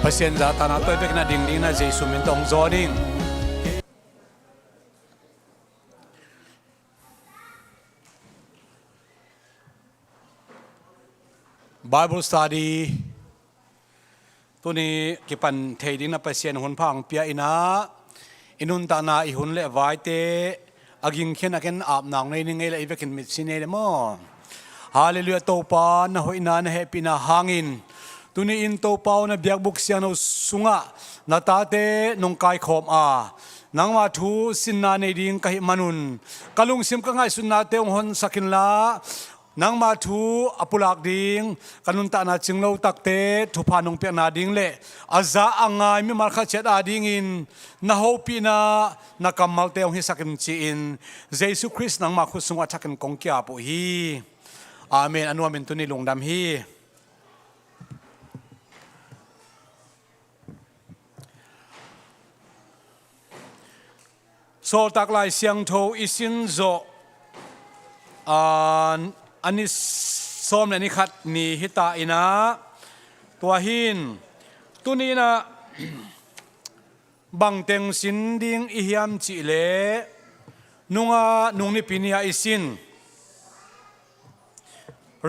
Pasien za tanah tu bek na ding ding na Yesus mentong zoning. Bible study tu ni kipan thading na pasien hun phang pia ina inun ta na ihun le vai te aging khen aken ap nang nei ni ngei le bekin mit sine le mo hallelujah to pa na hoina na happy na hangin tuni in to pau na biak buk siano sunga na ta te nong kai khom a nang ma thu sin na nei ding kai manun kalung sim ka ngai sun na te hon sakin la nang ma thu apulak ding kanun ta na chinglo takte thu pha nong pe na ding le aza angai mi mar kha chet a ding in na hopi na kamal te hi sakin chi in Jesus Christ nang ma khu sunga thakin kong kya po hi amen anu amen tuni lungdam hi so tak lai siang tho isin zo ani som le ni khat ni hita ina tua hin tuni na bang teng sin ding i hiam chi le nunga nung ni pinia isin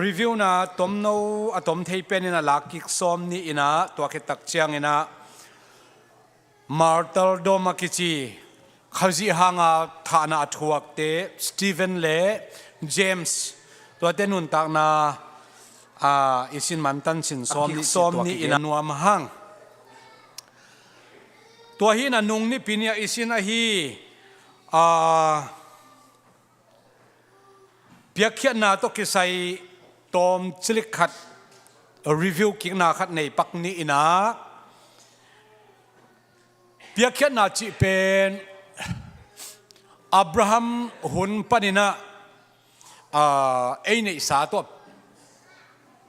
review na tomno atom thei pen ina lakik som ni ina tua ke tak chiang ina martal doma kichi khazi hanga thana athuak te Stephen le Jamesตัวเตนุนตากนาอิสินมันตันสินซ้อมนี่อินานัวมหังตัวฮีนันุงนี่ปีนี้อิสินฮีเปียกเขียนนาตกิใส่ตอมจิลิขัดรีวิวกิกนาขัดในปักนี้อินาเปียกเขียนนาจิเป็นอับราฮัมหุนปนินะไอ้เนี่ยสาตัว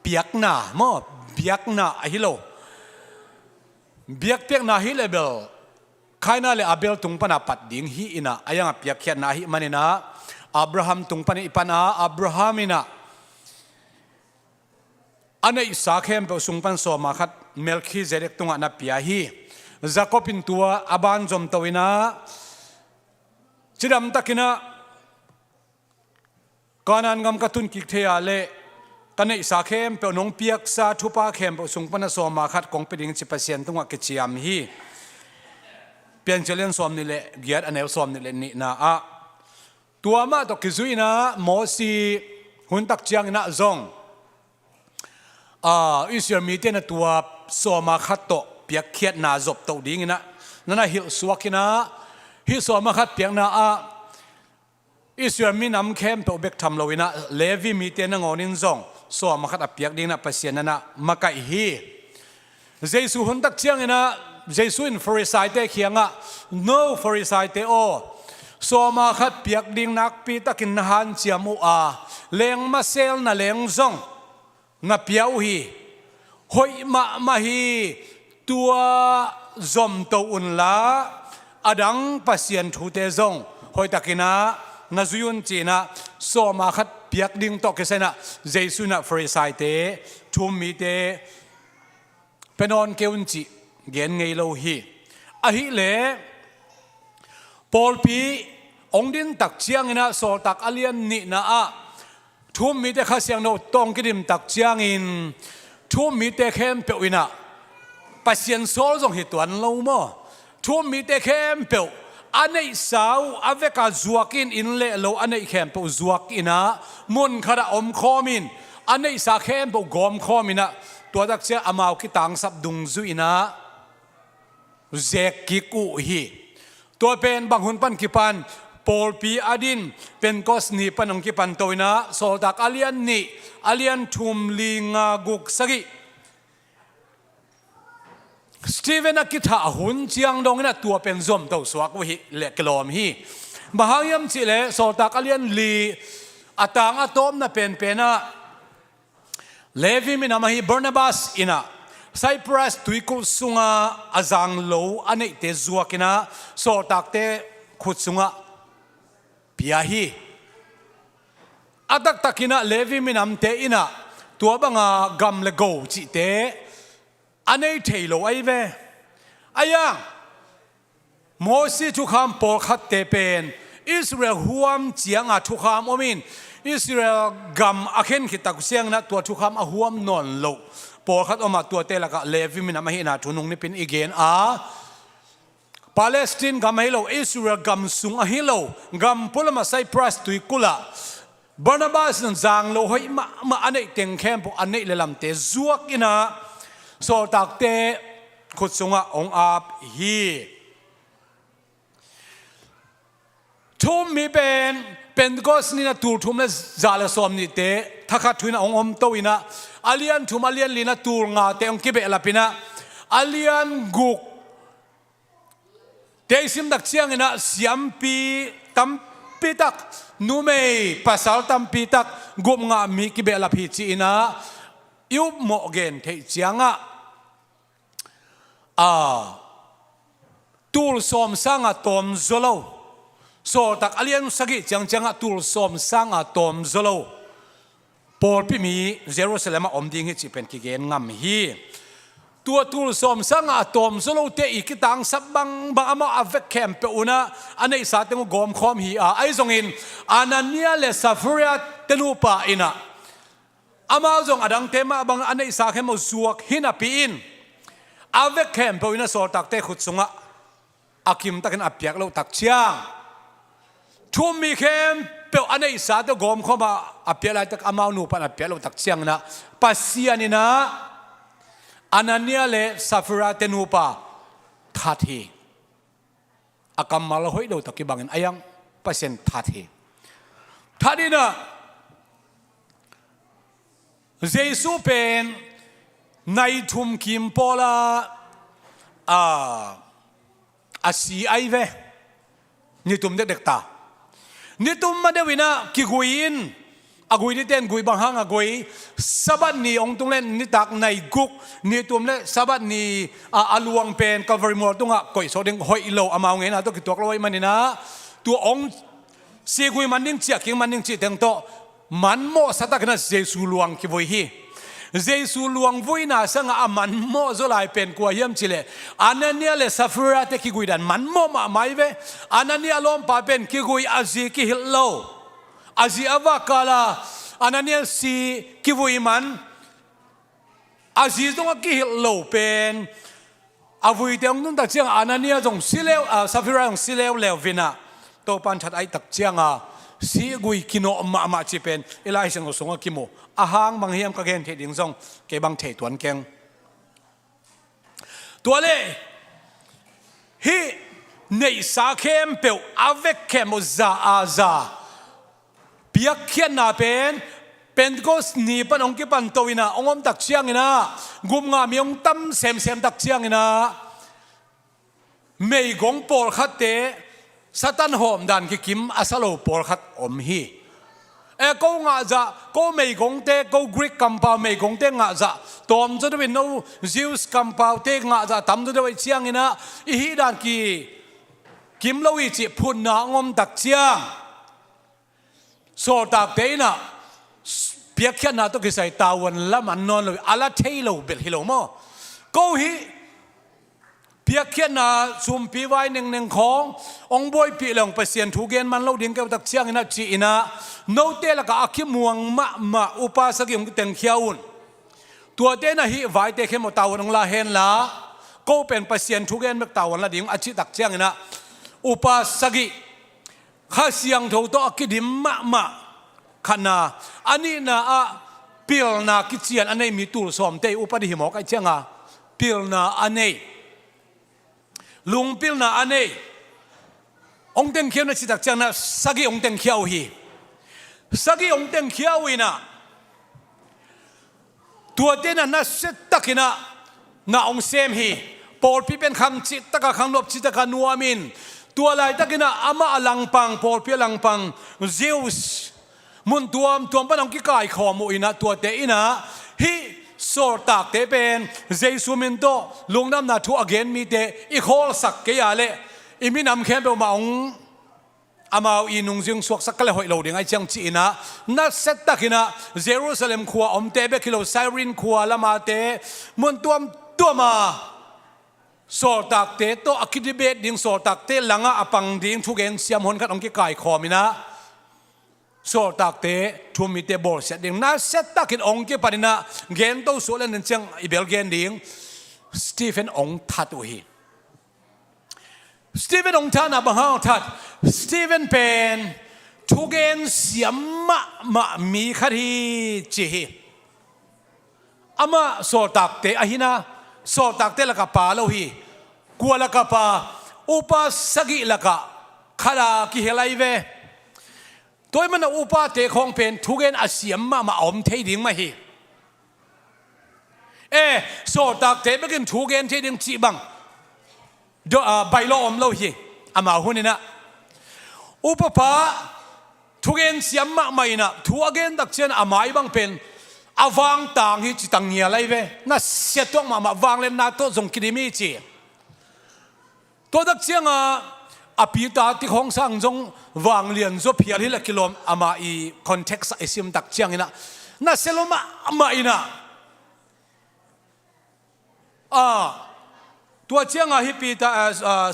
เปียกหน้ามั้งเปียกหน้าฮิโลเปียกหน้าฮิเลเบลใครน่าเลยอับเบลตุงปนาปัดดิ่งฮีอินะไอ้ยังเปียกเขียนหน้าฮิมันนะอับราฮัมตุงปนิปันาอับราฮัมอินะอันนี้สาเข้มเป็นสุงปันโซมาคัดเมลคีเซเดกตุงอันนับเปียฮีจักรพินตัวอับานจอมตวินะจิดำตะกินะการงานงำกระตุ้นกิจเทียเล่กันในสาเข้มเป็นน้องเปียกซาทุปาเข้มเป็นสุงปนสมาคัดของเป็นดิ่งจิปเซียนตัวกิจยามฮีเปลี่ยนเจริญสมนี่แหละเกียรติอันเอวสมนี่แหละนี่นะ ตัวมาตกิจุยนะโมสีหุ่นตักเจียงนะจงอิสราเอลมีเตนตัวสมาขัดโตเปียกเขียดนาจบตัวดิ้งนะนั่นน่ะหิวสวกินะหิวสมาขัดเปียกนาอิสราเอลมีน้ำเข้มตัวเบกทำเราวินะเลวีมีเตนงอนินจงสมาขัดเปียกดิ้งนะปัสยานะมาไกฮีเจสุหุ่นตักเจียงนะเจสุอินฟริสัยเตเขียงno ฟริสัยเตโอสมาขัดเปียกดิ้งนักปีตักินหันเจียมูเลงมาเซลนะเลงจงงับเปียวฮีหอยมาฮีตัวจอมตัวอุนละอดังปัสยันทูเตจงหอยตะกินะนาจุยุนจีนะสมาขัดเปียกดิ้งตกเกษณะเจสุนะฟริสัยเตทุมมีเตเป็นอนเกอุนจีเกียนไงโลฮีฮิเลปอลปีองดินตักเชียงนะโซตักอเลียนนี่นะทุ่มมีแต่ข้าเสียงโนตองกิดิมตักเชียงอินทุ่มมีแต่เข้มเปียวอินะปัสยันโซลจงหิตวันโลโมทุ่มมีแต่เข้มเปียวอันนี้สาวอเวกาจวกินอินเล่โลอันนี้เข้มเปียวจวกินะมุนขระอมคอมินอันนี้สาเข้มเปียวกอมคอมินะตัวตักเชียอมาวกิตังสับดุงจุยนะเจกิกุฮีตัวเป็นบางหุ่นปันกิปันปอลปีอดินเป็นกอสนีปันองกิปันตัวนะโซดักอเลียนนี่อเลียนทุมลิงากุกสกิสตีเวนกิทาหุ่นเจียงดงนะตัวเป็นซอมตัวสวกวิเล็กลอมฮีมหายมจิเลโซดักอเลียนลีอัตางอัตอมนะเป็นนะเลวีมินามาฮีบาร์นาบัสอินะไซปรัสตุยกุสุงาอาจังโลอันนี้เตจัวกินะโซตักเตขุดสุงาพิอาฮีอัตักตักินะเลวีมินามเตอินะตัวบังอากัมเลโกจิเตอันนี้เทโลไอเวอายังโมซีทุกคำปอลขัดเตเป็นอิสราเอลห่วมเจียงทุกคำอมินอิสราเอลกัมอาเคนขิตักเสียงนะตัวทุกคำห่วมนอนโลปอขัดออกมาตัวเตละก็เลวิมินามาหินาทุนงนี่เป็นอีเกนปาเลสไตน์กัมฮิโลอิสราเอลกัมสุงฮิโลกัมพุลมาไซปรัสตุยกุลาบาร์นาบาสนั่นจางโลหอยมาอันนี้เต็งเข้มพวกอันนี้เลลำเตจวกินะโซตักเตขุดสุงองอาบฮีทุ่มมีเป็นก็สนี่นะตูทุ่มและจาเลสอมนี่เตถ้าขัดทุนองอมโตอินะอาเลียนทุ่มอาเลียนลีนะตูงาเตองกิเบลาปินะอาเลียนกุกเตซิมดักเชียงนะเสียมปีตัมปีตักนูเมย์ภาษาตัมปีตักกุมงามีกิเบลาพิจีนะยุบโมเกนเทเจียงตูลสอมสังตอมโซโลโซตักอาเลียนสกิจังตูลสอมสังตอมโซโลปอลพิมีเยรูซาเล็มอมดิ้งที่เป็นกิเกนงามฮีตัวตูลสอมสังตอมโซโลเตอีกตังสับบังอามาอเวกแคมเปอุนะอันนี้สัตย์งกอมคอมฮีไอซงอินอานาเนียเลซาฟริอาเตนูปาอินะอามาจงอดังเตมาบังอันนี้สักให้มาจวกหินาปีอินอเวกแคมเปอุนะโซตักเตขุดสุงะอาคิมตักนอับยักเราตักเชียงทุ่มมีเข้มเปลวอันนี้สาธุกรมเข้ามาอภิรัยตักอามานูปันอภิรัยเราตักเชียงนะปัสยานินะอานาเนียเลซาฟราเตนูปาทัดฮีอากัมมาลหอยเราตักกิบังอายังปัสยันทัดฮีทัดฮีนะเจสุเป็นในทุ่มคิมโปลาอาศีไอเวนี่ตุ้มเด็กตานี่ตุ้มมาเดวินะกิกุยินอากุยนี่เต้นกุยบางฮังอากุยสับัดนี่องตุงเล่นนี่ตักในกุกนี่ตุ้มเล่สับัดนี่อาลวงเป็นกัฟริมอร์ตุงอ่ะกุยโซเด้งหอยโลอามาเงินนะตัวกิตัวกลอยมันนี่นะตัวองเสียกุยมันนิ่งเจียกิงมันนิ่งเจียเต็งโตมันโมสัตว์กันเจสุลวงกิบุยฮีเจสุลวงวุยน่าสังอามันโมโซลายเป็นกว่าเยี่ยมจิเลอันนั้นเนี่ยเลซาฟราเตกิกุยดันมันโมมาไม่เวอันนั้นเนี่ยล้อมป่าเป็นกิกุยอาซีกิฮิลโลอาซีอวากาลาอันนั้นเนี่ยซีกิบุยมันอาซีต้องกิฮิลโลเป็นอาวุยเตองนุ่งตักเจียงอันนั้นเนี่ยจงสิเลวซาฟราจงสิเลวเลววินะตัวปันชัดไอตักเจียง สีกุยกิโนมาจีเป็นเอลายเสียงสงกิโมอาหางบางเฮียมกะเกนเทดิงซงเกบังเทตวนเกงตัวเล่ฮีในสาเข้มเปียวอาเวกเข้มซาอาซาเปียกเขียนนาเป็นก็สนีปันองกิปันโตวินาองอมตักเชียงอินะกุมงามีองตั้มเซมตักเชียงอินะไม่กงปอลขัดเตสตันหอมดันกิมอาสโลปอลขัดอมฮีก็งาจะก็ไม่กงเตก็กรีกกัมปาไม่กงเตงาจะตอมจะได้เป็นนูซิวส์กัมปาเตงาจะทำจะได้ไว้เชียงอินะอีฮีดันกิมลวิจิพุนนาองอมตักเชียงโซตักเตนะเปียกแค่นาต้องกิใส่ตาวันละมันนอนเลยอาลาเทโลเบลฮิโลโมก็ฮีเปียกแค่นาซุมปีไว้หนึ่งขององบอยปีหลงไปเสียนถูกเกณฑ์มันเล่าดิ้งกับตักเชียงนะจีนะโนเตละก็อาคิมวงมาอุปาสกิมเต็งเขียวอุ่นตัวเตนะฮีไว้เตเข้มตาวันองลาเฮนละก็เป็นไปเสียนถูกเกณฑ์เมื่อตาวันละดิ้งอาชิตักเชียงนะอุปาสกิข้าเสียงถูกต้องอาคิดิมมาขณะอันนี้นะพิลนาคิดเชียนอันนี้มีตูลสอมเตอุปดิหิมอกไอเชียงพิลนาอันนี้ลุงพิลนาอันนี้องเต็งเขียวนะสิตักเชียงนะสักองเต็งเขียวฮีสักองเต็งเขียวฮีนะตัวเตนะน่าเสตตะกินะน่าองเซมฮีปอลพี่เป็นคำจิตตะกะคำนบจิตตะกะนัวมินตัวลายตะกินะอามาอลังปังปอลพี่อลังปังซิวส์มุนตัวปนองกิกายขอมุอินะตัวเตอินะฮิโซตักเตเป็นเจสุมินโตลุงน้ำนาทูอเกนมีเตอีโคลสักเกียเลอิมินำแค่เปมาองอามาอินุงจึงสวกสักเลยหอยโลดิงไอเชียงจีนะนัดเซตตักินะเยรูซาเล็มขัวอมเตเบกิโลไซรินขัวละมาเตมุนตัวมาโซตักเตโตอคิดิเบตดิ้งโซตักเตหลังอปังดิ้งทุกเองเสียมหนขัดองกิกายขอมินะโซตักเตทุ่มมิเตบอลเสตดิ้งน่าเซตตักินองกิปานินะเกนโตโซเลนเชียงอิเบลเกนดิ้งสตีเฟนองทัดอุฮีสตีเฟนองทัดนะบังฮาวทัดสตีเฟนเป็นทุกเองเสียมามีคดีจีฮีอามาโซตักเตอหินะโซตักเตละกับปาโลฮีกัวละกับปาอุปสกิละกับขลากิเฮลัยเวตัวมันอุปาเตของเป็นทุกเองอาเสียมมาอมเทดิ้งมาฮีโซตักเตไปกินทุกเองเทดิ้งจีบังใบล้อมโลฮีอามาหุ่นนี่นะอุปปาทุกเองเสียมมาไม่นะทุกเองตักเชนอามาอีบังเป็นอาวางต่างที่จิตังเงียไรเวน่าเสียตัวมาวางเล่นนาโต้ส่งกิริมีจีตัวตักเชียงอภิตาที่ของสังจงวางเลียนจบเพียรที่ละกิโลอามาอีคอนเท็กซ์ไอซิมตักเชียงนะน่าเซลมาอามาอีนะตัวเชียงฮิปีตา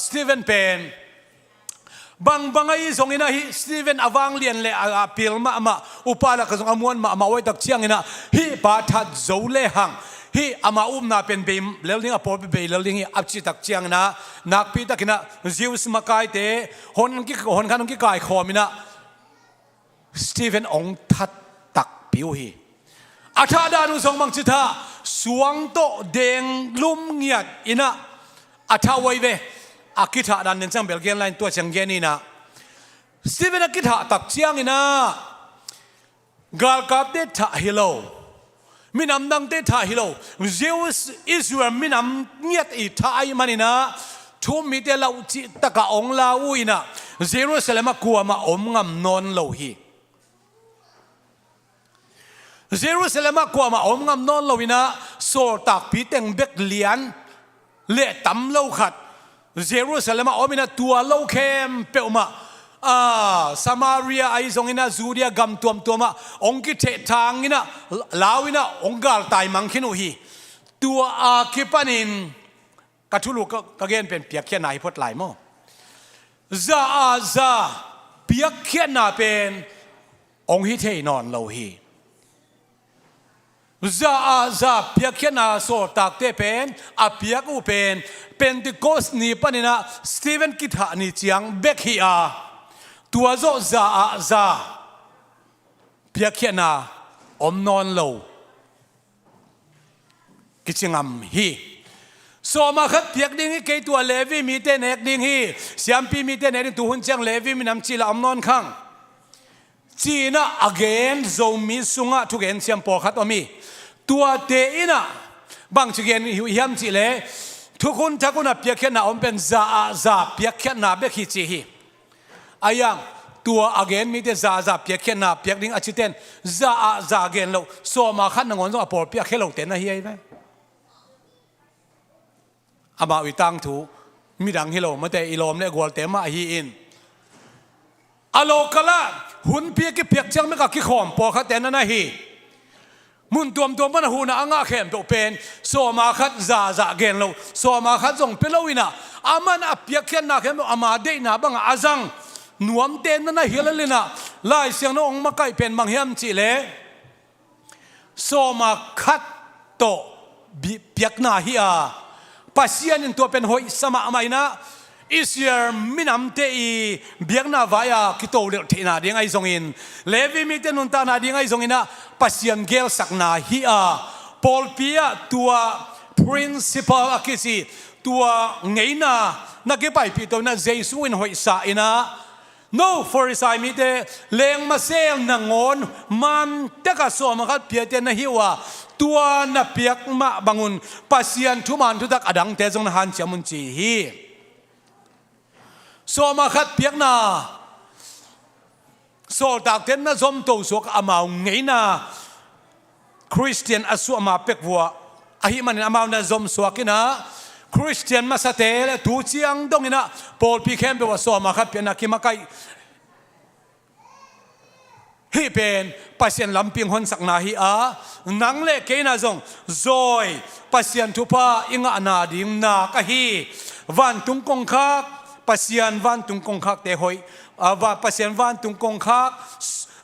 สตีเวนเป็นบางไอ้ส่งอินะฮิสตีเวนอวังเลียนเลยพิลมาอุปาละก็ส่งอมวนมาไว้ตักเชียงอินะฮิปาทัดโจเลหังฮิอามานาเป็นเบมเลลิงอพอลเบเลลิงอับจิตักเชียงนะนักปีตักนะซิวส์มาไกเตฮอนขันกิกายขอมินะสตีเวนองทัดตักปิวฮิอาชาดานุส่งมังจิตาสวงโตเดงลุ่มเงียดอินะอาชาไว้เวอากิธาดันเนี่ยจังเบลเกียนไลน์ตัวเชียงเกนี่นะสตีเวนอากิธาตักเชียงอินะกาลกับเดธาฮิโลมินำดังเดธาฮิโลเจวส์อิสราเอลมินำเงียดอีทาไอมันนะทุ่มมิเตลาอุจิตะกะองลาอุยนะเยรูซาเล็มกัวมาอมงำนอนโลฮีเยรูซาเล็มกัวมาอมงำนอนโลวินะโซตักพิเตงเบกเลียนเละตั้มโลขัดเยรูซาเล็มอมินะตัวโลเข้มเปอมาสมาเรียไอซงอินะจูเดียกัมตัวมาองกิเททางอินะลาวินะองกาลตายมังคินุฮีตัวอาคิปันินกัทุลุกเกนเป็นเปียกเขียนนายพดไหลโมซาเปียกเขียนนาเป็นองฮิเทนอนโลฮีซาเปียกเขียนนาโซตักเตเป็นอาเปียกอุเป็นติโกสนีปนินะสตีเวนกิธานิจียงเบกฮีอา ตัวโจซาเปียกเขียนาอมนอนโลกิจงามฮีสมาขัดเปียกดิ้งฮีเกตัวเลวีมีเตนเอกดิ้งฮีเสียมปีมีเตนเอกตัวหุ่นจังเลวีมีน้ำจีละอมนอนข้างจีน่ะ again โจมีสุงะทุกเอ็นเสียมปอขัดอมีตัวเตอินะบางทีเอ็นหิมจีเลทุกคนถ้าคนเปียกเขียนาอมเป็นซาเปียกเขียนาเบกฮีจีฮีอายังตัวagainมีแต่ซาเปียกเขียนาเปียกดิ้งอาชิเตนซาagainเราสมาขัดนังอนต้องปอเปียกเขียเราเตนนะเฮียไหมอามาวิตังถูมีดังฮิโลมาแต่อีลมเนี่ยกวลเตมาฮีอินอโลกละหุ่นเปียกเปียกจังไม่กับกิขอมปอขัดเตนนะฮีมุนตัวมันหูน่ะอ่างเข้มตัวเป็นสมาขัดซาเกนเราสมาขัดจงเป็นเราวินะอามันอเปียกเขียนน่ะเข้มอามาเดน่ะบังอาจังนวมเตนนั่นน่ะเฮลเลน่ะไล่เสียงน้องมาใกล้เป็นบางเฮียมจีเลสมาขัดโตเปียกน่ะเฮียปัสยานินตัวเป็นหอยสมาไม่นะอิสยามินำเตอีเบียกน่ะวายาคิโตเลือดที่น่ะเดียงไอซงอินเลวีมีเตนุนตาน่ะเดียงไอซงอินนะปัสยานเกลสักน่ะเฮียปอลเปียตัว principal อากิซีตัวไงน่ะนักเก็บไปปีตัวน่ะเจสุอินหอยสาอินะno for is I mi te leng ma sel na ngon man te ka so ma khat pia te na hiwa tua na piak ma bangun pasian thu man thu tak adang te jong na han chamun chi hi so ma khat piak na so tak ten na zom to so ka amau ngei na Christian asu ama pek wa ahi man amau na zom so kina Christian masate tu chiang dong ina Paul pi khem be wa so ma khat pe na ki ma kai hi pen pasien lamping hon sak na hi a nang le ke na zong zoi pasien tu pa inga na ding na ka hi van tung kong khak pasien van tung kong khak te hoi wa pasien van tung kong khak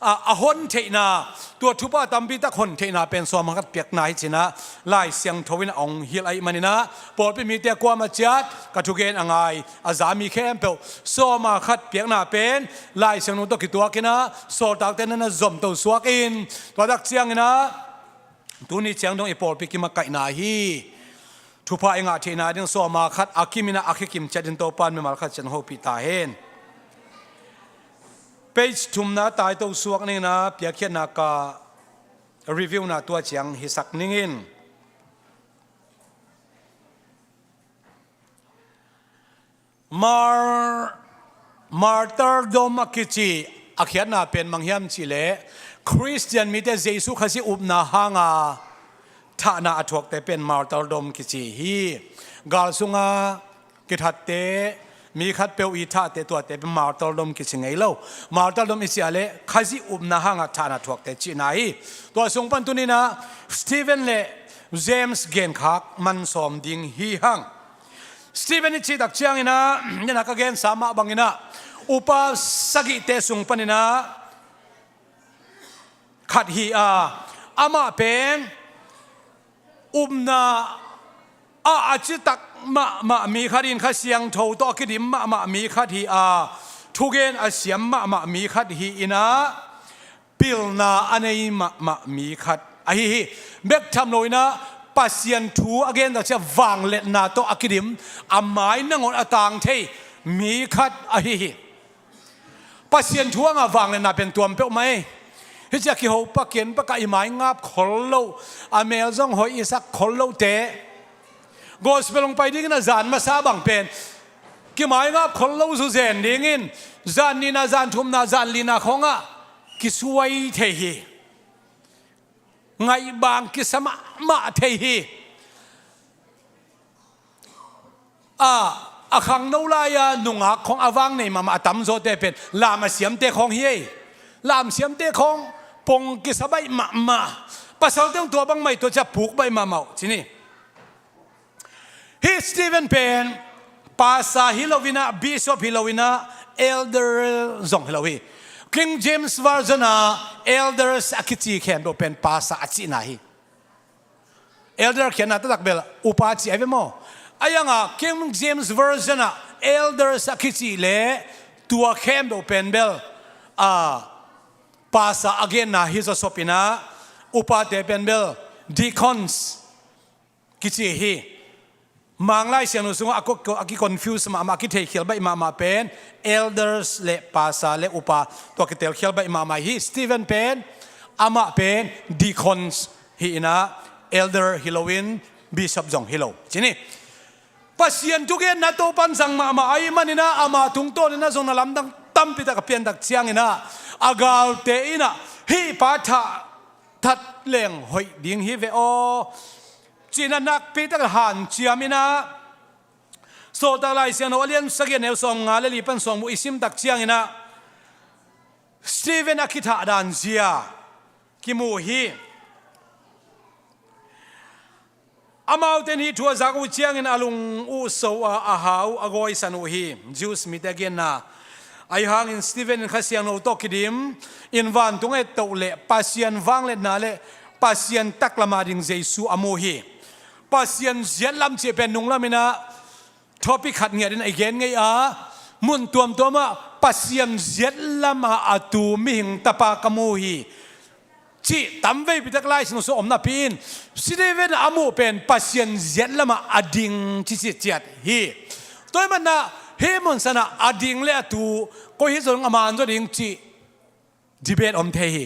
a hon theinaตัวทุบะตามบิดตะคนเทน่าเป็นสวมขัดเปียกนายจินะไล่เสียงทวินองฮิลไอมันนะปอดเป็นมีแต่กว่ามาจัดกระทุกเกณฑ์อ่างอาจามีแค่เปล่าสวมขัดเปียกน่าเป็นไล่เสียงนู้นตัวกี่ตัวกันนะโซตักเต้นนั้นจมตัวสวกินตัวดักเสียงนะตัวนี้เสียงต้องไอปอดไปกินมาไก่นาฮีทุบะเองอาเทน่าเรื่องสวมขัดอากิมินะอาคิกิมจัดดินโตปันไม่มาขัดเชนโฮปิตาเฮนเพจทุ่มนะตายตัวสวกนี่นะเปียกเขียนนักรีวิวนะตัวเชียงฮิสักนิ่งินมาร์เตอร์ดอมกิจิอาเขียนนะเป็นมังฮิมชิเลคริสเตียนมีแต่เยซูขัดสิอุบนาหางาท่านาอถวกแต่เป็นมาร์เตอร์ดอมกิจิฮีกาลสุงากิทัดเตมีขัดเปลอีท่าเตตัวเตเป็นมาร์ตอลดมกิสิงไงเล่ามาร์ตอลดมอิสยาเลขัดสิอุบนาหางาท่านาถวกแต่จีนายตัวทรงปันตุนีนะสตีเวนเลเจมส์เกนคักมันสอมดิงฮีฮังสตีเวนนี่จีดักเชียงนะนี่นักเกนสามะบังนะอุปสกิเตสุงปันนะขัดฮีอามาเป็นอุบนาอาจิตักมามีขัดินขัดเสียงโทต่อกิดิมมามีขัดฮีทุกเกนอาเสียมมามีขัดฮีอินะปิลนาอันนี้มามีขัดไอ้ฮีเบกทำหน่อยนะปัสยันทูอเกนเราจะวางเล็ดนาโตอากิดิมอาไม้นั่งonอตางเทมีขัดไอ้ฮีปัสยันทูงาวางเล็ดนาเป็นตัวเป้าไหมที่จะคิดว่าปักเกนปักไอ้ไม้งับขลโลอเมลซงหอยสักขลโลเตกอสเปลงไปดิ้งนะจานมาซาบังเป็นกี่ไม้งับขลโลสุเซนดิ้งินจานนี่นะจานทุ่มนะจานลีนะของกิสวยเทฮีไงบางกิสมาเทฮีขังโนลายนุงหักของอวังในมาตั้มโซเตเป็นลามาเสียมเตของเฮลามเสียมเตของปงกิสใบมาภาษาเรื่องตัวบางไม่ตัวจะผูกใบมาเมาที่นี่ฮิสตีเวนเป็นภาษาฮิโลวินาบิชอปฮิโลวินาเอลเดอร์ซงฮิโลวีKing James Version elders akiti ken do pen pasa atsi nahi elder ken na tak bel upachi ave mo ayanga King James Version elders akiti le ตัวเข้มเปนเบลภาษาอเกนนะฮิโซสปินะอุปาเตเป็นเบลดีคอนส์กิจิฮีมังไลเสียงนุสุงอากิคอนฟิวส์มาอากิเทเขียลใบมาเป็นเอลเดอร์สเลภาษาเลอุปาตัวกิเทเขียลใบมาฮีสตีเวนเป็นอามาเป็นดีคอนส์ฮีนะเอลเดอร์ฮิโลวินบิชอปจงฮิโลทีนี้ปัสยันทุกเย็นนัดตัวปันสังมาไอ้มันนี่นะอามาทุงโตนี่นะทรงนลำดังตั้มพิตากับเพียนตักเชียงนี่นะอากาลเตอินะฮีปัทะทัดเลี้ยงหอยดิ่งฮีเวโอจีนักพิตากับหันเชียมินะโซตาไลเซียนโอเลียนสักยันเอลซองงาเลลีปันซองมุอิซิมตักเชียงนี่นะสตีเวนอาคิทาดันเชียกิมูฮีอามาเตนีทัวจากอุเชียงอินอาลุงอุโซอาหาวอากอยสันอุฮีจิวส์มิเตเกนนะไอฮังอินสตีเวนข้าเสียงโอโตกิดิมอินวันตุงเอตโตเล่ปัสยันวังเล่นาเล่ปัสยันตักละมาดิงเจสูอโมฮีปัสยันเจ็ดลำเจเป็นนุงละมินะทอปิขัดเงียดินไอเกนไงมุนตัวมาปัสยันเจ็ดลำมาอตูมิหิงตะปากโมฮีจีตั้มเวพิทักไลส์นุสอมนาพินสิเดเวนอามูเป็นปัสยันเจ็ดละมาอดิงจิจิเจ็ดฮีตัวมันนะเฮมันสนะอดิงเลตูก็ฮิจงอามันตัวดิงจีดีเบตอมเทฮี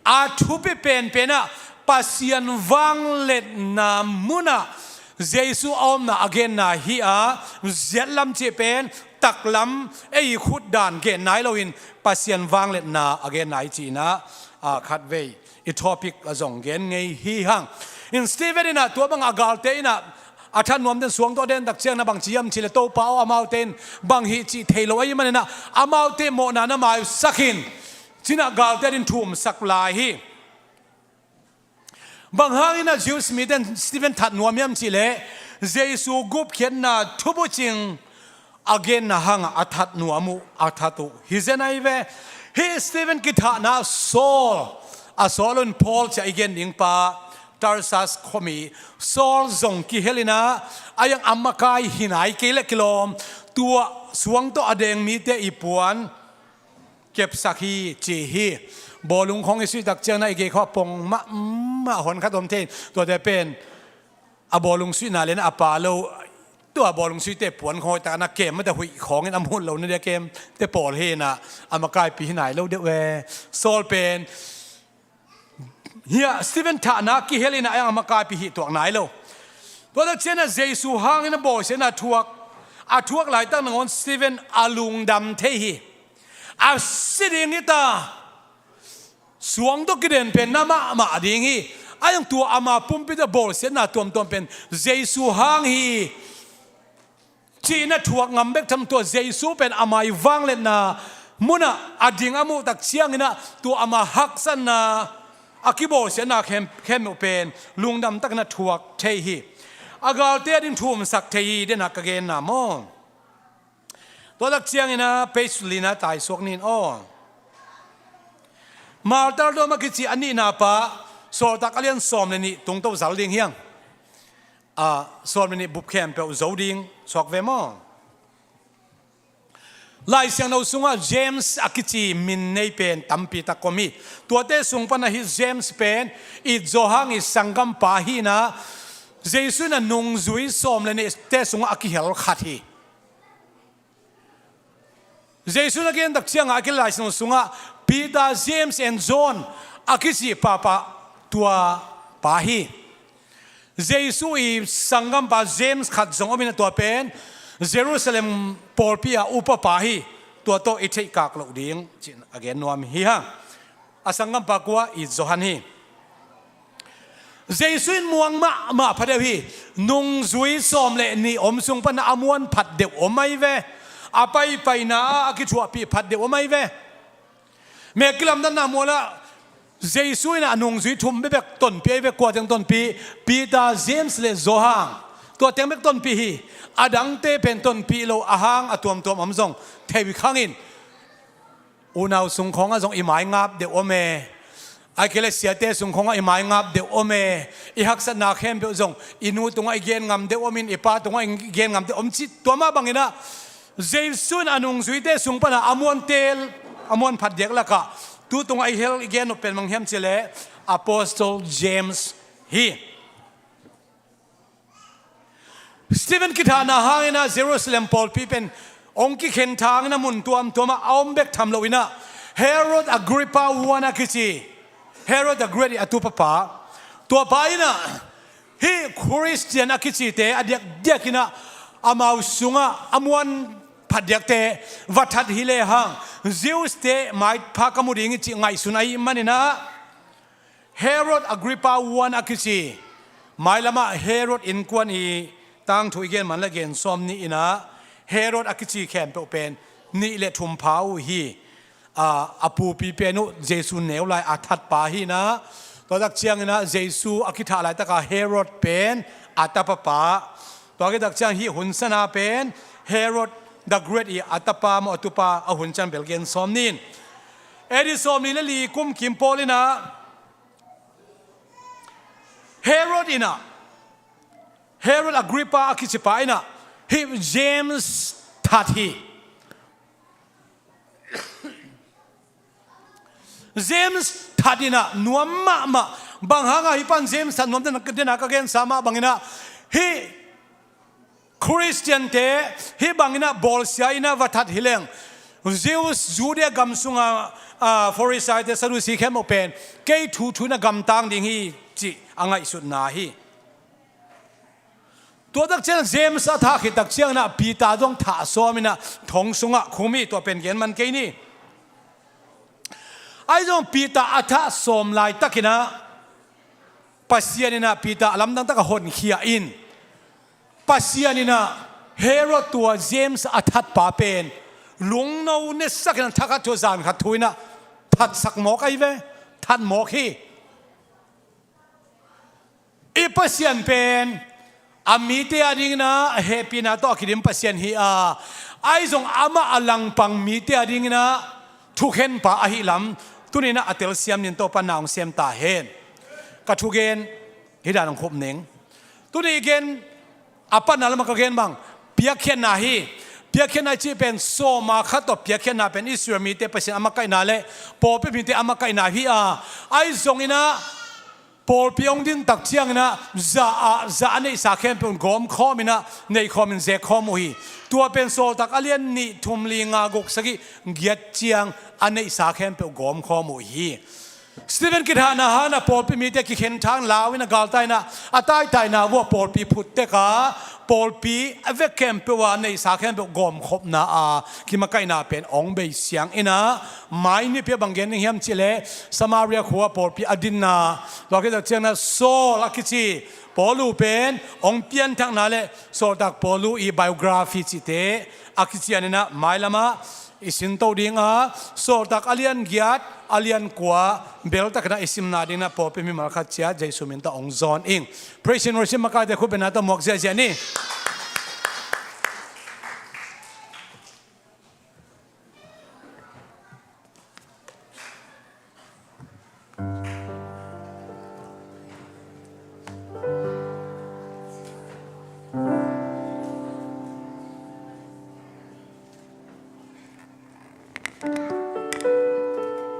อาทุบเป็นนะปัสยันวังเลนามุนะเจสุอมนะอเกนนะฮีเจ็ดลำเจเป็นตักลำขุดด่านเกนไหนเราอินปัสยันวังเลนาอเกนไหนจีนะขัดเวอีทอปิกจงเกนไงฮีฮังอินสตีเวนินะตัวบังอากาลเตนะอาทันนวมเดินสวงตัวเดินตักเชียงนะบางจียมชิเลโตเปาอามาเตนบางฮีจีเทโลไอ้มันนะอามาเตโมนานะมาสักินจีน่ากาลเตดินทุ่มสักลายฮีบางฮังนะจิวส์มีเดนสตีเวนทัดนวมยมชิเลเจสูกุบเขียนนะทุบจิงอาเกนนะฮังอาทัดนวมุอาทัตุฮิเซนไอเวฮีสตีเวนกิทานะโซลอาโซลุนพอลจะอีกนิงปาทาร์ซัสคอมีโซลซงกิเฮลินะอายังอัมมาคายหินายกิเลกิโลมตัวสวงตัวอเดงมีเตอีปวนเก็บสักฮีจีฮีบอลุงของอิสุตักเจนะอีกข้อปงมาหอนขัดอมเทนตัวเดเป็นอบอลุงสุนาเลนอปาโลตัวบอลลงสุเตปวนคอยแต่นักเกมไม่แต่หุยของในน้ำหุ่นเราในเดียเกมเตปอลเฮนะอามาไกปีไหนเราเดเวโซลเป็นเฮียสตีเวนทานากิเฮลินะยังอามาไกปีหิตัวไหนเราตัวนักเชนะเจสุฮังนะบอเชนะทวกหลายตั้งนงสตีเวนอาลุงดำเทฮีอาสิริงิตาสวงตัวกิเดนเป็นน้ำมาดิ่งฮีอายังตัวอามาปุ่มพิดาบอลเชนะตัวเป็นเจสุฮังฮีจีน่ะทวกงำเบกทำตัวเจสูเป็นอามาวังเล่นนะมุนะอดิงอามุตักเชียงนะตัวอามาฮักสันนะอากิโบเสนาเข้มเป็นลุงดำตักนะทวกเทฮีอากาลเตียดินทุ่มสักเทฮีเดนักเกนนะมองตัวตักเชียงนะเปสุลีนะตายสวกนินอ้อมาตลอดมากิจอันนี้นะปะโซตักเลียนสอมเลยนี่ตรงโต๊ะสาวเลียงเฮียงส่วนมันนี่บุกแคมเปลโจดิงสวกเวมอไล่เสียงเราสุงว่าเจมส์อากิจิมินในเป็นตัมปีตะกอมีตัวเตสุงปนะฮิเจมส์เป็นอีโจฮังอีสังกัมปาฮีนะเจสุนะนงจุยสอมเลยนี่เตสุงอากิเฮลขัดฮีเจสุนะเกนตักเสียงอากิไล่เสียงสุงว่าปีตาเจมส์แอนด์จอห์นอากิจิปาตัวปาฮีเจสุอีสังกัมปาเจมส์ขัดจงอมินตัวเป็นเยรูซาเล็มปอลปีอาอุปปาฮีตัวโตอิเทกากลดิ้งจินอเกนนวมฮีฮะอาสังกัมปากว่าอิโจฮันฮีเจสุอินมัวงมาพัดเดวีนุงจุยสอมเลนี่อมสุงปนะอมวนพัดเดวอไม่เวอาไปนะอากิชัวปีพัดเดวอไม่เวเมกิลัมดันนามวละเจสุอินะนุงจุยทุ่มเบบกต้นปีเบกกว่าจังต้นปีตาเจมส์เลโจฮังตัวเต็มเบกต้นปีฮีอดังเตเป็นต้นปีโลอาหังอตัวอมซงเทวิขังอินอุณาสุงของอซงอิมายงับเดโอเมไอเคเลเซียเตสุงของอิมายงับเดโอเมอิฮักษนาเข้มเบซงอินูตรงไอเกนงามเดโอมินอิปาตรงไอเกนงามเดอมจิตัวมาบังอินะ เจสุนอนุงสุยเตสุงปนะอมวนเตลอมวนผัดเด็กละกะตูตรงไอเฮลอีกแกนเป็นมังเฮมเจเล Apostle James ฮีสตีเฟนกิธานาหางนะเยรูซาเล็มพอลปีเป็นองค์กิเข็นทางนะมุนตัวมาเอาเบกทำลวินะเฮโรดอักริปาวานาคิซีเฮโรดอักริปอตุปปาตัวไปนะฮีคริสเตียนอักคิซีเตอเดียกินะอามาสุงะอมวนผัดเดียกเตวัดทัดฮิเลหังซิวสเตไม่พากมุดิงจิไงสุนัยมันนะเฮโรดอักริปาวานาคิซีไม่ละมาเฮโรดอินกวนอีตั้งถุยเกนมันละเกนซ้อมนี่นะเฮโรดอักจีแคมเป็นนี่เลทุมพาวฮีอปูปีเปนุเยซูเนวไลอาทัดปาฮีนะตัวดักเชียงนะเยซูอักิธาไลตะกาเฮโรดเป็นอาตาปปาตัวดักเชียงฮีหุนสนาเป็นเฮโรดดักเกรดอีอาตาปามอตุปาอหุนจันเบลเกนซ้อมนี่เอดิซ้อมนี่ละลีกุมคิมโปลินะเฮโรดอีนะเฮโรดอักริปาอักิจิปายนะฮีเจมส์ทัดฮีเจมส์ทัดฮีนะนัวมาบางหางฮิปันเจมส์ทัดนัวนั้นก็เดินนักเกนสามาบางนะฮีคริสเตียนเตฮีบางนะบอลเซียนะวัดทัดฮิเลงซิวส์จูเดียกัมซุงฟอริสัยเตสรุสีเข้มโอเปนเกย์ทูนะกัมตังดิ่งฮีจีอ่างไอสุดนาฮีตัวตักเชียงเจมส์ท่าขิดตักเชียงนะปีตาต้องถ่าซ้อมินะทงสุงะคุมีตัวเป็นเกณฑ์มันเกนี่ไอ้จงปีตาอัฐซ้อมลายตักนะปัสยานินะปีตาลำดังตักหอนเขียอินปัสยานินะเฮโรตัวเจมส์อัฐป่าเป็นลุงนูเนสักนันทักตัวจานขัดทุยนะทัดสักหมอกไอ้เวทัดหมอกฮีอีปัสยานเป็นอามีเตียดิ่งนะเฮปีนาตัวคิดมปัสยันฮีอาไอซงอามาอลังปังมีเตียดิ่งนะทุกเห็นป่าอหิลำตุนี้นะอัตเลเซียมนินโตปนางเซียมตาเห็นกัทุกเกนฮิดานงคบเน่งตุนี้เกนอปันนั่นละมันก็เกนบังเปียกเขียนนาฮีเปียกเขียนนาจีเป็นโซมาขัดตัวเปียกเขียนนาเป็นอิสราเอลมีเตปัสยันอามาไกนาเลปอเป็นมีเตอามาไกนาฮีอาไอซงอินะพอพิองดินตักเชียงนะจะในสาเข้มเป็นกอมข้อมินะในข้อมินเซข้อมุฮีตัวเป็นโซตักอเลียนนี่ทุ่มลิงากกสกิเกียเชียงอันในสาเข้มเป็นกอมข้อมุฮีสตีเฟนกิธานะฮะนะพอพิมีเตกิเข็นทางลาวินะกาลไตนะอัตายไตนะว่าพอพิพุทธกาพอพิเวกเข้มเป็นว่าในสาเข้มเป็นกอมคบนะคิมาไกนาเป็นองเบยเสียงอินะไม่นี่เพียบังเกนเฮียมจิเลสมาเรียขัวพอพิอดินนาเราคิดว่าเชียงนะโซลักจิพอลูเป็นองเปียนทางนั้นเลยโซตักพอลูอีไบโอกราฟีจิเตอากิจิอันนี้นะไม่ละมาอิสินโตดิ่งโซตักอเลียนเกียรอเลียนกว่าเบลตักนะอิสิมนาดิ่งนะพอพิมีมาขัดเชียใจสุมินตาองซอนอิง Praise and worship มาการเด็กคุณเป็นนักตมอกเสียเสียนี่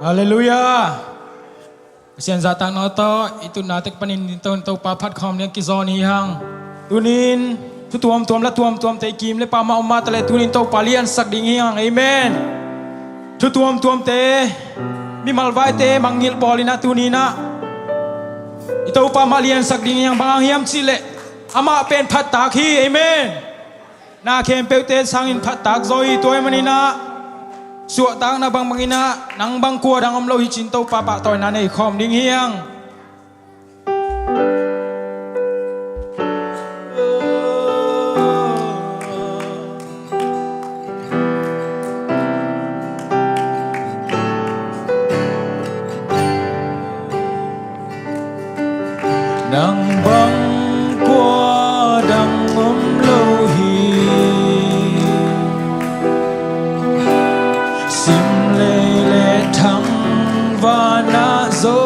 Haleluya. Sian zatang noto itu natek panin ton to papat khom ne kizon hi hang. Tunin tuam la tuam te kim le pa ma umma tale tunin to palian sak ding hi hang. Amen. Tuam te mi malwai te mangil bolina tunina. Ito pa malian sak ding yang bang hiam chile. Ama pen phat tak hi. Amen. Na kem peute sangin phat tak zoi toy manina. Suat tang na bang mangina nang bang kuwa dang amlo hi chin to papa toy na nei khom ding hiang nang bang kuwa dang amlo hi sim le le thang va na zo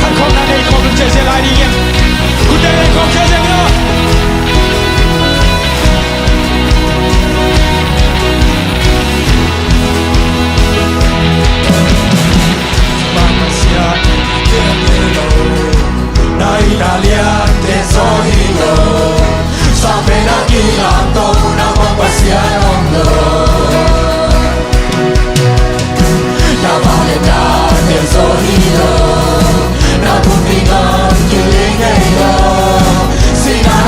พัดคอมนั่นเองคอมเจเจลายดีเงี้ยคุณได้เลยคอมเจเจเนาะItalia te sohino Sapena kilanto na mapasyarondo Na valena te sohino Na tutingan kilingayo Sina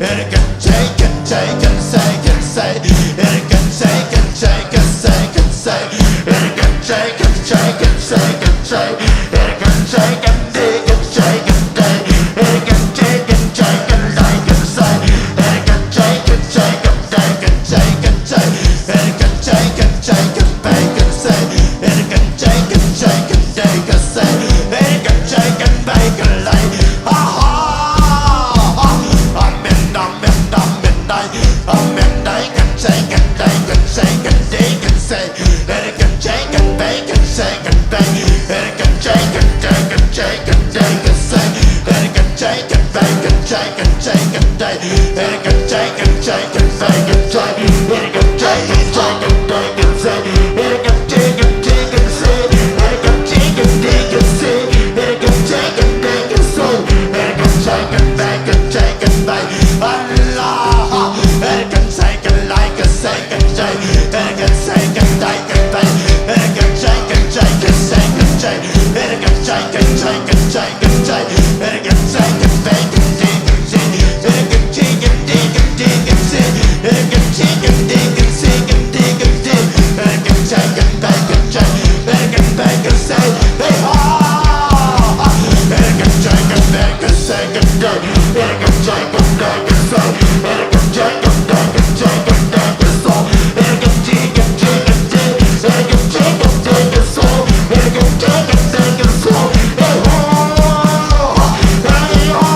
it can take and take and say and say, it can take and take and say and say, it can take and take and say and say, it can take and dig and take and day, it can take and take and like and say, it can take and take and take and take and say, it can take and take and bake and say, it can take and take and take and say, it can take and bake and lay. Amen, can take and take and take and dig and say, it can take and bake and take and bake, it can take and take and take and take and say, it can take and bake and take and take and day, it can take and take and bake and take, it can take and take and take and say, it can take and dig and say, it can take and dig and say, it can take and dig and say, it can take and bake and take and bake. Allah, it can take and like a second day, it can take and take and bake, it can take and take and second day, it can take and take and take and take, it can take and bake and dig and dig, it can dig and dig and dig and dig, it can dig and dig and dig and dig and dig, it can take and bake and take, it can bake and say, hey ha, it can take and bake and second day, it can take and bake and say, it can take and bake and take and bake and so, it can dig and dig and dig, it can take and dig and so, it can take and dig and so, hey ho, hey ho,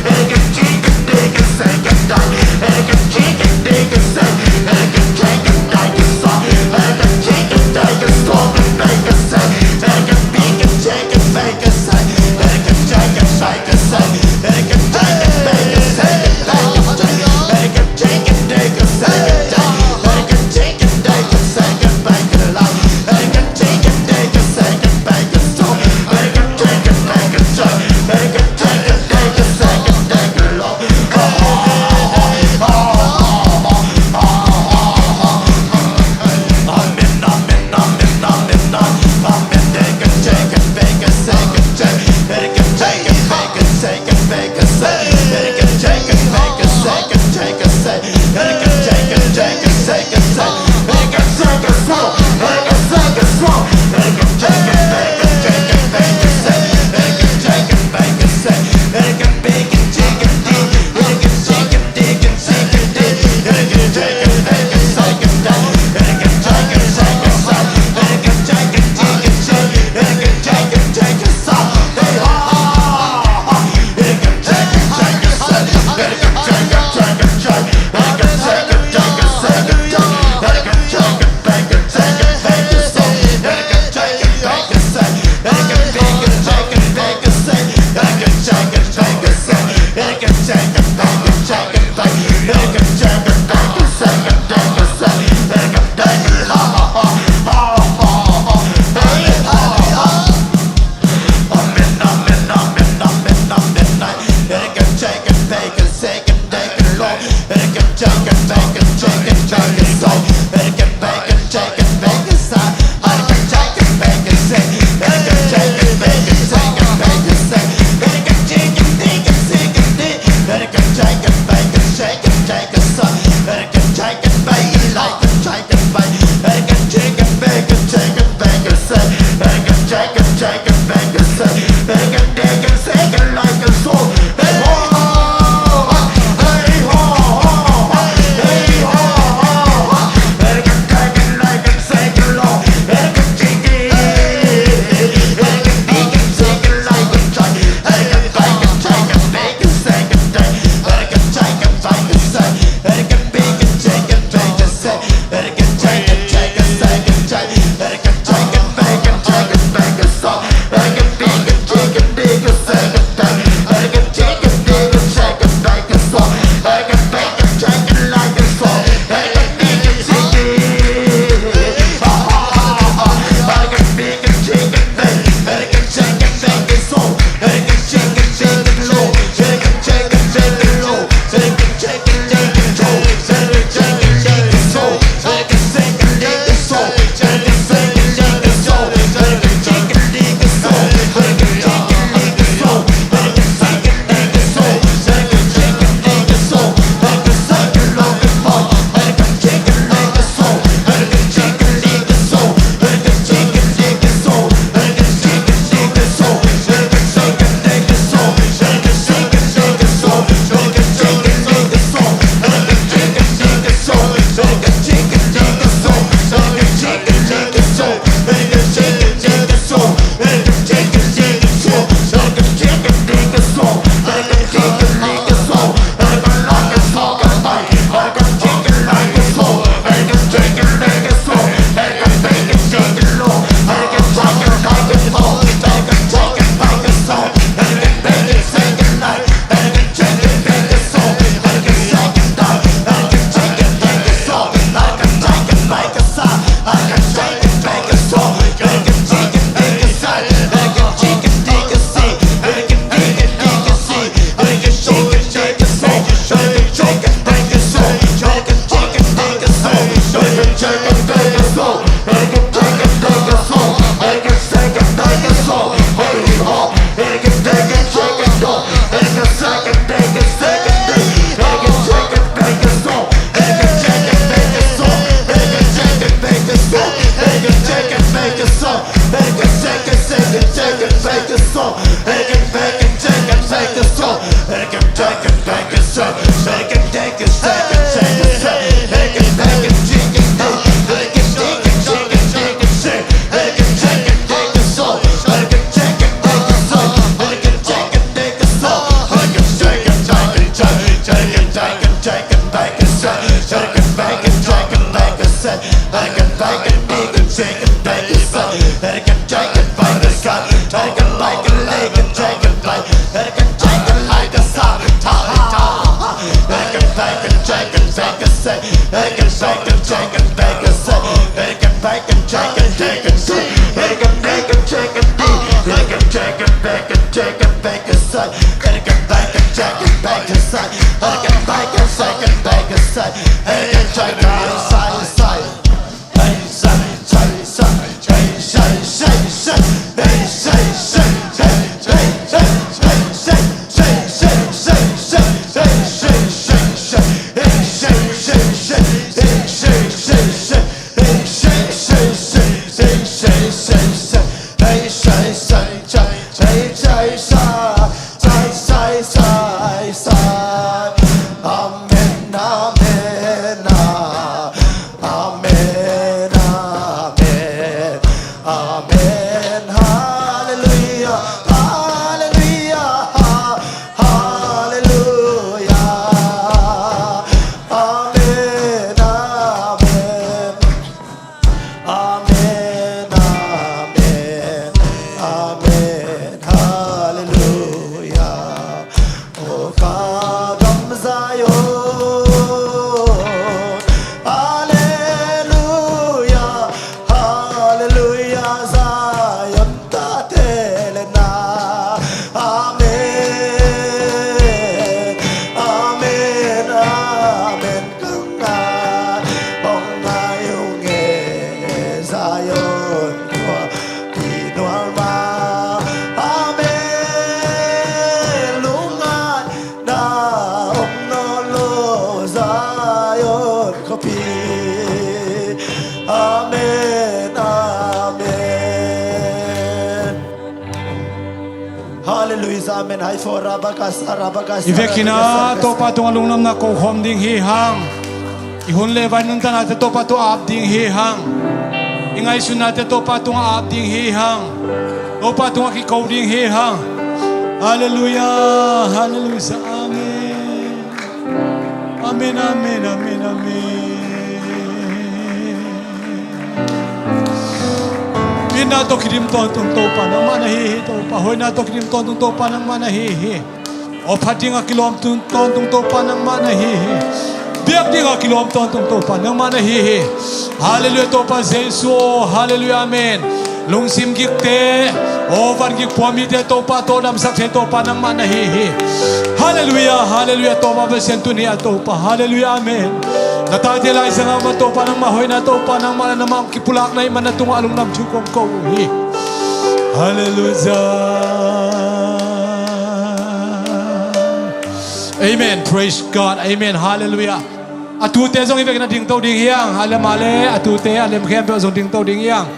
it can dig and dig and say and die, it can dig and dig and say, it can take and dig and so, it can dig and dig and so and make and say, it can big and take and make and say, it can take and make and say, it can take and make and say and make and say, it can take and dig and say and die, it can take and dig and say and make and lie, it can take and dig and say and make and so, it can take and make and say, it can take and dig and say and make and love. Amen, they can take and make and say and take, it can take and make and take and make and say, it can take and make and say and take and say, it can take and take and say and say, it can take and slow, it can take and slow, it can take and make and take and make and say, it can take and make and say, it can big and dig and dig, it can dig and dig and dig and dig, it can take and make and say and die, it can take and say and say, it can take and dig and dig, it can take and take and say, hey ha, it can take and take and say. Ivekina topa tu alungnam na ko hom ding hi hang. Ihun le vai nun tan ate topa tu ap ding hi hang. Ingai sunate topa tu ap ding hi hang. Topa tu ki ko ding hi hang. Hallelujah, hallelujah, amen. Amen, amen, amen, amen. Pina to kirim to topa nang manahi topa. Hoy na to kirim to topa nang manahi. O patinga kilom tung topa nang manahi. Biak dinga kilom tung topa nang manahi. Hallelujah topa Jesu. Hallelujah amen. Lungsim gikte. Over gik puamite topa to dam sakse topa nang manahi. Hallelujah. Hallelujah topa besentuni topa. Hallelujah amen. Natatila isa nga topa nang mahoy na topa nang manamang kipulak na iman na tungalong nam chukom ko. Hallelujah. Amen. Praise God. Amen. Hallelujah. Atute zong ibig na ding tao ding hiyang. Alam male. Atute alam kempe zong ding tao ding hiyang.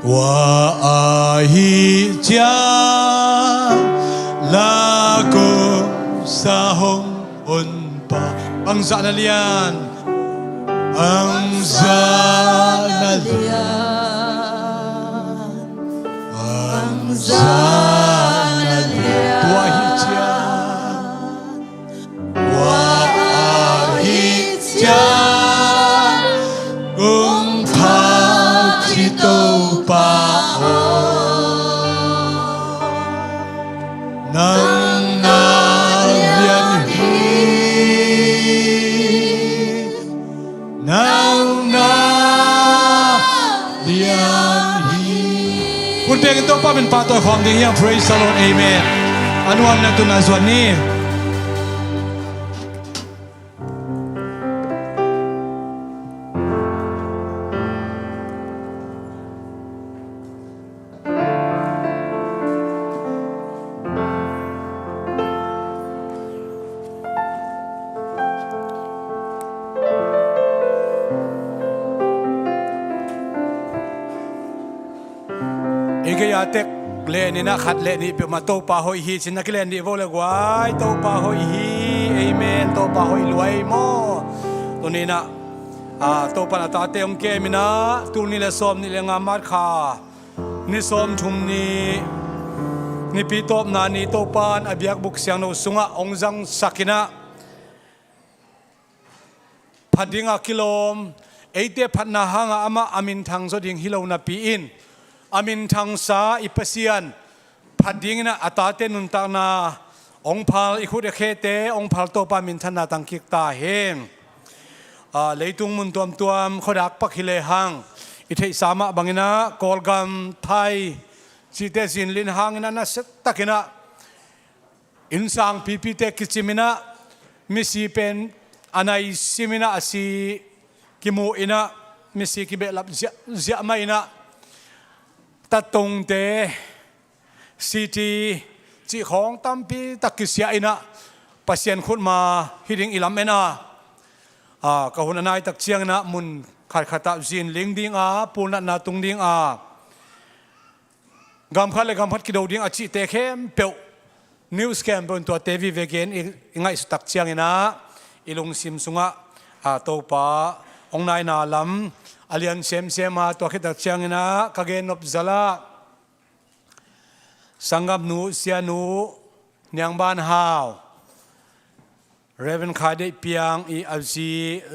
Wa ahi chia lago sa hong unpa. Ang zanalian. Ang zanalian. Ang zanalian. Kung pakito pa nang nabiyanhi Kung pegin ito pa min patoy kong ding yang praise the Lord, amen. Ano ang natunaswan ni? Igayatek เลนี่นะขัดเลนี่เปียมาโตปาหอยฮีสินักเลนดีโวเลยกว่าโตปาหอยฮีเอเมนโตปาหอยรวยโมตัวนี้นะโตปานาตาเตองเกมินะตัวนี้เลยซ้อมนี่เลยงามัดขานี่ซ้อมชุมนี่ปีโตนานี่โตปานอเบียกบุกเสียงโนสุงะองจังสักินะพัดดิ่งกิโลมเอเตพัดนาหางอามาอามินทางสดิ่งฮิโลนาปีอินอามินทางสาอิปเซียนพัดดิ่งนะอัตาเตนุนตานาองพาลอิคุเดเคเตองพาลโตปามินธนาตังกิกตาเฮงเลยตุงมุนตัวมขดักปักฮิเลหังอิเทสามะบังนะกอลกัมไทยจิเตสินลินหังนะนะสตักนะอินสังพีพีเตกิจิมินะมิสีเป็นอันไอซิมินะสีกิมูอินะมิสีกิเบลับเจมาอินะตัดตรงเตซีทีจีของตัมปีตักกิเสียอินะปัสเซียนขุดมาฮิดิงอิลัมเอนะก็หุ่นนายตักเชียงนะมุนขัดขัดตับจินลิงดิ้งปูนัดนาตุงดิ้งกำพัดเลยกำพัดกิโดดิ้งจิเตเข้มเปียวนิวส์แคมป์บนตัวเทวีเวกนอีง่ายสุดตักเชียงนะอีลงซิมสุงะโตปาองนายนาลัมอเลียนเซมมาตัวคิดตักเชียงนะกเกนอบซาลาสังกัปนูเซียนูเนียงบ้านฮาวเรเวนคาเดปียงอีอัลซี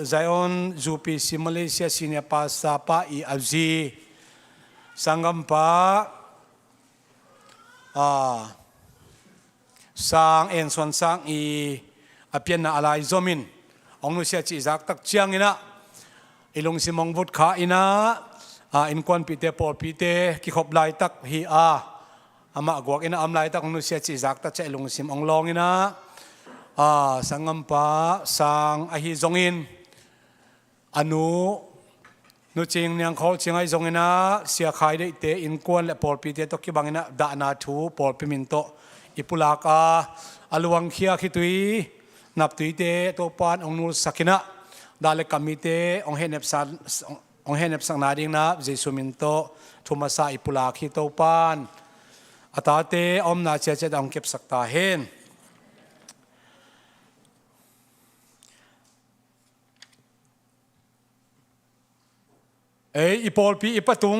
ไซออนจูปีซิมาเลเซียซินียปาซาปาอีอัลซีสังกัมปาสังเอ็นส่วนสังอีอเปียนนาอะไรจอมินองนุเซียจิจักตักเชียงอินะอีลงซิมองวุฒขาอินะอินควันปีเตปอลปีเตกิขบไลตักฮีอามากวกอินะอัมไลตักองนุเซียจิจักตักเจลงซิมองลองอินะสังกัมปาสังอหิจงอินอนุจริงเนียงเขาจริงไอจงอินะเสียขายได้เตอินควันและปอลปีเตตกิบังอินะดานาทูปอลปิมินโตอิปุลากาอลวังเขียขิตุยนับตุยเตตัวปานองนูสักินะดาเลกามิเตองเฮเนปสังนาดิงนะเจสุมินโตทุมาซาอิปุลาขิตัวปานอัตาเตอมนาเจเจดังเก็บสักตาเฮนอีปอลปีอีปะตุง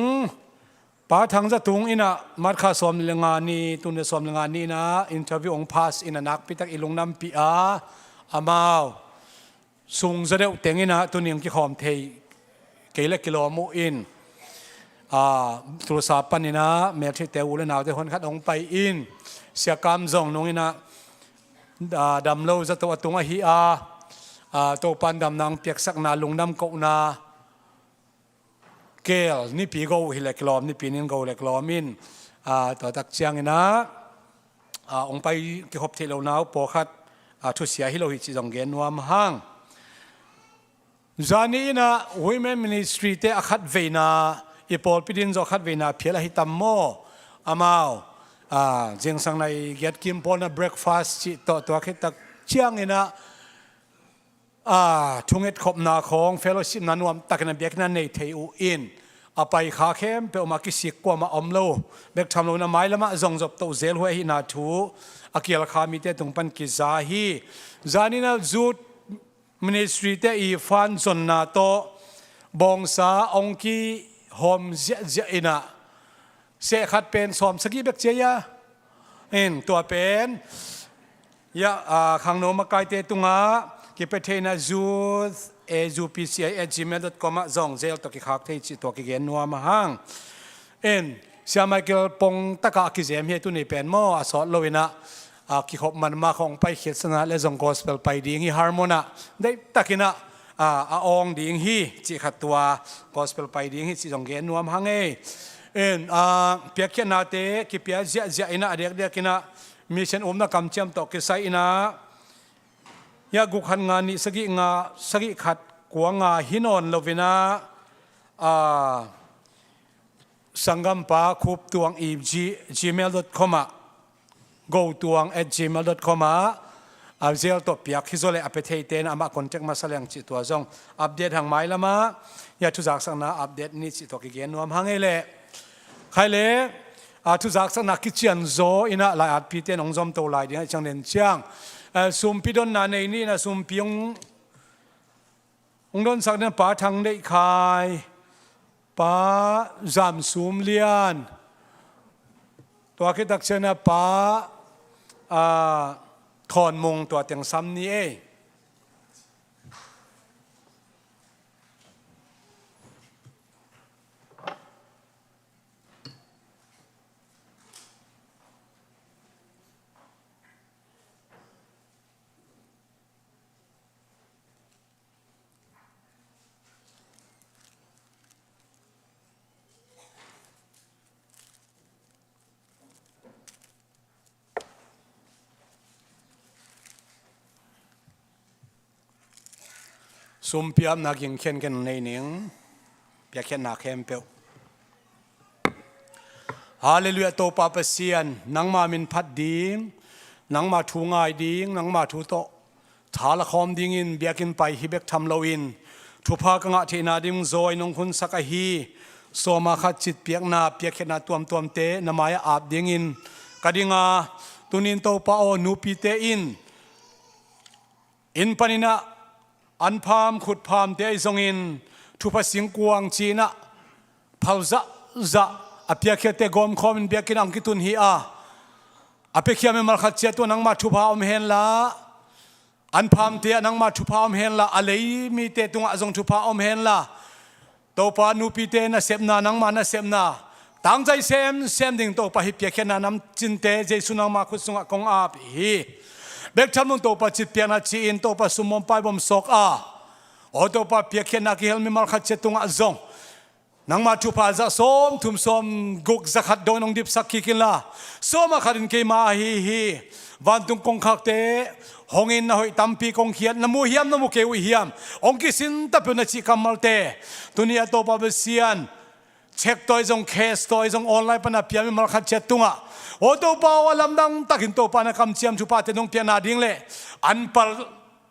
ป้าทางจะตุงอินะมัดข้าสอมเลงานีตุนเดสอมเลงานีนะอินเทอร์วิวองพาสอินะนักพิทักษ์อิลงน้ำปีอามาวสุงจะเดวเต็งอินะตุนิงกิขอมเทเกลกิโลมูอินตุลสาปันอินะเมฆที่เตวเลนาวเตคนขัดองไปอินเสียกรรมจงนงอินะดำโลจะตัวตุงฮิตัวปันดำนางเปียกสักนาลงน้ำกนาเกลนี่ปีกูฮิเลกลอมนี่ปีนินกูเลกลอมินตัวตักเชียงนะองไปกิขบเทโลนาวปอคัดทุเสียฮิโลหิจิจงเกนวามหังจานีนะวิเมนมินิสทรีเตอคัดเวนาอีปอลปิดินจอคัดเวนาเพียละหิตัมโมอามาวเจียงสังในเกียรติกิมพอนะเบรกฟาสต์จิตัวคิดตักเชียงนะทุงเอ็ดขบนาของเฟลโลชิพนันวมตักนันเบียกนันในเทอูอินไปขาเข้มเปอมากิสิกกว่ามาอมโลเบกทำโลนาไม้ละมาจงจบตัวเซลหัวหินาทูอากิลคามิเตตุงปันกิซาฮีจานินาจูดมินิสทรีเตอีฟันจนนาโตบองซาองกีโฮมเจอินะเสขัดเป็นสอมสกีเบกเจียตัวเป็นยะขังโนมาไกเตตุงากิเปเทนะจูพีซีไอgmail.com จงเซลตัวกิขากเทจิตัวกิเกนนัวมาหังเสียมาเกลปงตะกะกิเจมเฮตุนี่เป็นโมอสอดโลวินะกิขบมันมาของไปเขียนสนะและจงกอสเปลไปดิ้งฮีฮาร์โมนะได้ตะกินะองดิ้งฮีจิขัดตัวกอสเปลไปดิ้งฮีจิจงเกนนัวมาหังเปียกเขียนนาเตกิเปียเจอินะเด็กกินะมีเช่นนะกำเจียมตอกิไซอินะยากุขันงานนี้สกิขัดกวงหินอนโลวินาสังกัมปาคูบตวงgmail.com go ตวง@gmail.com เซลตัวเปียกฮิโซเลอเปเทเตนอามาคอนแทคมาสลังจิตัวจงอัปเดตทางไม้ละมายาทุจักสังนาอัปเดตนี้จิตัวกิเกนนวมหังเอเลใครเล ทุจักสักนักกิจยันโซอินะลายอัดพีเตนองจอมโตลายเดียจังเด่นเชียงสุมพิดนนาในนี่นะสุมพิองดนสักนั้นป่าทางได้ขายป่าจามสุมเลียนตัวคิดตักเชนะป่าถอนมงตัวเตียงซ้ำนี้เองสุมพิมนักยิงเขียนกันในหนิงเปียเขียนนักเข้มเปียวฮาเลลูยาโตปาเปเซียนนังมามินพัดดิ้งนังมาทูง่ายดิ้งนังมาทูโตทาละคอมดิ้งอินเบียกินไปฮิเบกทำลาวินทุพากงะเทนาดิ้งโซยนงคุณสักฮีโซมาขัดจิตเปียกนาเปียกเขียนนาตัวมเตนามายอาบดิ้งอินกะดิงาตุนินโตปาโอนูปีเตอินปานินะอันพามขุดพามเตยทรงอินทุพสิงกวางจีนะเผาจะอภิเขตเตกอมคอมินเบียกินอังกิตุนฮีอาอภิเขยามมัลขัดเจตัวนังมาทุพาอมเฮนละอันพามเตนังมาทุพาอมเฮนละอะไรมีเตตุงอจงทุพาอมเฮนละโตปานูปีเตนะเสพนานังมานะเสพนาตั้งใจเซมดิ่งโตปาฮิเปียเขนานำจินเตเจสุนังมาขุดสุงกงอาบฮีเบกชันมุนโตปะจิตเปียนาจีอินโตปะสุมมไปบอมสอกอาโอโตปะเปียเขนักเฮลมิมัลขัดเจตุงอาจงนังมาทุพาจะส้มทุ่มส้มกุกจะขัดโดนองดิบสักกินละส้มมาขัดอินเกมาฮีวันตุงกงขักเตหงอินนะหอยตัมปีกงเขียนน้ำมูเฮียมน้ำมูเกวิเฮียมองกิสินตะเป็นนาจิกัมมัลเตตุนีอโตปะเบเซียนเช็คตัวจงเคสตัวจงออนไลน์ปนับเปียมิมัลขัดเจตุงอาโอโตปาวลำดังตักินโตปานะคำเชียมชุปาเตนงเปียนาดิ้งเล่อันปัล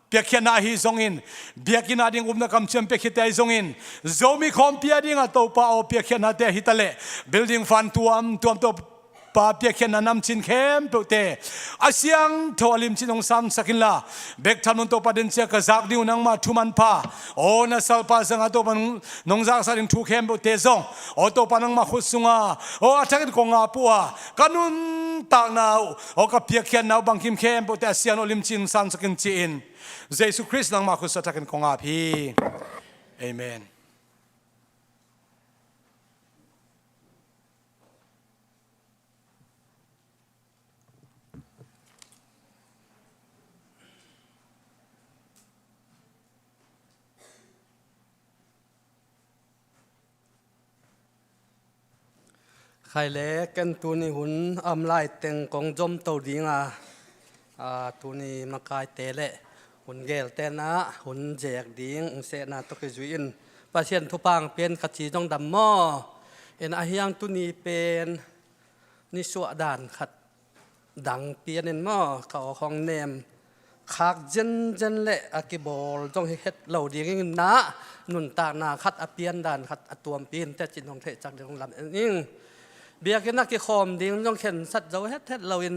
เปียขียนาฮีซงอินเบียกินาดิ้งนะคำเชียมเปียขีเตยซงอินโซมีคอมเปียดิ้งโตปาวเปียขียนาเตฮิตาเล่บิลดิ้งฟันตัวโตปาเปียขียนานำจินเข้มเปเตอาเซียงทอลิมจินองซัมสักินลาเบกทันมุนโตปาเดนเซียกซักดิวนังมาทุมันพาโอนาซัลปาสังอาโตปันนงซักสัริงทุเข้มเปเตซงโอโตปานังมาขุดสุงาโออาทักกงอาปัวกันุนตากนาวโอกับเปียขียนนาวบังคิมเข้มเปเตอาเซียนโอลิมจินซัมสักินจีนเยซูคริสต์นังมาขุดสักกันกงอาพีเอเมนใครเล็กกันตัวนี้หุ่นอำลายเต็งกองจมตัวดิ้งตัวนี้มากายเตะเละหุ่นเกลเตนะหุ่นแจกดิ้งเสนาตกจุยนปาเชียนทุปังเป็นขจีจงดำหม้อเอ็นอาเฮียงตัวนี้เป็นนิสวดานขัดดังเปียนเอ็นหม้อเขาของเนมขากเจนเละอากิบอลจงเฮ็ดเหล่าดิ้งนะนุนตานาขัดอเปียนดานขัดอตัวมปีนแต่จินของเทจากเดืองลำนิ่งเบียกินักกิคอมดิ้งต้องเข็นสัตว์เราเฮ็ดเราอิน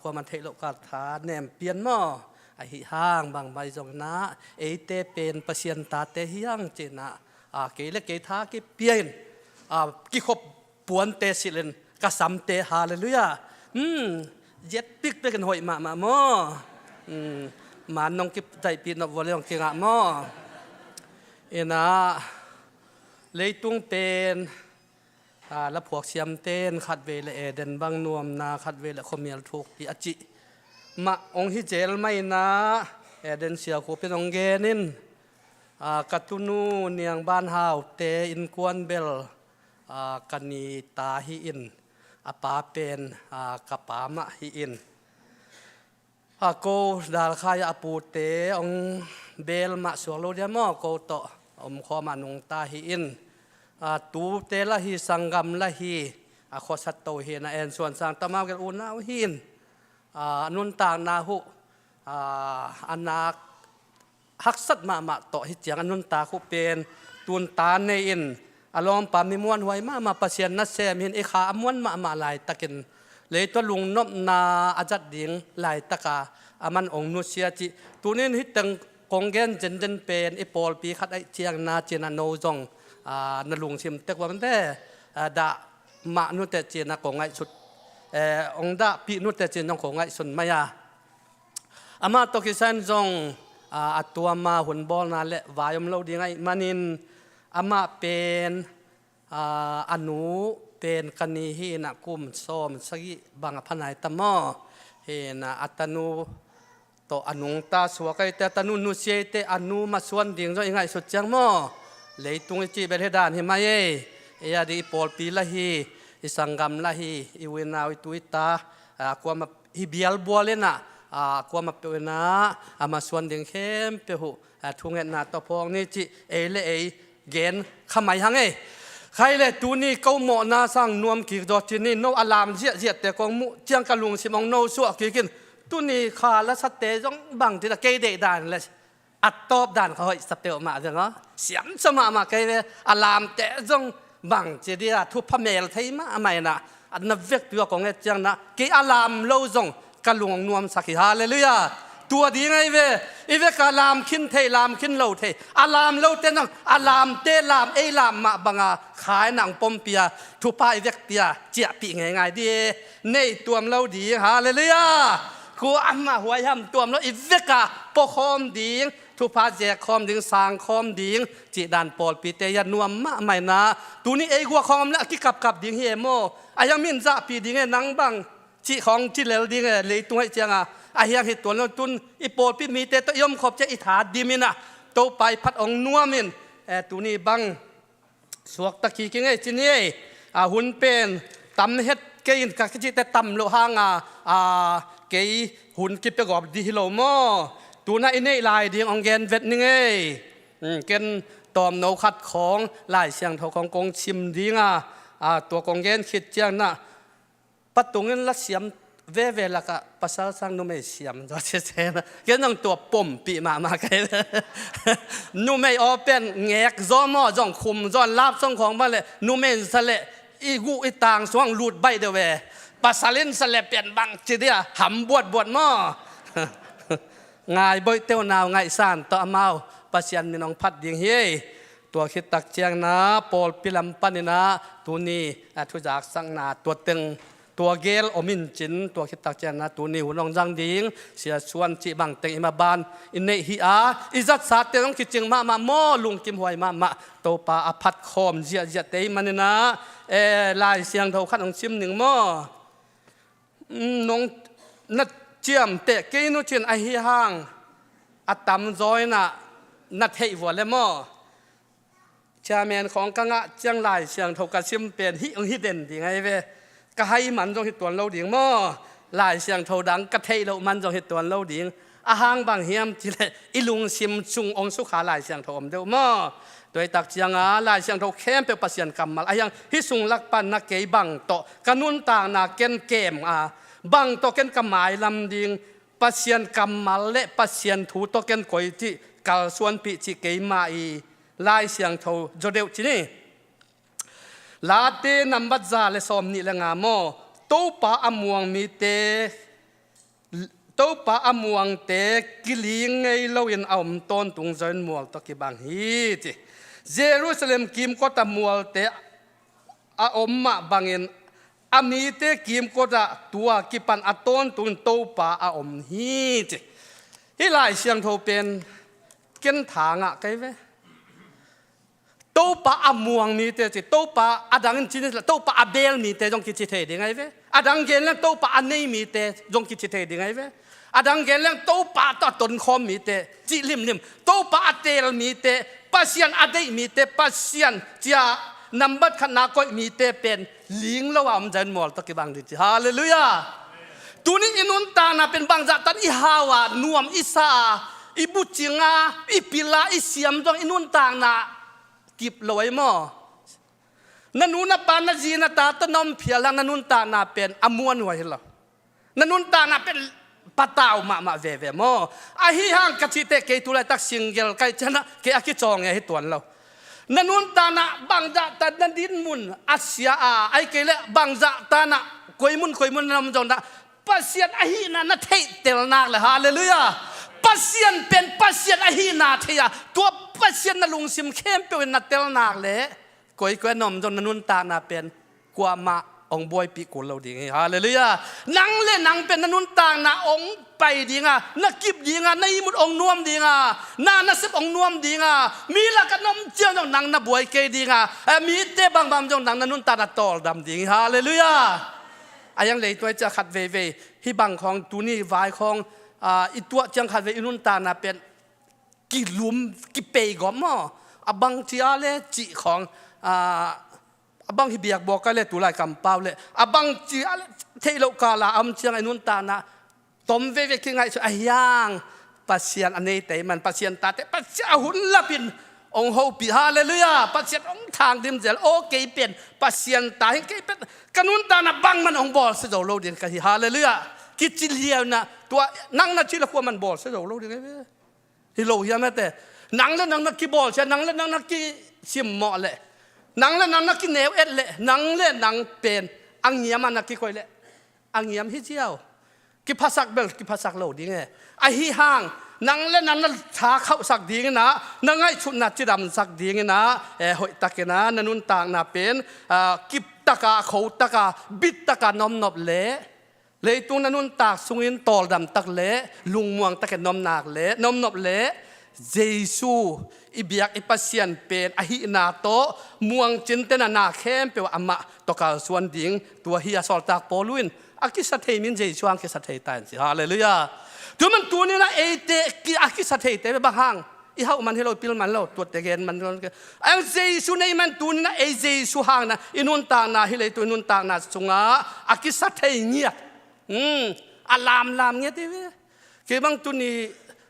ความมันเทโลกาถาแหนมเปลี่ยนหม้อไอหิห้างบางใบจงนะเอเตเป็นเปอร์เซียนตาเตหิยังเจนะเกลเกท้ากิเปลี่ยนกิขบปวนเตสิเลนกษัมเตฮาเลลุยาเย็ดปิกไปกันหอยมาหม้อมันน้องกิใจปีนวอลเลยองกิงะหม้อเอ็นะเลยตุงเป็นแล้วพวกเสียมเต้นขัดเวลเอเดนบางนวมนาขัดเวลคอมเมลทุกปีอจิมาองฮิเจลไม่นะเอเดนเสียคูเป็นองเกนินกัตุนูเนียงบ้านฮาวเตอินกวนเบลกันีตาฮีอินอปาเป็นกับปามะฮีอินโกดาลคายอปูเตองเบลมาสวโลเดียมอโกโตอมคอมานุงตาฮีอินตูเตละฮีสังกัมละฮีขอสัตโตเฮนะเอ็นส่วนสังตมาเกลอุนาหินนุนต่างนาหุอนาฮักสัตมาโตฮิเจียงนุนตาคุเป็นตุนตาเนอิน อารมณ์ปามีมวนหวยมาประเสียนนัดเซมเห็นไอ้ขาม้วนมาหลายตะกินเลยตัวลุงนบนาอาจัดดิ่งหลายตะกามันองนุเสียจิตัวนี้ฮิตตังกงเกนเจนเป็นไอ้ปอลปีขัดไอ้เจียงนาเจนาโนจงนลุงชิมเตกว่ามันได้ดะมานุเตเจนากงไอ้สุดองดะปีนุเตเจนกงไอ้สุนมายาอามาตกิสันจงตัวมาหุ่นบอลนั่นแหละวายมเราดีไงมันินอามาเป็นอนุเป็นกันีฮีนักกุมซ้อมสกิบางพนัยตมอเฮนะอัตนูโตอนุงตาสวกไอแต่ตนุนุเสียเตอนุมาส่วนดิ่งจะยังไงสุดจังมอเลยตุงจีเบลเฮดานเฮมาเยยาดีปอลปีละฮีอิสังกัมละฮีอิเวนาวิตุอิตาความฮิบิลบัวเลนะความมาเป็นนะมาส่วนดิ่งเข้มเปหูทุ่งเงินนาตพองนี่จีเอเลเอเกนขมายหังเอใครเลยตัวนี้เขาหมอนาสังนวมกิจดจินี่โนอลามเจียแต่กองมุเจียงกะลุงสิมองโนสัวกินตัวนี้ขาละสเตจงบังที่ตะเกยเดด่านเลยอัดตอบด่านเขาให้สเตลมาจังเหรอเสียมสมาเกยเลยอลามแต่จงบังที่เดียทุบพเมลไทยมาไม่นะอันนั้นเวกตัวของเจียงนะเกยอลามโลจงกะลุงนวมสักฮาเลลูยาตัวดีไงเวอีเวกอลามขึ้นเทลามขึ้นโลเทอลามโลเตนังอลามเตลามเอลามมาบังอาขายหนังปมเปียทุพายเวกเปียเจียปีง่ายๆดีในตัวเราดีฮาเลลูยากูอัมมาหัวยำตัวเราอีเวกาปกคอมดีทุพาเจคอมดิงสางคอมดิงจีดานปอลปีเตยนวมมาไม่นะตัวนี้เอกัวคอมละกิกับดิงเฮโมอายังมินจะปีดิงเฮนังบังจีของจีเลวดิงเฮเลยตัวให้เจียงอาเฮียงเหตุตัวเราตุนอีโปปีมีเตตยมขอบเจอิถาดีมินะโตไปพัดองนัวมินตัวนี้บังสวกตะกี้กิงไอจีนี่หุ่นเป็นตำเฮ็ดเกยินกักจิแต่ตำโลหางเกยหุ่นกิบไปกอบดีฮิโลโมตัวนั้นอินเนลายดีองเกนเวทนี่ไงเกนตอมโนขัดของลายเสียงเท่าของกงชิมดีงตัวกงเกนคิดเจียงนะปัตตุงินละเสียมเวละกะภาษาสังนุ่มเสียมจะเช่นะเกนต้องตัวปุ่มปีมาไกลนุ่มอเป็นแงกจอมอจองคุมจอนลาบส่งของมาเลยนุ่มสละอีกูอีต่างสว่างลูดใบเดเวภาษาเล่นสละเปลี่ยนบางจีเดียหำบวชหม้อง่ายบ่อยเต้านาวง่ายสานต่อเมาปัสยันมีน้องพัดดิ่งเฮยตัวคิดตักเจียงนะปอลปิลัมปันนะตัวนี้ทุจากสังนาตัวตึงตัวเกลอมินจินตัวคิดตักเจียงนะตัวนี้หุ่นน้องจังดิ่งเสียชวนจีบังเต็งอิมาบานอินเนฮิอาอิจัดสาเตน้องคิดจึงมาโมลุงกิมหวยมาโตปาอภัดคอมเจียเตมันนะลายเสียงเท่าขันของชิมหนึ่งโมน้องนัดเจียมเตะกินุชินไอฮิฮังอัตตมจอยน่ะนัดเฮวัวเลมอชาแมนของกังะเจียงลายเสียงเท่ากับชิมเป็นฮิเด่นดีไงเวก็ให้มันจงเหตุตัวเราดิ่งมอลายเสียงเท่าดังกระเทยเรามันจงเหตุตัวเราดิ่งอาหางบางเฮียมที่เลยอิลุงชิมชุงองสุขาลายเสียงเท่าอมเดียวมอโดยตักเจียงลายเสียงเท่าเข้มเป็นปัสยันกรรมมาอายังฮิสุงลักปันนักเกยบังโตกนุนต่างนักเกนเกมบังโตเกนกำหมายลำดิ่งปัสยันกรรมมาเละปัสยันถูโตเกนก๋วยที่กาลส่วนปีจิเกยมาอีลายเสียงเท่าโจเดวจีนี่ลาเตนัมบัดซาเลสอมนี่ละงามโมโตปาอมวงมีเตโตปาอมวงเตกิลิงไงเราเห็นเอามต้นตุงเจินมัวตะกี้บางฮีจิเยรูซาเล็มกิมก็ตะมัวเตอาอมมาบางเงินอามีเตกิมก็จะตัวกิปันอต้นตุงโตปาอาอมฮีจิที่หลายเสียงโทเป็นเกินทางอะไงเว้โตปาอมวงมีเตจิโตปาอดังจินโตปาอเบลมีเตจงกิจิเทดีไงเว้อดังเกนแล้วโตปาอันนี้มีเตจงกิจิเทดีไงเว้อดังเกนแล้วโตปาต่อต้นคอมมีเตจิลิมโตปาอเตลมีเตปัสยันอเดมีเตปัสยันจะนำบัตรขนาดก็มีเตเป็นลิงระหว่างจันหมอลตะกี้บางดิจิฮาเลลูยาตัวนี้อินุนตานะเป็นบางจัตันอิฮาวานวมอิสาอิบุจิงาอิปิลาอิเสียมจงอินุนตานะกิบลอยมอนันุนปานาจีนตาตนอมเพียลังนันุนตานาเป็นอมวนไว้หรอนันุนตานาเป็นปะตาวมาเวมออาฮิฮังกัจจิเตเกตุเลตักสิงเกลไกชนะเกอคิจองไงให้ตัวเรา นันตานะบางจะตัดนันดินมุนอาเซียไอเกลบางจะตานะคอยมุนนำจงนะปัสยันอหินานะเทเตลนักเลยฮาเลลูยาปัสยันเป็นปัสยันอหินาเทียตัวปัสยันนลุงซิมเข้มเป็นนัดเตลนักเลยคอยนำจงนันตานะเป็นกว่ามาองบอยปีกุลเราดีไงฮาเลลูยานังเล่นังเป็นนันตานะองไปดีงานักกิบดีงาในมุดองนวมดีงานาสิบองนวมดีงามีละกันนมเจียวจงนังนับบวยเกดีงามีเตบางจงนังนันตานะตอลดำดีฮาเลลูยาอายังเลยตัวจะขัดเวที่บางของตัวนี้วายของอีตัวจังขัดเวอินุนตานะเป็นกิลุมกิเปย์ก็มั่วบางที่อะไรจีของบางที่เบียกบอกกันเลยตัวลายกำเปล่าเลยบางที่อะไรเทโลกาลาเชียงไอ้นุนตานะต้มเวที่ไงสุดย่างปัสเซียนอันนี้แต่มันปัสเซียนตาแต่ปัสเซียนหุ่นละปินองโฮปิฮาเลลูยาปัสเซียนองทางดิมเจลโอเกยเป็นปัสเซียนตาเห็นเกยเป็นกันนุนตานะบังมันองบอลเสดโลเดียนกันฮาเลลูยากิจิเลียวนะตัวนั่งนัดชิละควมันบอลเสดโลเดียนกันฮิโลยาแม่แต่นั่งแล้วนั่งนักกีบอลใช่นั่งแล้วนั่งนักกีซิมเหมาะเลยนั่งแล้วนั่งนักกีเนวเอ็ดเลยนั่งแล้วนั่งเป็นอังเงียมันนักกีคอยเลยอังเงียมฮิเจียวกิภาษาเบลกิภาษาโลดีไงไอฮีห่างนังเล่นนั้นท้าเข้าสักดีไงนะนังไอชุดนัดจิดำสักดีไงนะหอยตะเกนะนันุนต่างนาเป็นกิบตะกาเขาตะกาบิดตะกานอมนบเละเลยตัวนันุนตากสุงินตอลดำตักเละลุงม่วงตะเกนอมนากเละนอมนบเละเยซูอิเบียกอิปัสเซียนเป็นอหินาโตม่วงจินเตนานาเข้มเปวอามาตกาส่วนดิ่งตัวเฮียสอลตากโปลุนอากิสัตย์มินเจช่วงกิสัตย์ตายสิฮาเลลูยาตัวมันตัวนี้นะเอเตกิอากิสัตย์เตไปบ้างอีเขามันให้เราพิลมันเราตัวเตเกนมันไอ้เจสุในมันตัวนี้นะเอเจสุห่างนะอินุนตางนะให้เลยตัวนุนตางนะสุงาอากิสัตย์เงียบอาลามเงียบที่เว้ยเกี่ยบางตัวนี้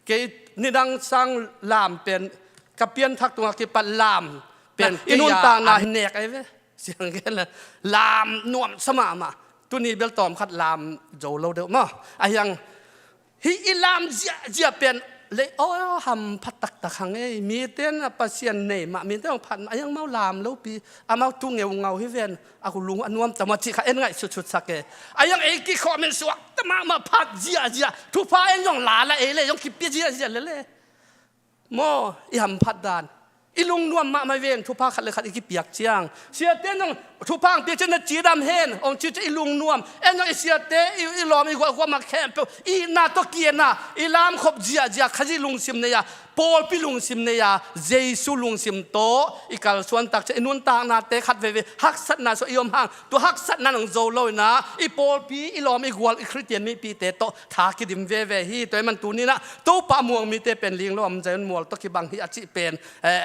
เกี่ยนิดังสังลามเป็นกับเปียนทักตัวเกี่ยปัดลามเป็นอินุนตางนะเนกไอ้เว้ยเสียงกันเลยลามนวมสมามาตัวนี้เบลตอมขัดลามโจโลเดอมาอายังฮิอิลามเจียเป็นเลยโอ้หำพัดตักตะขังเอ้มีเต้นปัสเซียนเนมามีเต้นพันอายังเมาลามแล้วปีอามาตุ้งเงาฮิเวนอากุลุงอันวมแต่มาจีข้าเอ็นไงสุดสักเกอายังเอกิคอมเมนสวะแต่มาพัดเจียทุกพาเอ็นยองลาละเอเลยยองคิดเปียเจียเลยโมอีหำพัดดานอีลุงนวมมาเวนทุกภาคขัดเลยขัดอีกเปียกเจียงเสียเต้นต้องทุกภาคเปียกเจียงจีดำเห็นองจีจะอีลุงนวมเอ็นยังเสียเต้อีหลอมอีกว่ามาแคมเปอีนาตเกียนะอีลามขบเจียขจิลุงซิมเนียปอลพิลุงซิมเนียเจสุลุงซิมโตอีกาลส่วนตักจะอินุนตางนาเตขัดเวฮักสัตนาสยมห่างตัวฮักสัตนาของโจโลนะอีปอลปีอีหลอมอีกวัลอีคริสเตียนมีปีเตโตทากิดิมเวฮีตัวมันตัวนี้นะตัวปะม่วงมีเตเป็นลิงล้อมใจมันมัวตกิบังฮิอาจิเป็น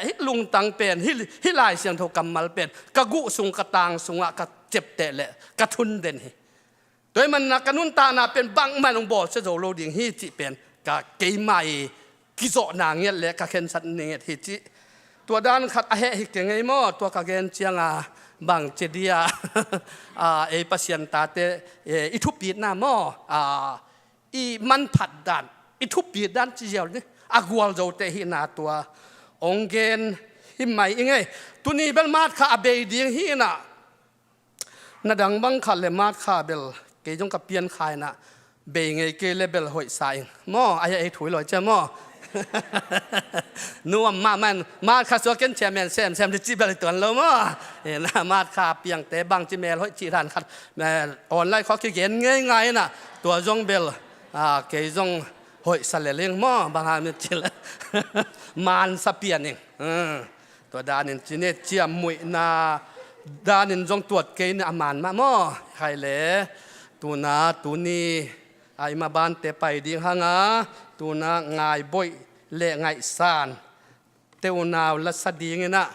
ฮิลุงตังเป็นฮิลายเสียงโทกำมัลเป็นกะกุสุงกะตางสุงะกะเจ็บเตะแหละกะทุนเด่นฮิโดยมันกะนุนตานาเป็นบังมันลงบ่อเสโจโลดิ่งฮิจิเป็นกะเกยใหม่กิโซนางเงี้ยแหละกะเข็นสันเงี้ยฮิจิตัวด้านขัดอาเหฮิกยังไงมั่วตัวกะเกนเจียงบังเจดียเอปัสเซียนตาเตอิทุปีน่ามั่วอีมันผัดดันอิทุปีดันเจียวนี่อากวลโจเตหินาตัวองเกนหิมไม่ยังไงตัวนี้เบลมาดข้าเบยดีหินะนาดังบังขัดเลมาดข้าเบลเกยจงกับเปลี่ยนขายนะเบยไงเกเลเบลหอยสายมั่วไอ้ถุยลอยเจ้ามั่วนัวมาข้าสัวเกนแชมแซมที่จีเบลตัวเรามั่วเห็นนะมาข้าเปียงแต่บางจีเมลหอยจีรันขัดออนไลน์เขาเขียนง่ายๆนะตัวจงเบลเกยจงหอยสเลเลียงมั่วบางฮามิจิลมานสเปียนเองตัวดานินจีเนเจียมมุยนาดานินจงตรวจเกณฑ์อามานมามั่วใครเล่ตัวนาตัวนี้ไอมาบ้านเตไปดีหางาตัวนาง่ายบ่อยเละง่ายสานเต้านาวละสดีไงนะ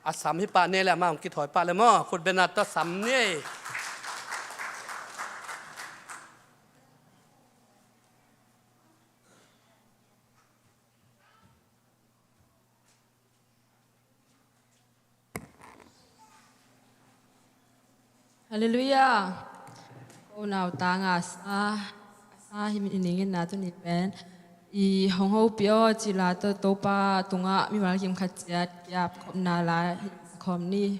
อาสามฮิปาเนี่ยแหละมาคิดถอยปาเลยมั่วคุณเป็นนัตสัมเนี่ยฮาเลลูยาโอ้นาวตางาซาฮิมินงินนาตุนิเป็น i hong ho pio chỉ là to pa tunga mi mal kim khat chat yap khom na la khom ni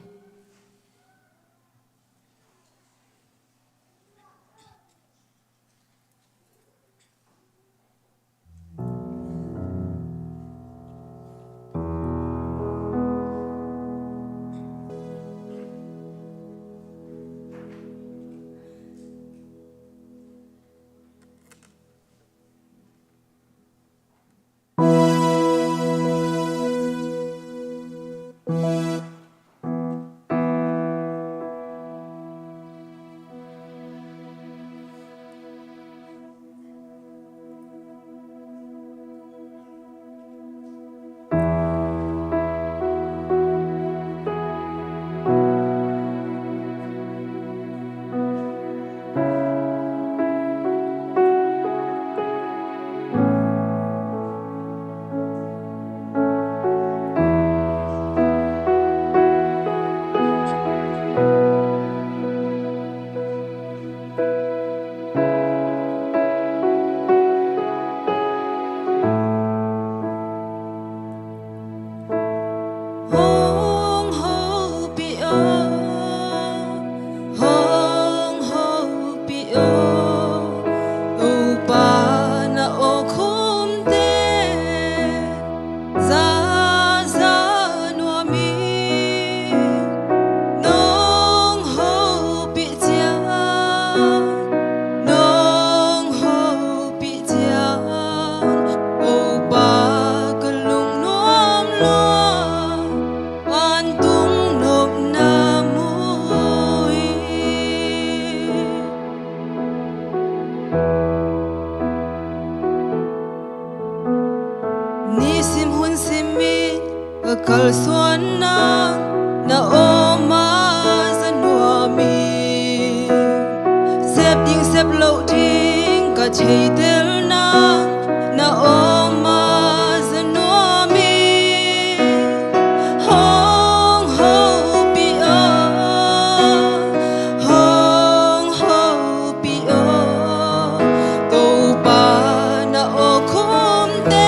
kal suan na oma zanua mi sep ding sep lo ding ka chei tel na oma zanua mi hong ho pi o hong ho pi o to pa na o khom te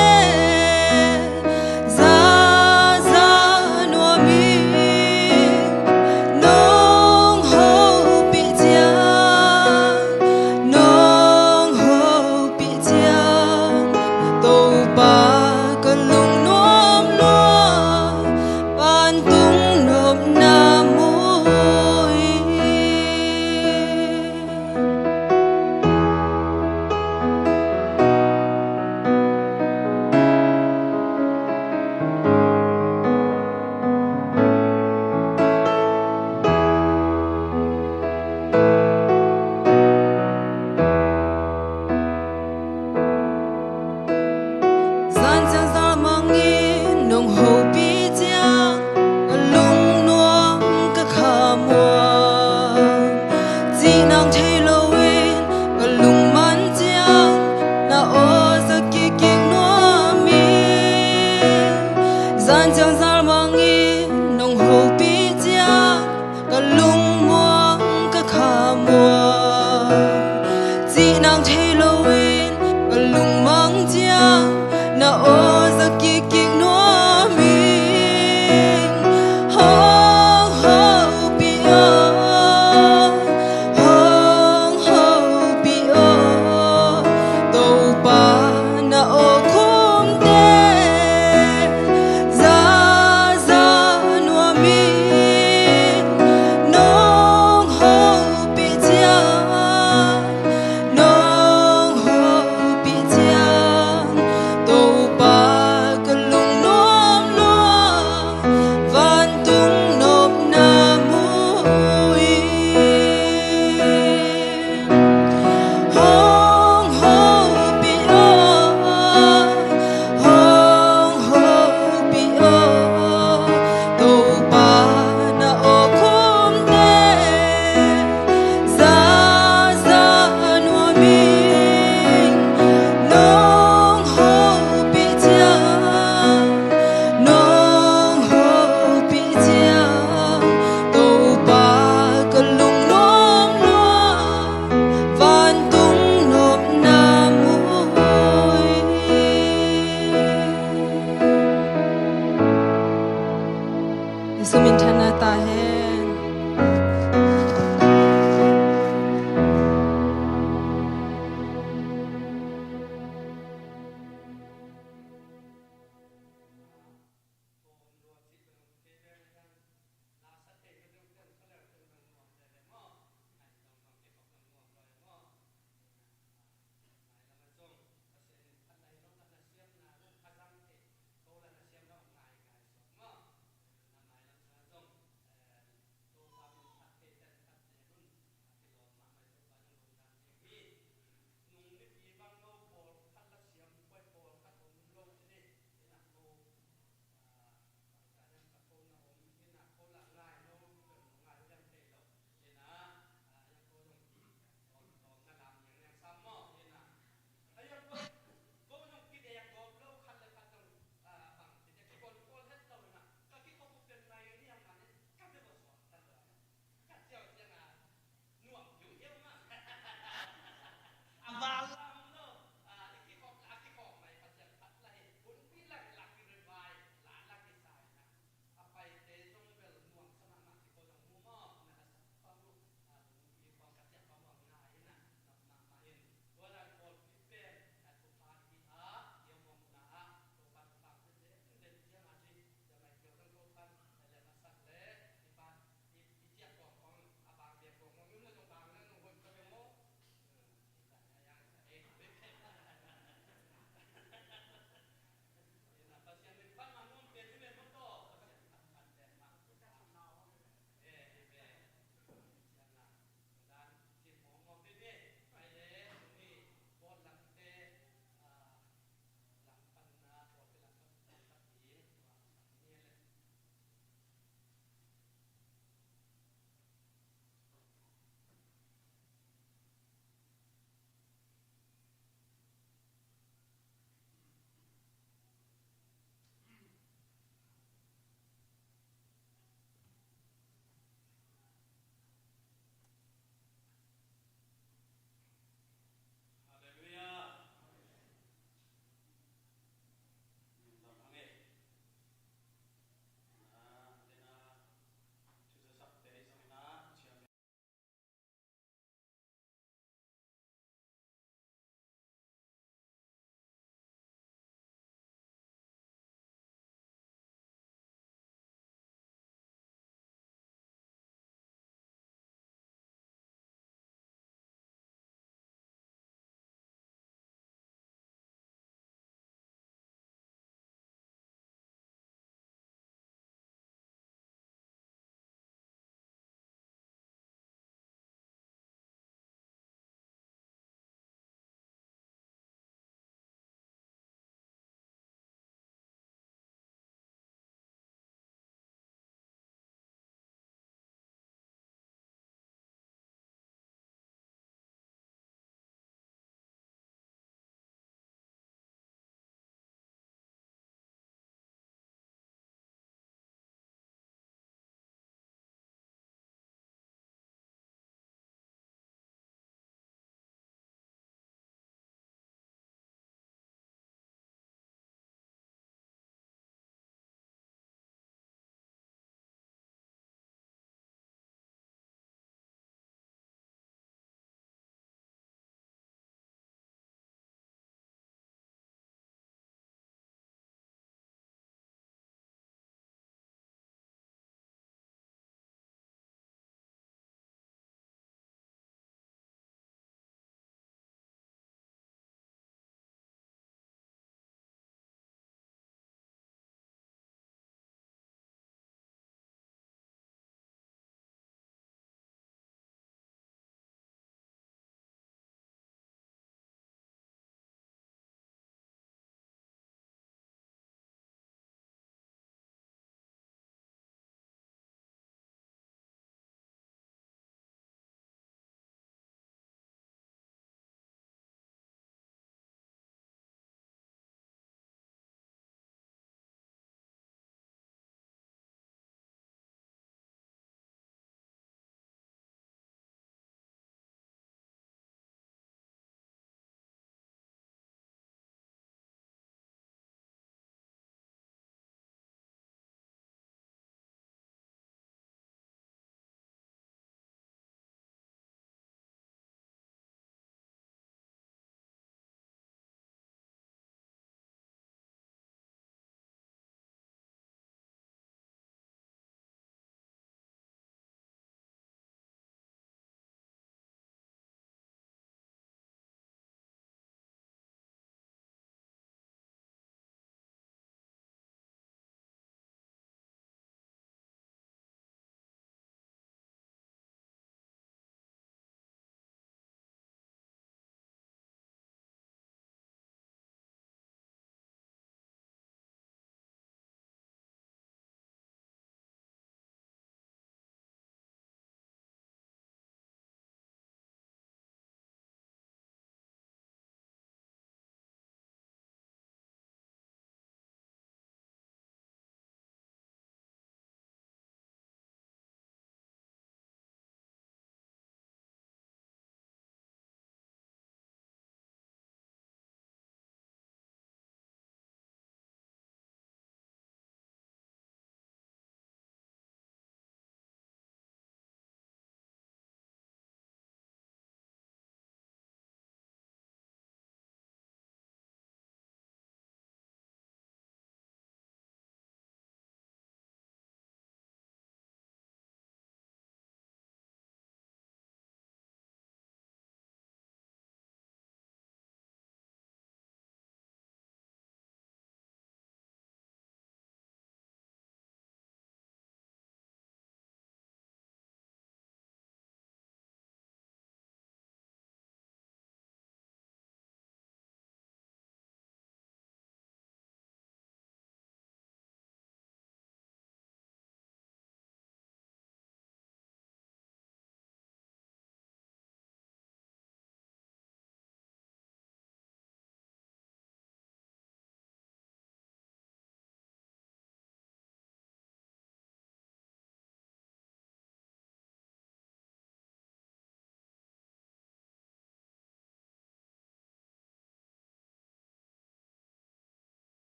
No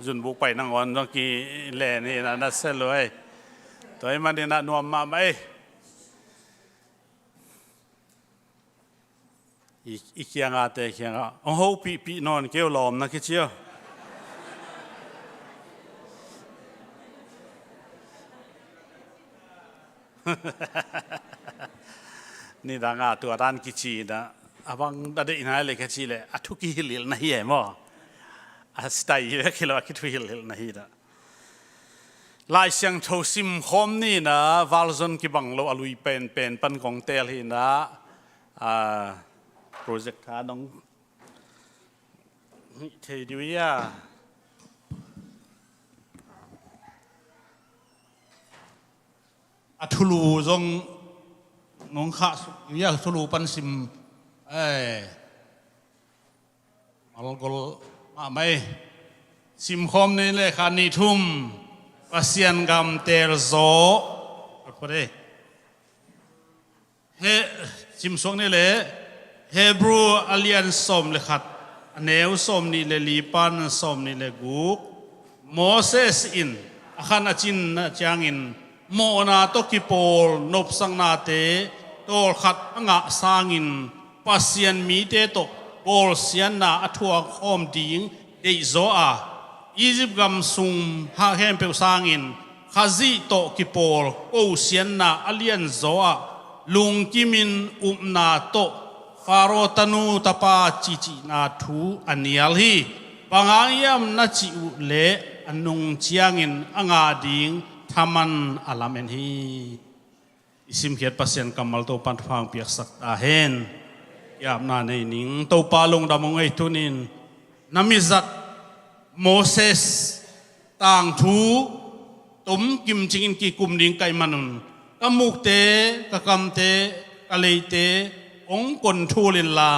จุนบุกไปนั่งวันต้องกี่แหล่นี่นะนั่นเสร็จเลยตัวไอ้มันนี่นะนวมมาไหมอีกเคียงอาเตะเคียงอ่ะโอ้โหปีนอนเกี่ยวลมนะคิดเชียวนี่ดังอ่ะตัวด้านกิจีนะอาบังดัดอินายเลยแค่ชีเลยอัทุกี้ลิลนะเฮียมั้งอาสไตล์เยอะคิดว่าคิดว่าลิลนะเฮียลายเสียงโชซิมคอมนี่นะวาลซอนกิบังโลอลุยเป็นปันกองเตลฮีนะโปรเจกต์ท่าน้องเทดิวิยาอัทุลูจงน้องข้าสุยาทุลูปันซิมมาลกลมาไม่ซิมคอมนี่เลยขานิทุมปัสยันกำเตอร์โซพอดีเฮซิมสงนี่เลยเฮบรูอัลยันสมเลยขัดเนวสมนี่เลยลีปันสมนี่เลยกุกโมเสสอินขันอจินจางอินโมนาตกิโปลนบสังนาเตโตขัดงะสางินปัสยันมีเตโตโปลเสียนนาอัทวคอมดิ่งเดยโซอาอียิปต์กำซุงหาเฮมเปลสางินข้าซีโตกิโปลโอเสียนนาอัลยันโซอาลุงกิมินอุมนาโตฟาโรตนูตาปาจินาทูอันเนียลฮีปังอายัมนัจิอุเลอันนุงเชียงินอ่างาดิ่งทามันอาลาเมนฮีอิสิมเขียนปัสยันกัมมัลโตปันฟังเปียกสักตาเฮนยามนาในนิงโตปาลงดามงไอตุนินนามิซัดโมเสสต่างทูตุมกิมจิงกีกุมดิ่งไกมันุนกมุกเตกกำเตกะเลเตองคนทูลินลา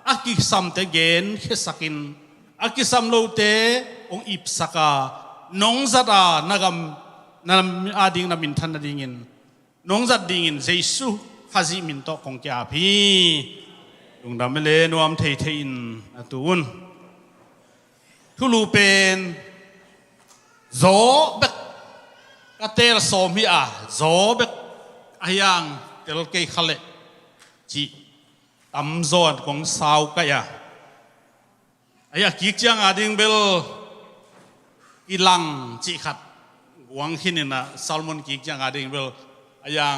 อากิสัมเตเกนเฮสักินอากิสัมโลเตองอิปสกานงจัดานากำนำอาดิงนามินทันนาดิงินนงจัดดิงินเจสุฮาซิมินโตของจาพีลุงดำเมเลนวมเทเทอินนาตูนทุลูเป็นโซเบกกเตลสมิอาโซเบกอายังเตลเกยขเลจีตำโซนของสาวกายอายะกิจยังอาดิงเบลอีลังจีขัดหวังหินินะซัลมอนกิจยังอาดิงเบลอายัง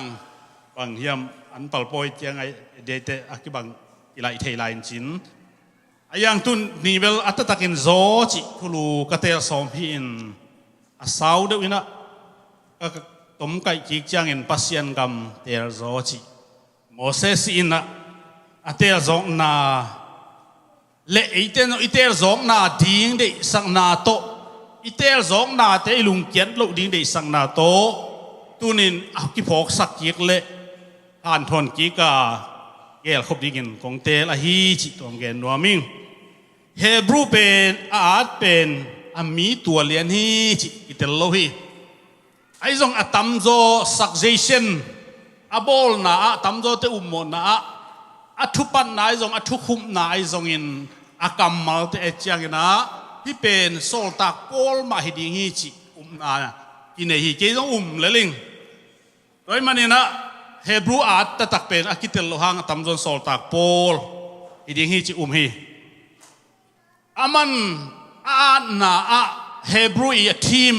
บางเฮียมอันปัลปอยยังไอเดเตอากิบังอีไลเทไลน์จินอายังตุนนิเบลอัตตะกินโซจิทุลูกเตลสมพินอาสาวเดวินะก็ต้มไก่กิจยังอินปัสยันกำเตลโซจิโมเสสอินะอัตเตลโซนาเละอิเตลโซนาดิ่งเดสังนาโตอิเตลโซนาเตลุงเกียนลุดิ่งเดสังนาโตตุนินอากิพอกสักกิกเละอ่านทนกิกาเกลขบดิ่งของเตลฮีจิตวงเกนนัวมิงเฮบรูเป็นอาจเป็นอามีตัวเลียนฮีจิอิเตลโลฮีไอซงอัตัมโซสักเจชันอาบอลนาตัมโจเตอุมโมนาอัทุปันนาไอซงอัทุคุมนาไอซงอินอากัมมัลเตเอจยังนะพี่เป็นโซลตาโกลมาฮิดิงิจินากินเอฮิเกยงเลลิงโดยมันนี่นะเฮบรูอาตตักเป็นอากิเตลโลหังตัมโจโซลตาโกลฮิดิงิจิฮีอามันอานาเฮบรูอีทีม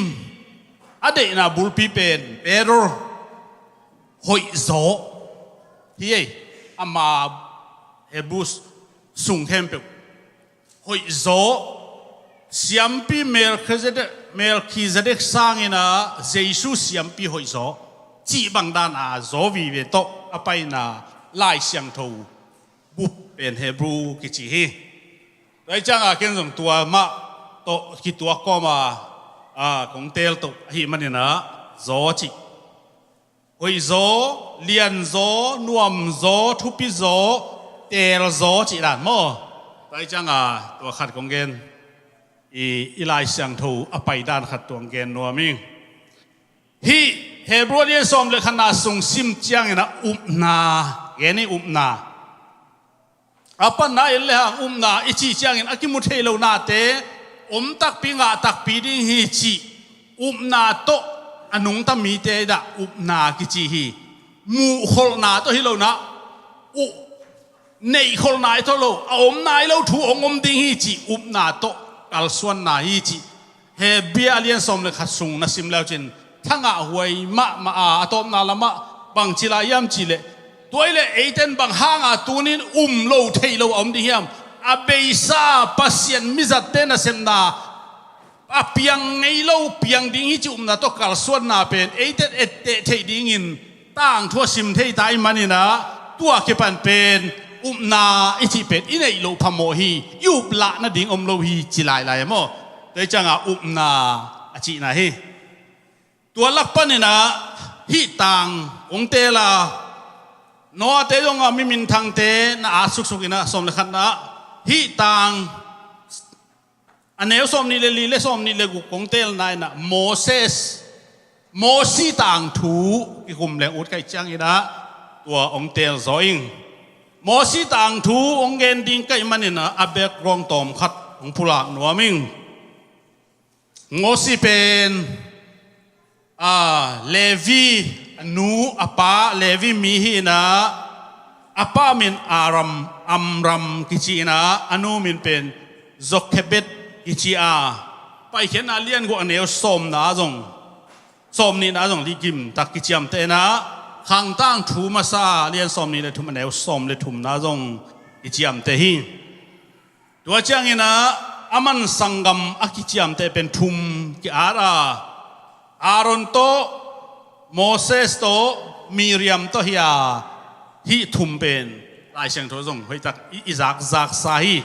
อเดนาบุลปีเป็นเปโรหอยโซที่อามาเฮบูสสุงเทมเปลหอยโซเสียมปีเมลคิซเดกสร้างอินะเจสุเสียมปีหอยโซจีบังดานาโซวีเวโตอไปนาไล่เสียงทูบุปเป็นเฮบรูกิจิฮีโดยจังอาเกนส่งตัวมาโตคิดตัวก็มาของเตลโตฮีมันนี่นะโซจิหอยโซเลียนโซนวมโซทุปิโซเตลโซจิด่านมั้งโดยจังตัวขัดของเกนอีไลเสียงทูอไปด้านขัดตัวเกนนัวมิงฮีเฮบรูเรียนสมเลยขนาดส่งซิมจังนะอุมนาเกนี่อุมนาอปันนาเอลเลหอุมนาอิจิจังอินอากิมุเทโลนาเต ตักปิงะตักปีดิ้งฮีจีอุบนาโตอนุงตมีเตดะอุบนากิจีฮีมูขลนาโตฮิโลนะอุในขลนาโตโลอมนายโลถูองมดิ้งฮีจีอุบนาโตกัลส่วนนาฮีจีเฮเบียเลียนสมเลขัดสุงนัสิมแล้วจินทั้งอาหวยมาอาตอมนาละมะบางจิลายามจิเลตัวเลเอเทนบางห้างตัวนี้โลเทโลอมดิฮิมอาเบซาปัสยันมิจัดเตนะเซมนาอาเปียงไงโลเปียงดิ้งฮิจุมนาตกัลส่วนนาเป็นเอเทนเอเตเทดิ้งินต่างทั่วซิมเทตายมันนี่นะตัวเก็บปันเป็นนาอิทิเป็นอินเอโลพโมฮียุบละนะดิ้งโลฮีจิลายลายโมโดยจังนาอจินะฮีตัวลักปันนี่นะฮิตังองเตลาโนเตยงมิมินทางเตนะอาสุกอินะสมเลขันนะฮิตังอันเนวสมนิเลลีเลสมนิเลกุองเตลนายนะโมซีตังทูกิคุมเลอุดไกจังอินะตัวองเตลซอยงโมซีตังทูองเกนดิงไกมันนี่นะอเบกรองตอมขัดองพุลาหนัวมิงโมซีเป็นเลวีนูอปาเลวีมีฮีนะอปามินอารัมอัมรัมกิจีนะอนูมินเป็นจกเคเบตกิจีอาไปเขียนอาเลียนกูอันเนวสมนะจงสมนี่นะจงลิกิมตักกิจยมเตนะขังตั้งทูมาซาเลียนสมนี่เลยทุมอันเนวสมเลยทุมนะจงกิจยมเตฮีตัวเจ้างี้นะอามันสังกัมอักกิจยมเตเป็นทุมกิอาราอารอนโตโมเสสโตมีเรียมโตเฮียฮิทุมเป็นลายเสียงโทรงเฮ้ยตักอิจากสาฮี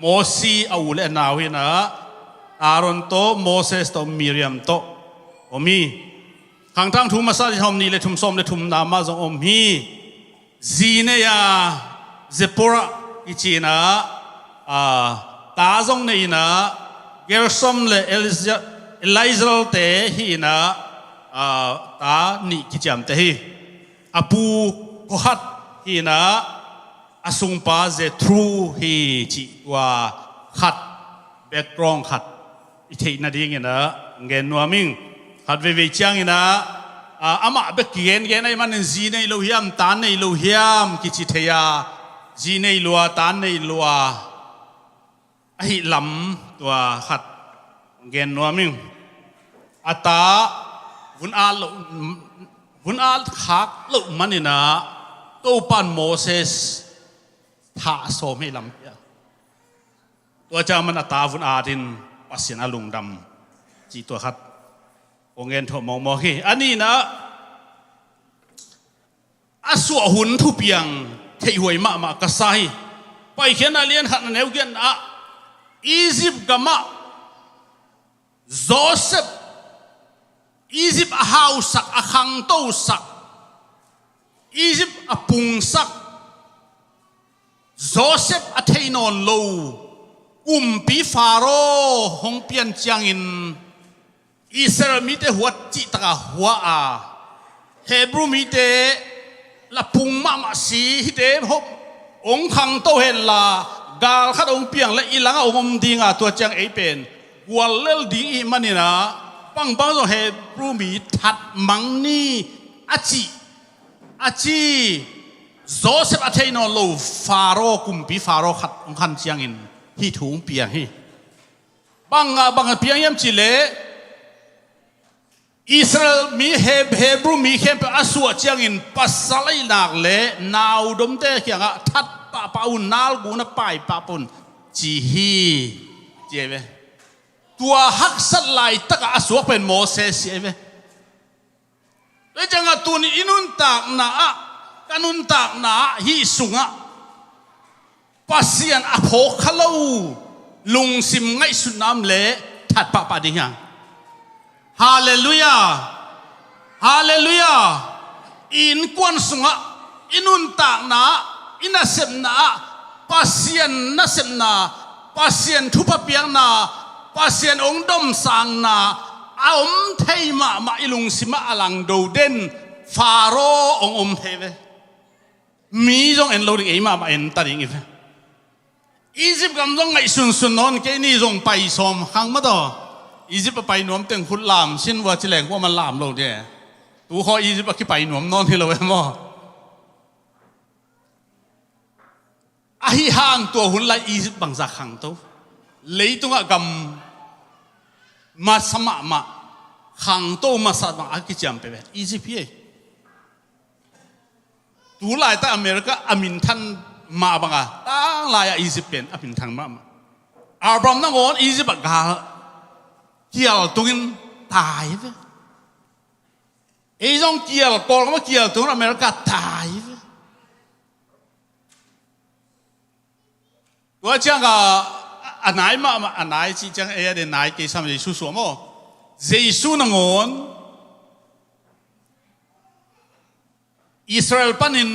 โมซีเอาเลนาวนะอารอนโตโมเสสโตมีเรียมโตอมีขังทั้งทุมมาซาที่ทำนี่เลยทุมส้มเลยทุมนามาจงอมีจีเนียเซปอระอิจีนะตาจงนี่นะเกลซอมเลยเอลิซาเตฮีนะตานี่กิจามเตฮีอปูโคฮัดฮีนะอสุงปาเจทรูฮีจิว่าขัดแบกกรองขัดอิเทนาดีเงี้ยนะเงินนัวมิงขัดเวจังเงี้ยนะอามาเบกเงินไอ้มันจีในโลหิมตานในโลหิมกิจิเทียจีในลัวตานในลัวไอ้ลำตัวขัดเงินนัวมิงอัตาวุนอาลขักลุมันนี่นะตัวปันโมเสสท่าโสมให้ลำเปียตัวเจ้ามันอัตาวุนอาดินปัสยนาลุงดำจีตัวขัดองเงินถมองฮีอันนี้นะอาสวหุนทุเปียงเทหวยมากระไซไปเขียนอาเลียนขัดแนวเกียนอียิปต์กามะโจเซฟอียิปต์ฮาวสักอคังโตสักอียิปต์อปุงสักโจเซฟอเทนอนโลปีฟาโรฮงเปียนจังอินอิสราเอลมีแต่หัวจิตกับหัวเฮบรูมีแต่ละปุงมาสีฮิเดฮบองคังโตเห็นละกาลขัดองเปียงและอีหลังองดิงตัวจังเอเป็นวัวเลลดิงอีมันนี่นะปังส่งเฮบรูมีทัดมังนี่อาจีโจเซฟอาเทนอโลฟาโรกุมปีฟาโรขัดองคันจังอินฮิถุงเปียงฮิบางเปียงยามจิเลอิสราเอลมีเฮบรูมีเข้มไปอาสวดจังอินปัสสลัยนักเลนาวดมเตะอย่างทัดปะอุนนาลกูน่ะไปปะปุนจีฮีเจ็บไหมตัวฮักสลายตะกอาสวดเป็นโมเสสเจ็บไหมแล้วจังตัวนี้อินุนตากนากันุนตากนาฮิสุงปัสยันอโภคาลูลุงซิมไงสุนามเลทัดปะดิ่งยังฮาเลลูยาฮาเลลูยาอินกวนสุงอินุนตากนาอินาเซมนาปัสยันนาเซมนาปัสยันทุบเปียงนาปัสยันองดมสังนาอาอมเทมาอิลุงซิมาอลังโดเดนฟาโรองเทเวมีจงเอ็นโลดิงเอมาเอ็นตัดยิงอีเว อียิปต์กำลังไงสุนนอนแค่นี้ส่งไปสมขังมาต่ออียิปต์ไปหนวมเต็งขุดลามชินว่าจะแหลงว่ามันลามเราเนี่ยตัวเขาอียิปต์ไปหนวมนอนที่เราเองมั้งไอ้ห่างตัวหุ่นไล่อียิปต์บางสักขังตัวเลยตรงกำมาสมัครมาขังตัวมาสมัครอากิจามไปแบบอียิปต์เย่ตัวไล่แต่อเมริกาอามินทันมาบังอ่ะตั้งไล่อียิปต์เป็นอามินทันมาอับรามนั่งอ่อนอียิปต์กาเกี่ยวตัวกินตายไปไอ้จงเกี่ยวก่อนก็เกี่ยวตัวอเมริกาตายไปตัวเจ้าก็อันไหนมาอันไหนที่จังเอเดนไหนกี่สามเยซูสวมอ่ะเยซูนั่งอ่อนอิสราเอลปนิน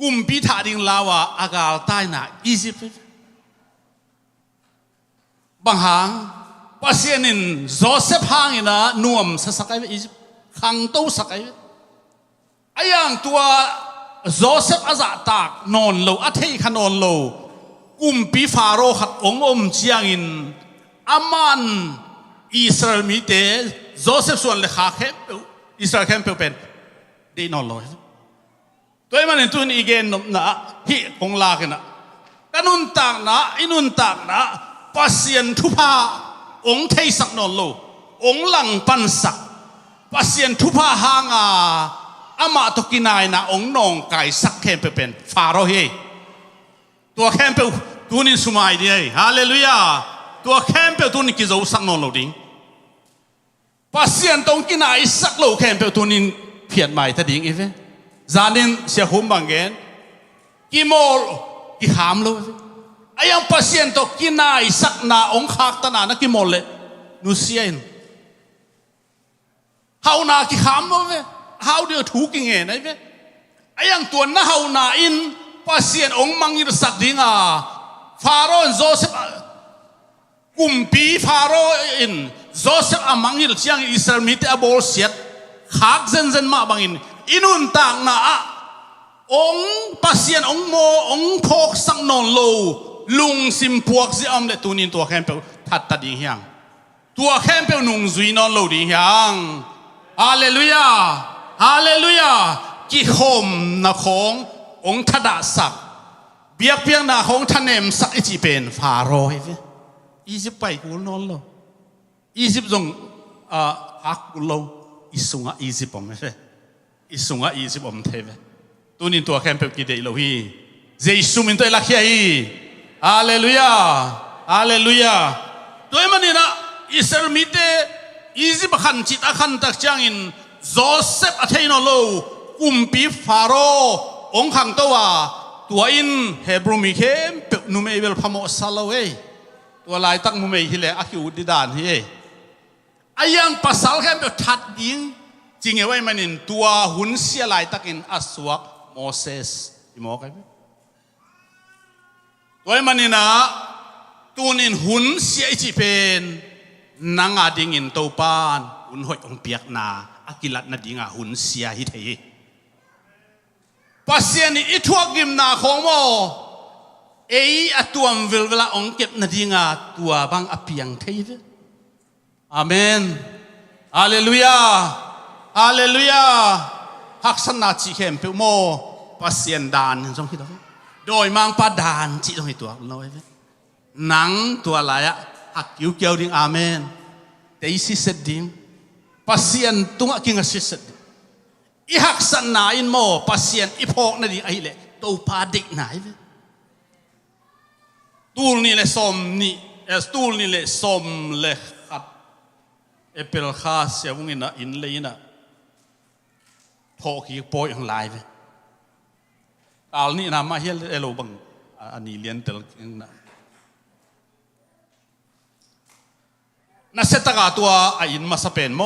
กุมพิธาดิงลาวะอากาศใต้หนาอียิปต์บางหางปัสเซียนินโจเซฟหางอินะนวมสักไอ้อียิปต์ขังตู้สักไอ้ไอ้ยังตัวโจเซฟอาซาตากนอนโลอัฐิขนอนโลกุมปีฟาโรขัดองเจียงอินอามันอิสราเอลมีเตโจเซฟส่วนเลขาเข้มอิสราเอลเข้มเป็นดีนอนโลตัวมันตัวนี้เกณฑ์นะที่คงลากันนะกันนุนตากนะอินุนตากนะปัสเซียนทุพาองเทสักนอนโลองหลังปันสักปัสเซียนทุพาหางอามาตกินายนะองนองไก่สักเข้มเป็นฟาโรเฮตัวเข้มเป็นตัวนี้สมัยดีฮาเลลูยาตัวเข้มเป็นตัวนี้กิจวัตรสักนอนโลดิ้งปัสเซียนตรงกินายสักโลเข้มเป็นตัวนี้เพียรใหม่ถ้าดิ้งอีเฟจานินเสียหุ่มบางเกนกิโมลกิหามโลไอ้ยังปัสเซียนตกกินายสักนาองคักตนานักกิโมลเลยนุเซียนเฮานากิหามโลเว้เฮาเดียวถูกกิงเงินไอ้เว้ไอ้ยังตัวน่าเฮานาอินปัสเซียนองมังยิรสักดิ้งฟาโรห์โจเซฟกุมปีฟาโรห์อินโจเซฟอามังยิรเชียงอิสราเอลมิเตอโบลเซียดขักเซนมาบางอินอินุนต่างนะองปัสเซียนองโมองพกสังนอนโลลุงซิมพวกซิอมเลตุนินตัวแคมเปลทัดตัดดิ่งยังตัวแคมเปลนุงซุยนอนโลดิ่งยังฮาเลลูยาฮาเลลูยากิโฮมนะขององทัดสักเบียกเพียงนะของท่านเอ็มสักอิจิเป็นฟาโรห์อียิปต์ไปกูนอนโลอียิปต์จงฮักกูโลอิสุงะอียิปต์ผมไม่ใช่อิสุงะอียิปต์ผมเทวตัวนี้ตัวแคมเปกิเดโลฮีเจสุมินตัวลักเฮียฮีฮาเลลูยาฮาเลลูยาตัวมันนี่นะอิสราเอลมิเตอียิปต์ขันจิตขันตักจังอินโจเซฟอัฐินอโลกุมปีฟาโรองขังตัวอินเฮบรูมิเคมเปนุเมเวลพามอสซาลเวตัวลายตักมุเมฮิเลอาคิอุดิดานเฮไอ้ยังภาษาแค่แบบทัดดิ้งจริงไว้มันอินตัวหุ่นเสียลายตักอินอัสวกโมเสสอีโมกันตัวมันนี่นะตัวนินหุ่นเสียจีเป็นนางอาดิ้งอินตัวปานหุ่นหอยองเปียกนาอากิลัดนาดิ้งหุ่นเสียฮิตเฮปัสเซียนี่อิทวกิมนาของโมเออตัวมเวลาองเก็บนาดิ้งตัวบางอเปียงเทวอาเมนฮาเลลูยาฮาเลลูยาฮักษณะจีเข้มเปโมปัสเซียนดานจงคิดเอาโดยมังปาดานจีจงคิดตัวเราไว้หนังตัวอะไรฮักคิวเกี่ยวดิ้งอาเมนแต่อีสิเสดดิ้งปัสเซียนตุงกิงสิเสดอีฮักษณะอินโมปัสเซียนอีพอกนั่นดิ้งไอ้เล่ตัวปาดิกไหนเว้ตูลนี่เลยสมนี่ตูลนี่เลยสมเลยขัดเอเปิลข้าเสียวุ้งอินะอินเลยนะพอขี้ปอยอย่างไรเว้ตอนนี้นะมาเฮียเอโลบังอันนี้เลี้ยนเตลนะนักเศรษฐกาตัวอินมาสเปนโม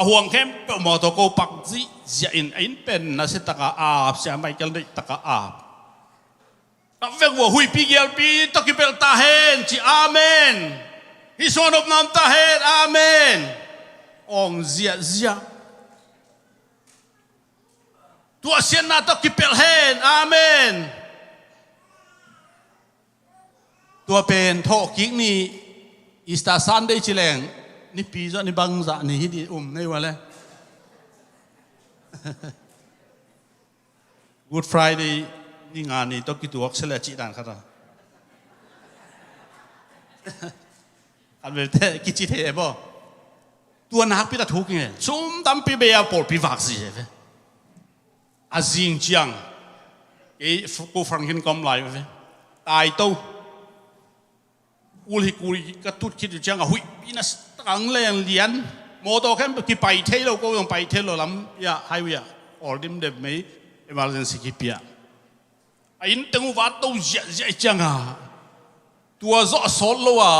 ห่วงเข้มเปมอตัวโกปักจีจะอินเป็นนักเศรษฐกาอาบเสียไม่กันได้ตะกาอาบนับเวกว่าหุยปีเกลปีตะกิเปลตาเฮนจีอาเมนฮิสวนอบนามตาเฮนอาเมนองเจียตัวเสียนนาตะกิเปลเฮนอาเมน ตัวเป็นโทกิกนี่อีสตาซันได้ชิแรงนี่ปีจะนี่บังจะนี่ฮิดีในวันเลย Good Friday นี่งานนี่ต้องกิจวัตรเฉลี่ยจีดันครับอันเป็นเทกิจเทบ่ตัวนักพิจารณาไงชุ่มดำปีเบียปอดปีวักสิเว้ยอาจิงจังกูฟังเห็นกำไรเว้ยตายโตกูกระตุ้นคิดอยู่จังอ่ะหุยพี่น่ะตั้งแรงเลียนโมโตแค่กี่ไปเที่ยวก็ยังไปเที่ยวลำอย่าไฮเวียออร์ดิมเดบไม่emergency กี่ปีอะไอ้นี่ตั้งวัดตู้เยอะจังอ่ะตัวจ่อสอดแล้วอ่ะ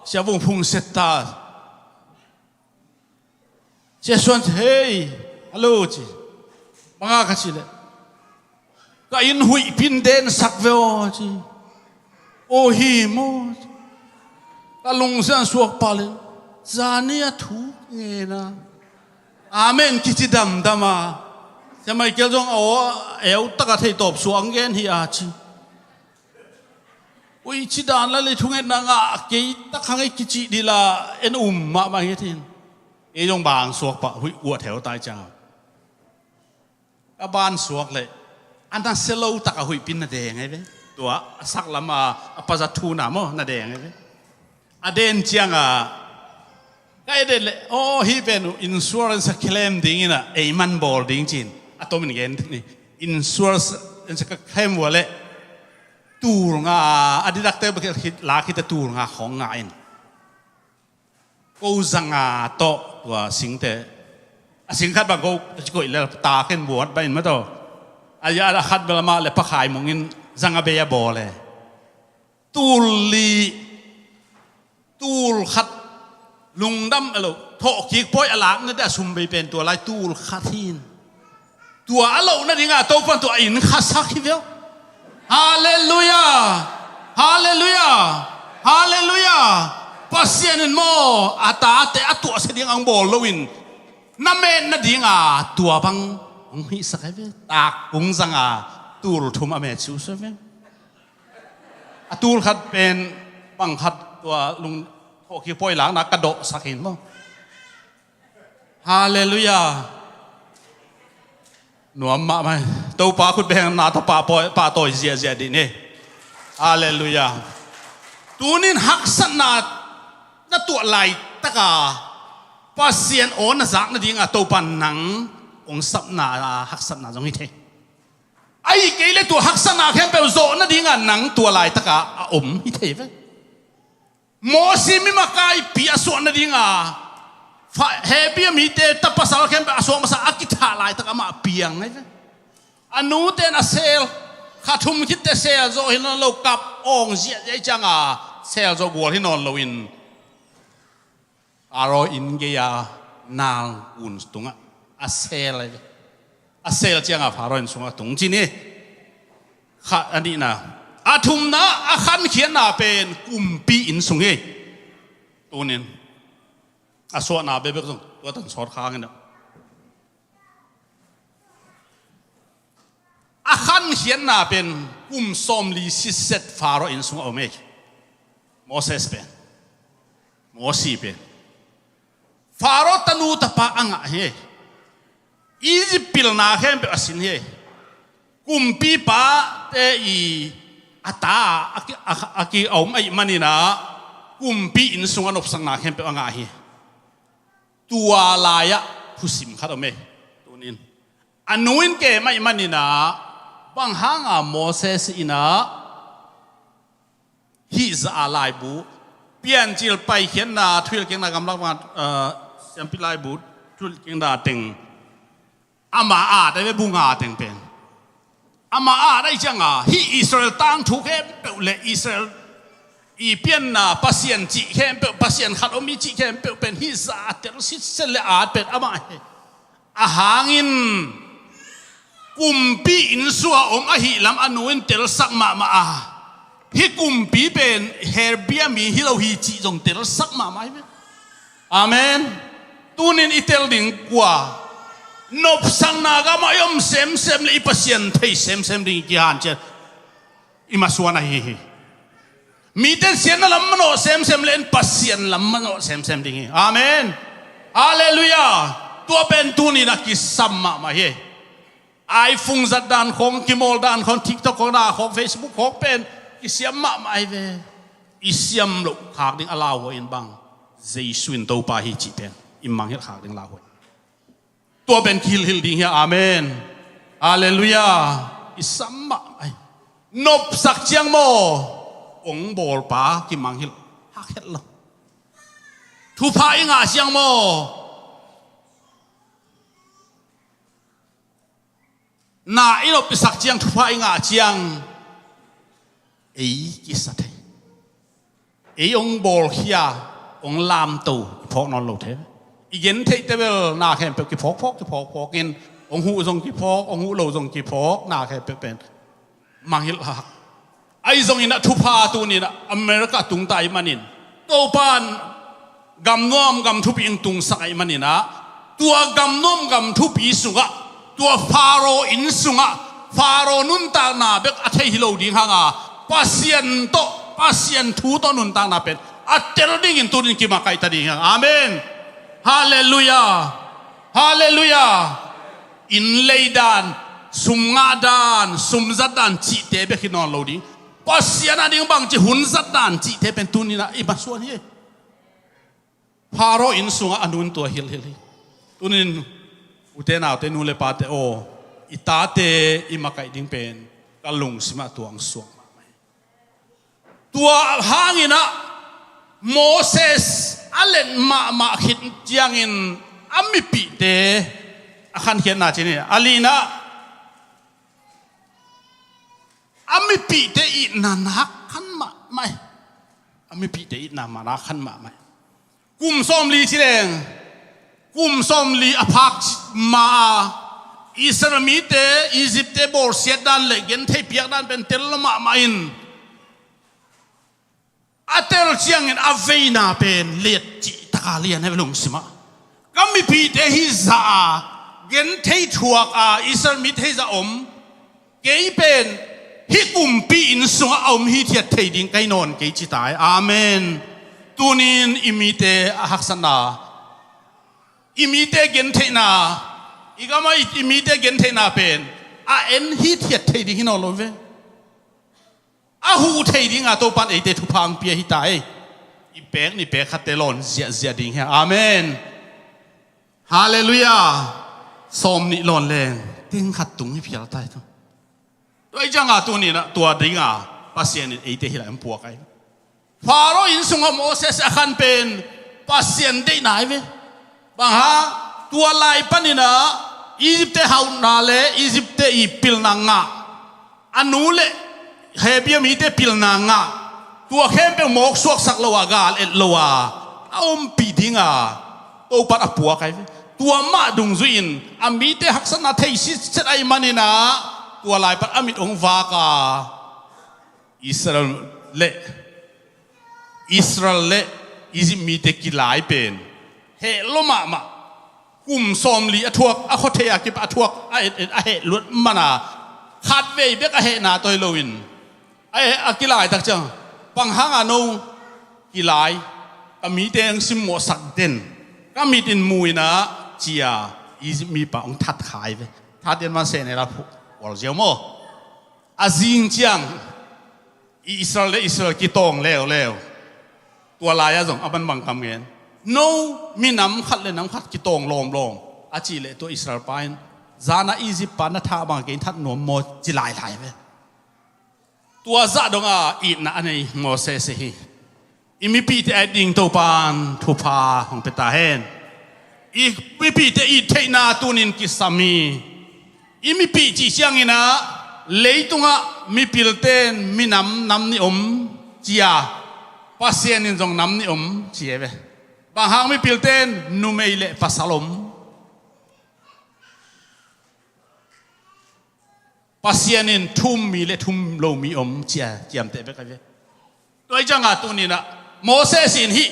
เสียวงพุงเสตตาเจ้าส่วนเฮ้ยฮัลโหลจีบังอาคัชิเลยก็อินหุยพินเดนสักเวอจีโอฮิโมก็ลงเส้นสวกปาเลยจานี่ถูกเงี้ยนะอาเมนคิดดำดำมาจะไม่เกี่ยวกับเอาตะกัดให้ตบสวงเงี้ยที่อาชีวิจิดานแล้วเลยทุ่งเงินนางะกี่ตะขังไอ้กิจิดีละเอ็นมาบางอย่างที่ไอ้ยงบางสวกปะหุยอวดแถวตายจ้าก็บ้านสวกเลยอันนั้นเซลล์ตะกะหุยปินนาแดงไงเว้ยตัวสักละมาปัจจุบันน่ะมั้งนาแดงไงเว้ยอเดนเจียงอ่ะก็ไอ้เด็กเลยโอ้ฮีเป็นอินชัวรันส์เคลมดิ้งน่ะไอ้มันบอลดิ้งจีนอะตัวมันเงี้ยนี่อินชัวรันส์จะเคลมว่าเลยตูรงาอดีตดักเตอร์บอกคิดลาคิดตูรงาของงานกูจังอาโตตัวสิงเตสิงคัดบางกูจะกูอีแล้วตาขึ้นบวชไปเห็นไหมตัวอายาคัดเบลมาเลยพักขายมงินจังอาเบียบอเลยตูลีตูลขัดลุงดำอะไรโถขีกป้อยอลางนั่นแต่สุ่มไปเป็นตัวลายตูลขัดทินตัวอโลนั่นเองอ่ะตัวเป็นตัวอินขัดสักทีเดียวฮาเลลูยาฮาเลลูยาฮาเลลูยาปัสยานินโมอาตาเตอตัวเสียงอังบอลลวินน้ำเมนนั่นเองอ่ะตัวบังองค์ฮิสักเวตากกุงสังอ่ะตูลทุ่มอเมชิวเสเวตูลขัดเป็นบังขัดตัวลุงโอเคป่วยหลังนักกระโดดสักเห็นมั้งฮาเลลูยาหนูมาไหมตัวป้าคุณแบงนาตัวป้าตัวเสียดีเนี่ยฮาเลลูยาตัวนี้หักสนาณตัวไหลตะกาป้าเสียนโอนสักนั่นเองตัวปันหนังองสับนาหักสนาตรงนี้เท่ไอ้เกลี่ยตัวหักสนาแค่เป็นโซนั่นเองหนังตัวไหลตะกาอมที่เท่ไหมโมซิมิมาไกปีอาส่วนนั่นเองเฮบีมีเตตปัสสาวะแค่เป็นอาส่วนภาษาอังกฤษหลายตะกามาเปียงไงอนุเตนเซลขาทุ่มคิดแต่เซลโซหินเรากับองเสียใจจังเซลโซบัวที่นอนเราอินอารออินเกียนางอุนตุงอาเซลเลยอาเซลจังฟารอนสุงตุงจีนี่ขาอันนี้นะอาทุมนะอาขันเขียนนาเป็นกุมปีอินสุงเฮตัวนี้อาส่วนนาเบบก็ตัวตั้งสอดค้างกันเนาะอาขันเขียนนาเป็นกุมสมลีสิเซตฟารอินสุงเอาเมกโมเสสเป็นโมซีเป็นฟารอตันูตะปะอังเฮอียิปต์ปิลนาเฮมเป็นอสินเฮกุมปีปะเตอีอาตาอากีเอาไม่มันนี่นะกุมปีอินสุงอันอบสังนาเข็มเปอังอาฮีตัวลายะผู้สิมขัดเอาไหมตัวนี้อันนู้นเกไม่มันนี่นะบางหางโมเสสอินะฮิจะอะไรบุเปลี่ยนจิลไปเขียนนาทุลเก่งนากำลังมาเสียงพิลายบุทุลเก่งนาเต็งอามาอาได้ไม่บุงอาเต็งเป็นอามาได้จังฮีอิสราเอลตั้งถูกเข้มเปล่าเลยอิสราเอลอีเปียนน่ะปัสยันจีเข้มเปล่าปัสยันขัดอมิจีเข้มเปล่าเป็นฮิซาเตลสิเซเลอาเป็นอามาอาหางินกุมปีอินสัวอหิลำอนุอินเตลสักมาฮิกุมปีเป็นเฮร์เบียมีฮิเราฮีจีจงเตลสักมาไหมอาเมนตูนินอิเตลดิ่งกว่านบสังนากามายมเซมเลยอิปัสยันที่เซมดิ่งกี่ฮันเจอิมาสวนาฮี มีแต่เสียนลำมันโอเซมเซมเล่นปัสเสียนลำมันโอเซมเซมดิ้งอาเมนฮาเลลูยาตัวเป็นตัวนี้นะกิสัมมาเฮไอฟุงจัดด้านของกิโมลด้านของทิกตอกของด้านของเฟซบุ๊กของเป็นกิเสียมมาไอเวอิเสียมลูกขากดิ้งอลาวอินบังเจสุนตัวปาฮิจิเป็นอิมังเฮขากดิ้งลาวตัวเป็นคิลฮิลดิ้งเฮอาเมนฮาเลลูยาอิสัมมาไอนบสักเจียงโมองบอลป้ากิมังฮิลฮักเฮลทุพายงาเจียงโมนาอินบสักเจียงทุพายงาเจียงกิสัตย์องบอลเฮียองลามตูพอกนอนหลุดเทอีเย็นเทเตเวลนาแค่เป็นกิพอกกินองหูทรงกิพอกองหูโลทรงกิพอกนาแค่เป็นมังฮิลฮักไอ้ทรงอินะทุพาตัวนี้นะอเมริกาตุงไตมันนินตัวปานกำน้อมกำทุปีอิงตุงสักไอมันนี่นะตัวกำน้อมกำทุปีสุงะตัวฟาโรอินสุงะฟาโรนุนตานาเบกอัตเฮิโลดิ้งฮางาปัสยันโตปัสยันทูโตนุนตานาเป็นอัตเตอร์ดิ้งอินตุนินกิมาไกตาดิ้งฮางอาเมนฮาเลลูยาฮาเลลูยาอินเลดานสุมงาดานสุมจัดดานจีเตเบกินอนโลดิ้งปัสยันดิ้งบางจีหุนจัดดานจีเตเป็นตุนินะอิมาส่วนนี้พาโรอินสุงอนุนตัวฮิลตุนินอุเทนาเตนูเลปาเตโออิตาเตอิมาไกดิ้งเป็นกะลุงสิมาตัวอังสวงตัวหางินะโมเสสอเลนมาขิดยังอินอามิปิเตอาคันเขียนนาจีนี่อาลีนะอามิปิเตอินานักขันมาไม่อามิปิเตอินามานักขันมาไม่กุมส้มลีชิเลงกุมส้มลีอภักมาอิสรามิเตอียิปต์เตบอลเสียดันเล็กเงินเทปียดันเป็นเทลมามาอินอัตเตลเชียงอินอเวนาเป็นเลียดจิตาเลียนให้ลงสิมาก็มีปีเตฮิซาเงินเทถั่วอิสรามิเทซาอมเกยเป็นฮิกุมปีอินสุงอมฮิเทียเทดิงไกนอนเกยจิตายอาเมนตูนินอิมิเตฮักษณาอิมิเตเกนเทนาอีกามาอิมิเตเกนเทนาเป็นเอ็นฮิตเทียเทดิฮินอลเวหูเทดิงตัวปันเอเตทุพังเปียฮิตายอีเปกนี่เปกขัดเตลอนเสียดิงเฮอาเมนฮาเลลูยาสมนิลอนแรงติงขัดตุงให้พิจารณาตัวด้วยจังตัวนี้นะตัวดิงปัสเซียนเอเตฮิลามปัวไกฟาโรห์อินสุงโมเสสอาคันเป็นปัสเซียนได้ไหนเว้บางฮะตัวลายปันนี่นะอียิปต์เตฮาวนาเลอียิปต์เตอีพิลนางะอันนู้นเลเฮเบียมีเตพิลนางะตัวเข้มเป็นหมกสวกสักโลวากาลเอ็ดโลวาอมปีดิงตัวปัดปัวไกตัวมาดุงจุอินอามีเตหักษณะเทศิเซตไอมันนี่นะตัวลายปัดอามิดองวากาอิสราเอลอิสราเอลอิจิมีเตกิลายเป็นเฮโลมากุมสมลีอทวกอโคเทียกิบอทวกเฮลุดมานาขัดเวเบกเฮนาตัวโลวินกิลายตักจังปังหางนูกิลายก็มีเตงซิมโมสักเดนก็มีดินมวยนะเจียอิจิมีปะองทัดขายเวทัดเดนมาเซนเราวอลเจียวโมอาซิงจังอิสราเอลกิตองเลวตัวลายอะส่งอับันบังคำเงินโน้มีน้ำขัดเลยน้ำขัดกิตองลมอาจีเลตัวอิสราเอลไปจานาอียิปต์ปานาท่าบางเกณฑ์ทัดหนวมโมจิลายไปตัวซาดงอีน่ะอันนี้โมเสสฮีอิมิปีเตอดิ่งตัวปานทุพาของเปตาเฮนอีมิปีเตอีเทนาตุนินกิสามีอิมิปีจีเชียงอินะเลยตุงมีพิลเตนมีน้ำนี่เจียปัสเซียนินจงน้ำนี่เจียเวบางหางมีพิลเตนนูเมเลปัสสลมปัสเซียนินทุ่มมีเลทุ่มโลมีเจียมเตะไปกันเวด้วยจังตัวนี้นะโมเสสินฮิ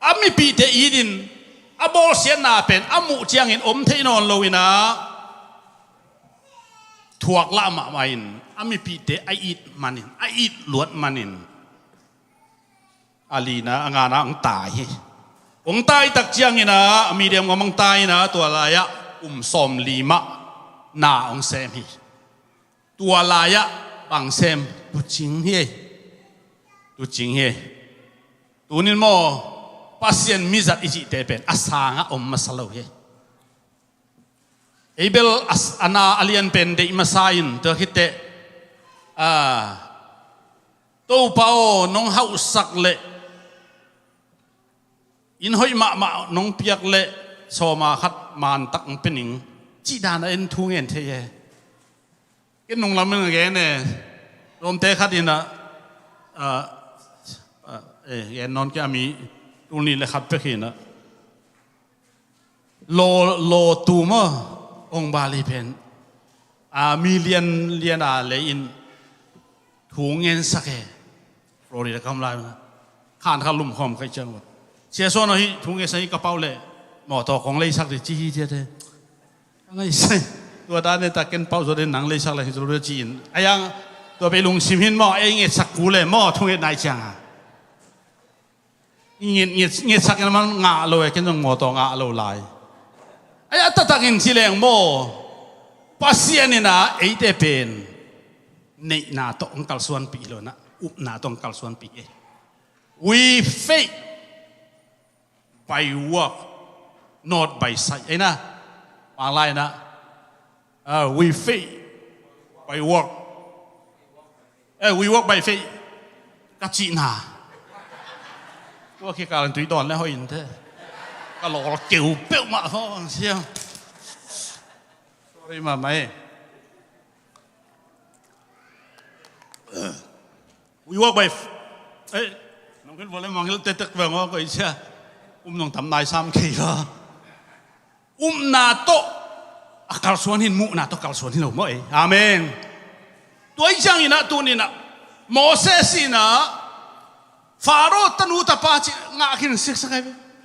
อามีปีเตอีดินอาบอลเสียนาเป็นอามุเจียงอินเทนอนโลวินะ thuộc la mà main ami pi te ai it manin ai it luat manin alina angana ang tai tak chiang ina medium ngomong tai na tua laya som lima na ong sem hi tua laya bang sem tu ching he tunin mo pasien mizat iji te pen asanga masalo he Abel as ana alian pen de masain te hite to pao nong hau sak le in hoi ma nong piak le so ma khat man tak pening chi dan en thu ngen the ye cái nong lam nge ne rom te khat ina non ke ami tu ni le khat pe khina lo tu mo ông bà li pen million lian le in thu ngen sak e Florida kam lai na khan kha lum khom khai chang chia so no hi thu nge sai ka pau le mo to kong le sak de chi je de ngai sai tua da ne ta ken pau zo de nang le sak la hi zo de chi in ayang tua pe lung sim hin mo ai nge sak ku le mo thu nge nai chang nge sak man nga lo e ken mo to nga lo lai ay atatakin sileng mo pasien na ite pen nei na to ang kalsuan pi lo na up na to ang kalsuan pi we faith by work not by sight ay na panglay na we faith by work we work by faith kachi na to khi ka lan tui don le hoin thế cái lò kiểu béo mà thôi xem sorry mà mày we work by ấy nó cái vô mang cái tết tết về ngó cái xe nông thầm nai sam kỳ đó na to akal suan hin mu na to akal suan hin lo mo amen tôi chẳng ina tu ni na Moses ina Pharaoh tanu ta pa chi nga kin sik sakai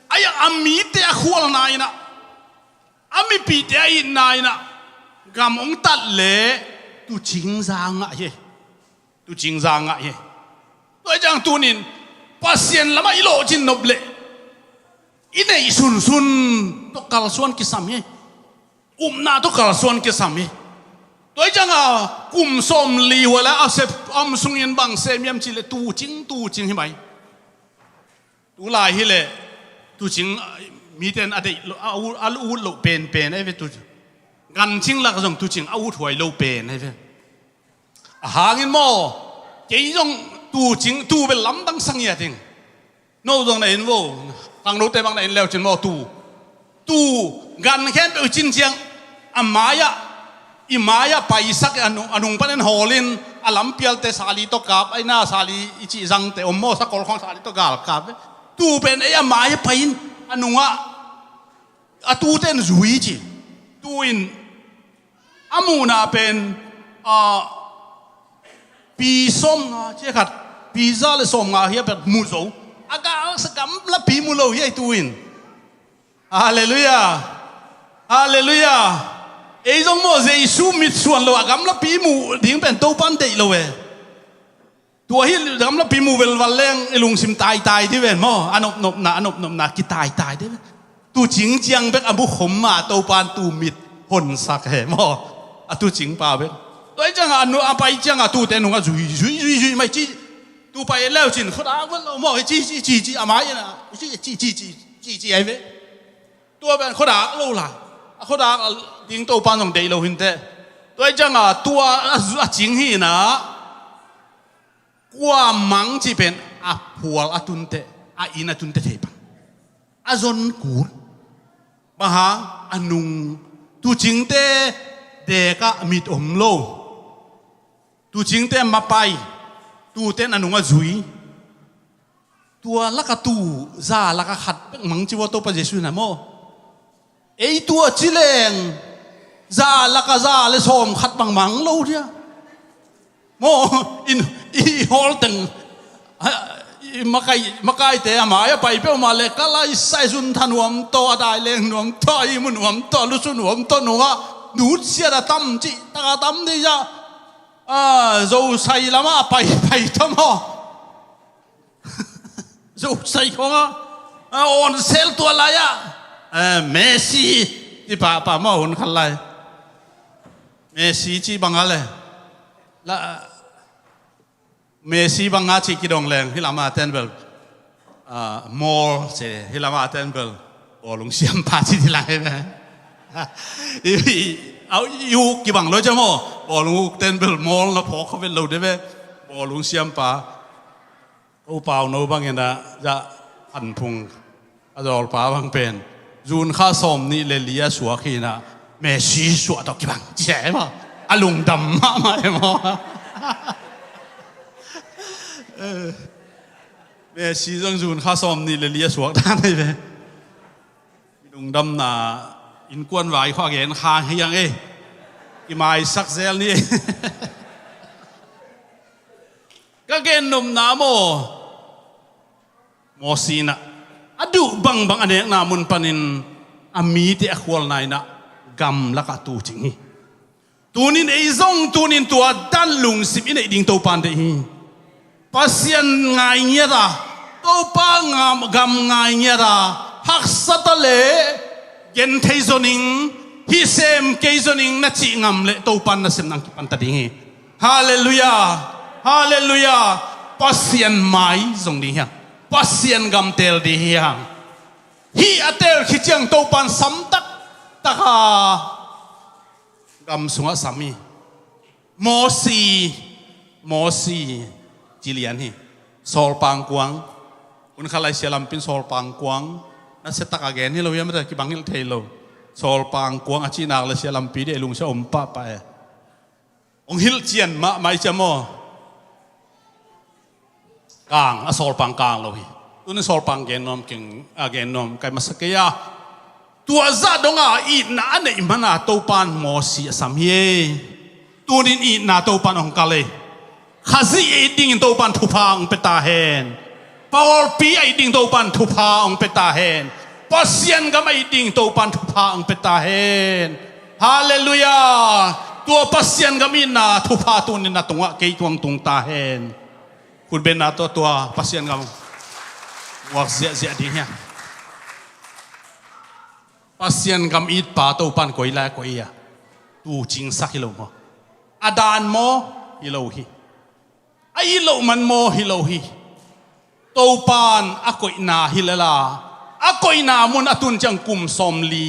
ayang ami te akhwal na ina ami pi te ai na ina gam ong tat le tu ching za nga ye tôi chẳng tu nin pasien lama ilo chin nop le ine sun to kal suan ki sam ye na to kal suan ki sam ye tôi chẳng som li wala asep sung yin bang sem yam chi le tu ching hi mai tu lai hi le tu ching mi ten ade al u lo pen ai ve tu gan ching la jong tu ching au thoi lo pen ai ve hangin mo ke jong tu ching tu be lam dang sang ya ting no jong na in wo ang lo te bang na in leo chin mo tu gan khen be chin chiang imaya paisak anung panen holin alam pial te sali to kap ai na sali ichi jang te ommo sa kol khong sali to gal kap tu pen e amaya pain anunga atu ten zui chi tuin amuna pen pi som nga che khat pizza le som nga hia pet mu zo aga sakam la pi mu lo hi tuin hallelujah ấy giống mô Giêsu mít xuân lo agam la pi mu ding pen to pan dei lo we tua hi agam la pi mu vel valeng elung sim tai thi ven mo anop na ki tai de tu ching chiang bek abu khom ma to pan tu mit hon sak he mo tu ching pa bek toi chang anu apai chang tu te nu nga zui mai chi tu pai leo chin khoda vel lo mo chi amai na chi ai ve tua ben khoda lo la khoda tiếng tàu pan dòng đầy lâu hình thế tôi chẳng tua chính hi na qua mang chỉ bên pual atun te ina tun te thep azon kur baha anung tu chính te de ka mit lo tu chính te mapai tu te anung azui tua laka tu za laka khat mang chi wo to pa Jesu na mo ấy tua chỉ leng za laka za le som khat bang mang lo dia mo in I hol teng makai te ama ya pai pe ma le kala sai sun thanuam to dai leng nuam to I mun nuam to lu sun nuam to nuwa ดูดเสียดตั้มจิตะตั้มนี่จ้ะเราใส่ละมาไปทั้งหมดเราใส่ของอ่อนเซลตัวอะไรอ่ะเมสซี่ที่ป่ามาหุ่นขันไรเมสซี่ที่บังอะไรละเมสซี่บังอาชีกิดองแรงที่ละมาเทนเบลมอลเซ่ที่ละมาเทนเบลโอ้ลุงเสียมพาที่หลังไหมเอาอยู่กี่บังเลยจ้ะโม่โอ้ลุงเทนเบลมอลแล้วพอเขาเป็นเราได้ไหมโอ้ลุงเสียมป่าโอ้เปล่าโน้บางอย่างนะจะอันพุงอาจารย์ป่าบางเป็นจูนข้าสมนี่เลลียสัวขีนะเมสซี่สัวตอกกี่บังแฉมาอลุงดำมาไหมมั้งเมสซี่ต้องจูนข้าสมนี่เลลียสัวท่านได้ไหมลุงดำน่ะอินกวนไหวข้อเห็นคางให้ยังกี่ไม้สักเซลนี่ก็เกณฑ์นมน้ำโมซีนะอดูบังอันเนี้ยนามุนปนินอามีที่อควอลนายนะกำลักตูจริงตูนินไอซงตูนินตัวดันลุงสิบอินไอดิ่งตัวปันเดียปัสยันไงเงี้ยละตัวปังกำไงเงี้ยละฮักสัตเลเย็นเทยโซนิงฮิเซมเกยโซนิงนัดจิงำเลตัวปันนัสเซมนังกิปันตัดดิ่งฮาเลลูยาฮาเลลูยาปัสยันไม่ทรงดิ่งปัสยันกำเตลดิ่งฮีอัตเตลขิจังตัวปันสัมตักตะกากำสุงะสามีโมซีจิเลียนฮีโซลปังกวางอุนขลายเสียลำเป็นโซลปังกวางนั่นเสตักอาเกนที่เรายังไม่ได้กี่บังฮิลเทโลโซลปังกวางอาชีนักเลยเสียลำปีเดลุงเสียอมป้าไปองฮิลเจียนมาไม่จะโมกลางอโซลปังกลางเราฮีตัวนี้โซลปังเกนนอมเก่งอาเกนนอมไกมาสเกียตัวซาดงอาอีน่าเนี่ยมันอาตัวปันโมซีสามีตัวนี้อีน่าตัวปันองกาเลข้าศึกไอ้ดิ่งตัวปันทุพาองเปตาเฮนปาวลปีไอ้ดิ่งตัวปันทุพาองเปตาเฮนปัสยันก็ไม่ดิ่งตัวปันทุพาองเปตาเฮนฮาเลลูยาตัวปัสยันก็มีน่าทุพาตัวนี้น่าตรงอ่ะเกี่ยงตรงตาเฮนคุณเป็นน่าตัวปัสยันก็วักเสียดิ่งเนี่ยปัสยันก็มีป่าตัวปันก้อยละก้อยอ่ะตูจิงสักฮิโลโมอาดานโมฮิโลฮีไอ้โลมันโมฮิโลฮีตัวปานอากอยนาฮิเลลาอากอยนามุนอตุนจังกุมสมลี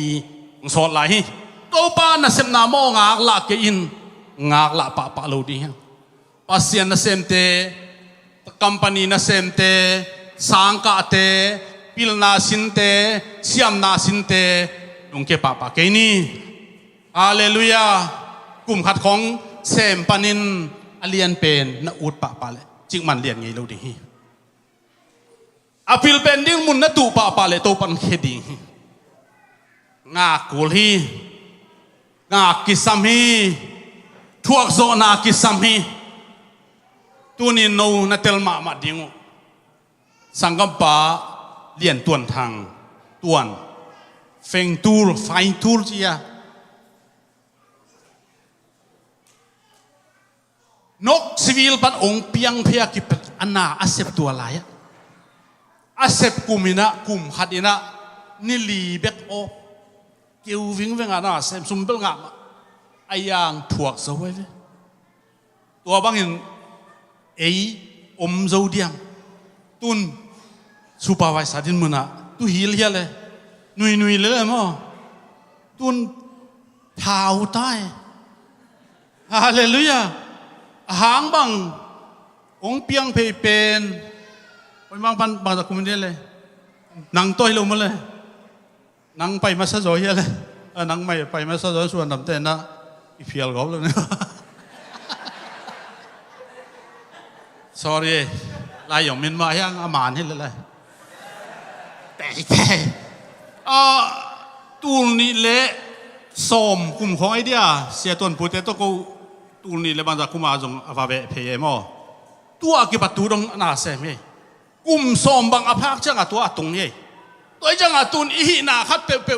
สอดไหลตัวปานน่ะเซมนาโมงากละเกินงากละปะโลดีฮะปัสยันน่ะเซมเตคัมปานีน่ะเซมเตสังกัดเตพิลนาสินเตเสียมนาสินเตลุงเก็บปะเกนี่ฮาเลลูยากลุ่มขัดของเซมปานินอเลียนเป็นนักอุดปะเลยจึงมันเลียนไงเราดีอภิลเป็นดิ้งมุนนัตุปะเลยตัวปันเคดีงากุลฮีงากิสามีทวกโซนากิสามีตัวนี้โนนัตเตลมาดิ้งสังกัปปะเลียนตวนทางตวนเฟงตูร์ไฟตูร์จียนกสวิลปันองเปียงเพียกิปอันน่าอาเซปตัวอะไรอาเซปกุมินะกุมขัดินะนิลีเบกโอเกี่ยววิ่งอ่ะนะเซมซุมเบลงามไอยังถ่วงสวยเลยตัวบางอย่างไออมโจเดียมตุนสุภาพไว้สาดินมุนะตุฮิลเฮียเลยนุยเลยมั้งตุนเท้าใต้ฮาเลลูยาหางบังองเปียงเพย์เป็นไปบางตะคุมเดียเลยนังต้อยลงมาเลยนังไปมาซะจอยเลยนังไม่ไปมาซะจอยส่วนดำเต้นนะอีเพียลกอบเลยนะ sorry ลายหยงมินมายังอาหมานให้เลยแต่ตูนี่เละสมกลุ่มของไอเดียเสียต้นพูดแต่ตัวกูตูนี่เลยบางจากคุมาจงอาภาเบเพย์มอตัวกิปัตตูดงน่าเสมกุมสมบางอภักจังอ่ะตัวตรงนี้ตัวจังอ่ะตูนอีหีนาคัดเป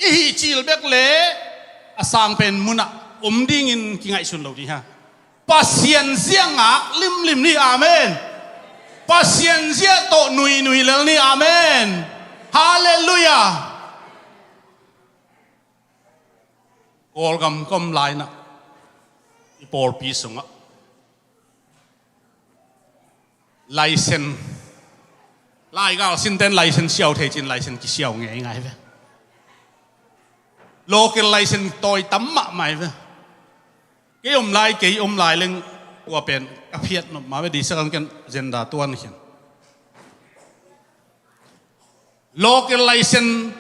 อีหีจิลเบกเล่ sang pen muna ding in ki ngai sun lo di ha pasien ziang lim ni amen pasien zia to nui lel ni amen hallelujah all kom lai na i por pi sunga license lai gal sin ten license xiao thei chin license ki xiao ngai ngai ve local license toi tam ma mai ve cái lai lên qua bên các phiệt nó mà bây đi sang cái agenda tuan hiện local license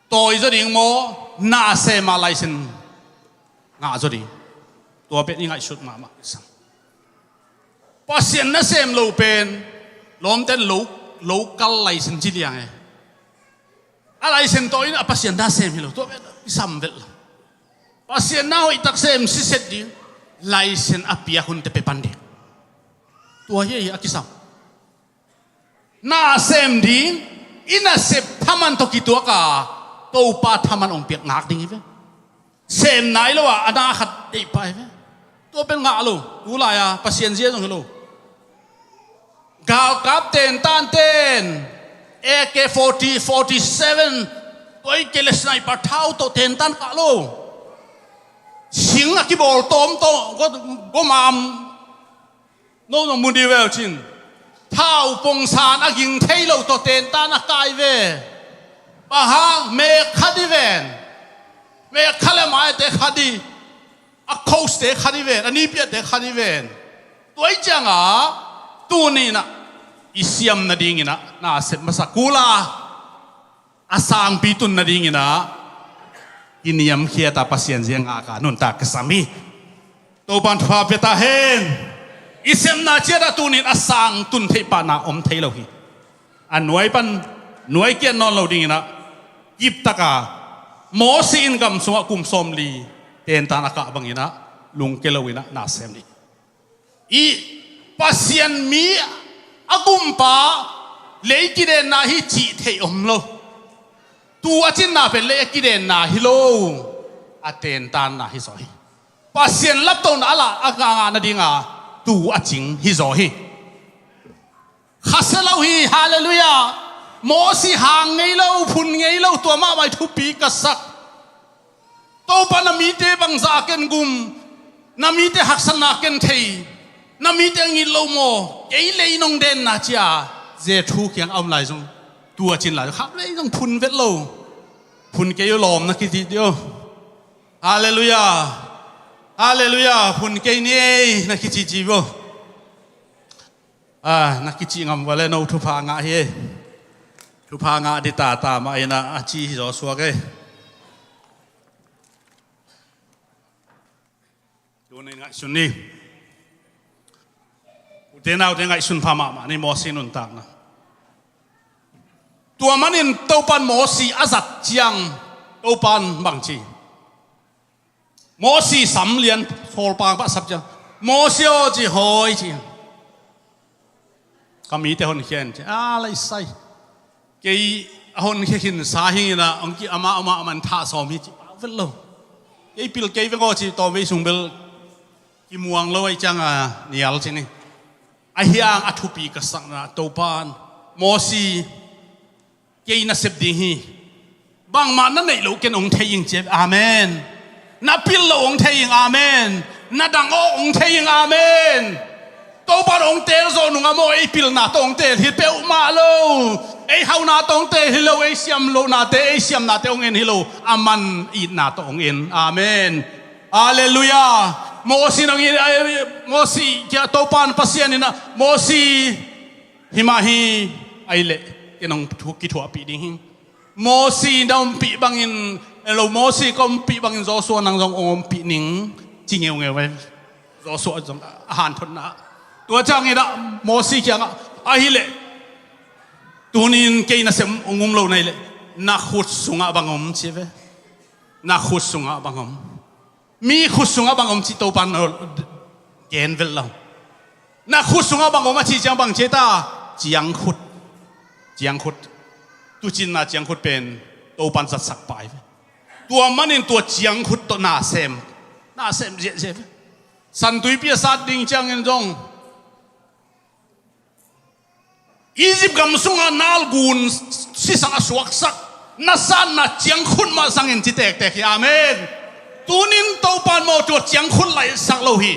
tôi cho đi mò na xe mà license ngã cho đi tua bên những ai sút mà sang pasien na xem lâu bên lom tên local license chỉ liang ấy license tôi na pasien na xem hiểu tua bên sam vậy pasien na hoi tak sem si set di license apia hun te pepande tua ye akisam na sem di ina sep thaman to ki tua ka to pa thaman ong piak ngak ding ve sem nai lo ana khat te pai ve to pen nga lo tu la ya pasien je jong lo gal kap ten tan ten AK-40 47 toi kele sniper thau to ten tan ka lo sinh là cái bộ tôm to có màm nó muốn đi về chín thao bông sản à ging thấy lâu to tiền ta na cài về bà hang mẹ khát đi về mẹ khát lại mai để khát đi à coast để khát đi về à ni biết để khát đi về tuổi chẳng à tu ni na isiam na ding ina na set masakula asang pitun na ding ina iniam kia ta pasien ziang aka nun ta kesami to ban pha peta hen isem na chia da tunin asang tun thei pa na om thei lo hi an nuai kian non lo ding na ip taka mo si in gam sunga kum som li ten ta na ka bang ina lung ke lo ina na sem ni i pasien mi agum pa leiki de na hi chi thei om lo tu achin na pen le ki den na hilo aten tan na hi soi pasien lap ton ala aga na dinga tu achin hi zo hi khaselo hi hallelujah mo si hang ngei lo phun ngei lo to ma mai thu pi ka sak to pa na mi te bang za ken gum na mi te haksan na ken thei na mi te ngi lo mo ei le nong den na chia je thu kyang om lai jong tua chin lại khắp lấy trong phun vết lâu phun cái yêu lòm nó cái gì đó hallelujah hallelujah phun cái này nó cái gì vô nó cái gì ngầm vào lên nấu thu pha ngã he thu pha ngã đi ta mà ai na chi rồi xóa cái đồ này ngại xuân đi thế nào thế ngại xuân pha mà này mò xin ổn tạm nào tua manin tàu pan mò si azat chiang tàu pan bằng chi mò si sắm liền phổ bang bắt sắp chưa mò si ô chỉ hỏi chi kami te hon khen lại sai cái hon khen sa hin na ông ki ama man tha som hi chi vất lâu cái pil cái với ngô chi to với sung bel ki muang lo ai chang à nial chi ni a hiang a thupi ka sang na tàu pan mò si cái na sep ding hi bang ma na nei lo ken ong thei che amen na pil lo ong thei amen na dang ong thei amen to ba ong tel zo nu nga mo ei pil na tong tel hi peu ma lo ei hau na tong tel hi lo ei siam lo na te ei siam na te ong en hi lo aman i na to ong en amen hallelujah mo si nang mo si kya to pan pasien ina mo si hima hi ai le cái nông kỹ thuật bị đi hin, mô si đông bị bằng in, lâu mô si công bị bằng in gió xuân năng dòng ôm bị nín, chỉ nhiều người vậy, gió xuân dòng hàn thuận na, tua trang gì đó, mô si kia ngạ, ai lệ, tu nín cái na xem ông lâu này lệ, na khut sung ngạ bằng ông chứ vậy, na khut sung ngạ bằng ông, mi khut sung ngạ bằng ông chỉ tàu pan ở gen vậy lòng, na khut sung ngạ bằng ông mà chỉ chẳng bằng chế ta, chẳng khut giang khut tu chin na giang khut pen to pan sat sak pai ตัวมันนี่ตัวเจียงขุดตัวหน้าเซมเจ็บสันตุยเปียสัตดิ่งจังเงินจงอียิปต์กำสุงานาลกุนสิสังอสวกสักนัสานนัดเจียงขุนมาสังเงินจิตแตกอาเมนตัวนินตัวปานโมตัวเจียงขุนไหลสักโลหี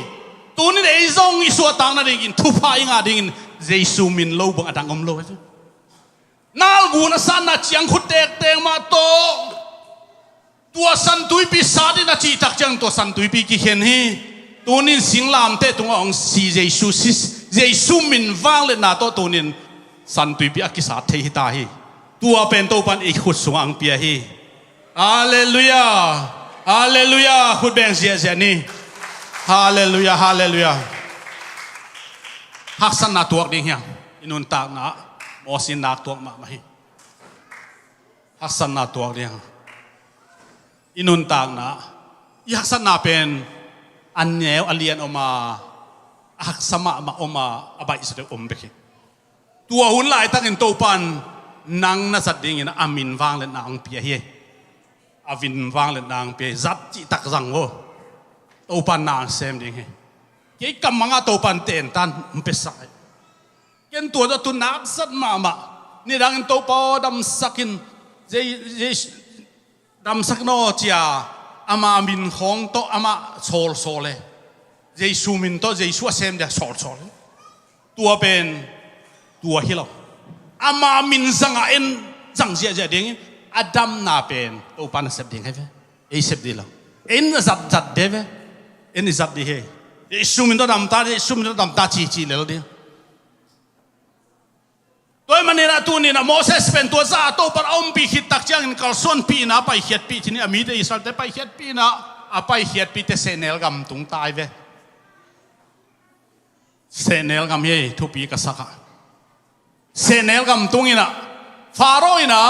ตัวนินไอ้จงอิสวตังนั่นดิ่งทุพายงาดิ่งเจสุมินโลบังอดังอมโลนาลกุนนัสานนัดเจียงขุนแตกมาโตตัวสันตุยปีศาจนี่นะจีตักจังตัวสันตุยปีกิเห็นฮีตัวนินสิงลามเตตัวองสีเจสุมินวางเลยนาตัวนินสันตุยปีอักิสาเทหิตาฮีตัวเป็นตัวปันอีกขุดสวงเปียฮีฮาเลลูยาขุดแบ่งเสียนี่ฮาเลลูยาฮักสันนาตัวดิ่งเฮียอินุนตากนะมอสินนาตัวมาฮีฮักสันนาตัวดิ่งอินุนตากนะยักษณะเป็นอันเนวอเลียนออกมาหักสมะมาออกมาอบายสุดอมเบกตัวหุ่นลายตั้งอินโตปันนังนัสดิ่งนะอามินวางเลนนางเปียเฮอาวินวางเลนนางเปียจัดจิตักจังโวโตปันนางเซมดิ่งเฮยี่กำมังอาโตปันเต็นตันมันเป็นสายเกินตัวตุนักสัตมานี่ดังอินโตปอดำสักินเจดำสักโนเจียอามามินของโตอามาโซลเลยเจสุมินโตเจสุเซมเดียโซลตัวเป็นตัวฮิโลอามามินสังเอ็นสังเสียเดียงอดัมนาเป็นตัวปานเสพเดียงให้เว้เอเสพดีแล้วเอ็นจัดเดเว้เอ็นจัดดีเฮเจสุมินโตดำตาจีเลยเดียตัวมันนี่นะตัวนี้นะโมเสสเป็นตัวซาตัวปะอมปีหิตตักจังอินกัลส่วนปีนะไปเขียดปีที่นี่มีแต่อิสราเอลไปเขียดปีนะไปเขียดปีแต่เซเนลกำตุงตายเว้เซเนลกำเย่ทุปีกษักเซเนลกำตุงอินะฟาโรห์อินะ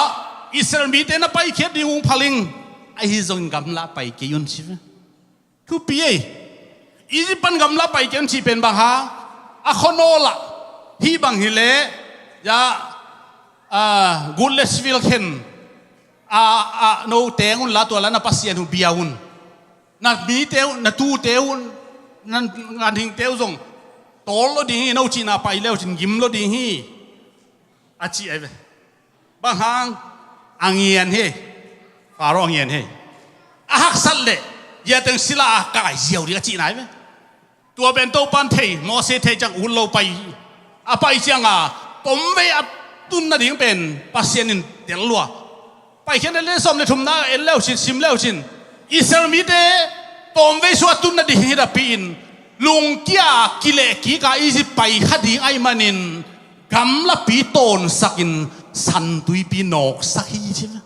อิสราเอลมีแต่นะไปเขียดดิวพลิงไอ้ฮิซงกำละไปเกี่ยนชีวทุปีอียิปต์กำละไปเกี่ยนชีเป็นบางฮะอะคอนอละที่บางฮิเลยากุลเลสวิลเคนโนเตงุนละตัวละนับเสียนุบิอาวุนนัดมีเตวนัดตูเตวนั่นงานทิ้งเตวซงโตลดีโนจีน่าไปแล้วจินยิมลดีฮีอาชีไอ้เว้บางฮางอังเงียนเฮฟาโรห์อังเงียนเฮฮักสัลเล่ยาตึงศิลากายเจียวดีอาชีไหนเว้ตัวเป็นตัวปันเทโมเสเทจังอุลโลไปไปจังผมไปตุนนั่นเองเป็นปัสเซียนินเดลลัวไปแค่นั้นเลยสมเลยทุ่มน้าเอลเล่าชินซิมเล่าชินอิสราเอลมีเดผมไปสวดตุนนั่นเองดับปีนลุงเกียกิเลกีกาอิจิไปขัดดีไอมานินกำลับปีโตนสักินสันตุยปีนอกสักฮีใช่ไหม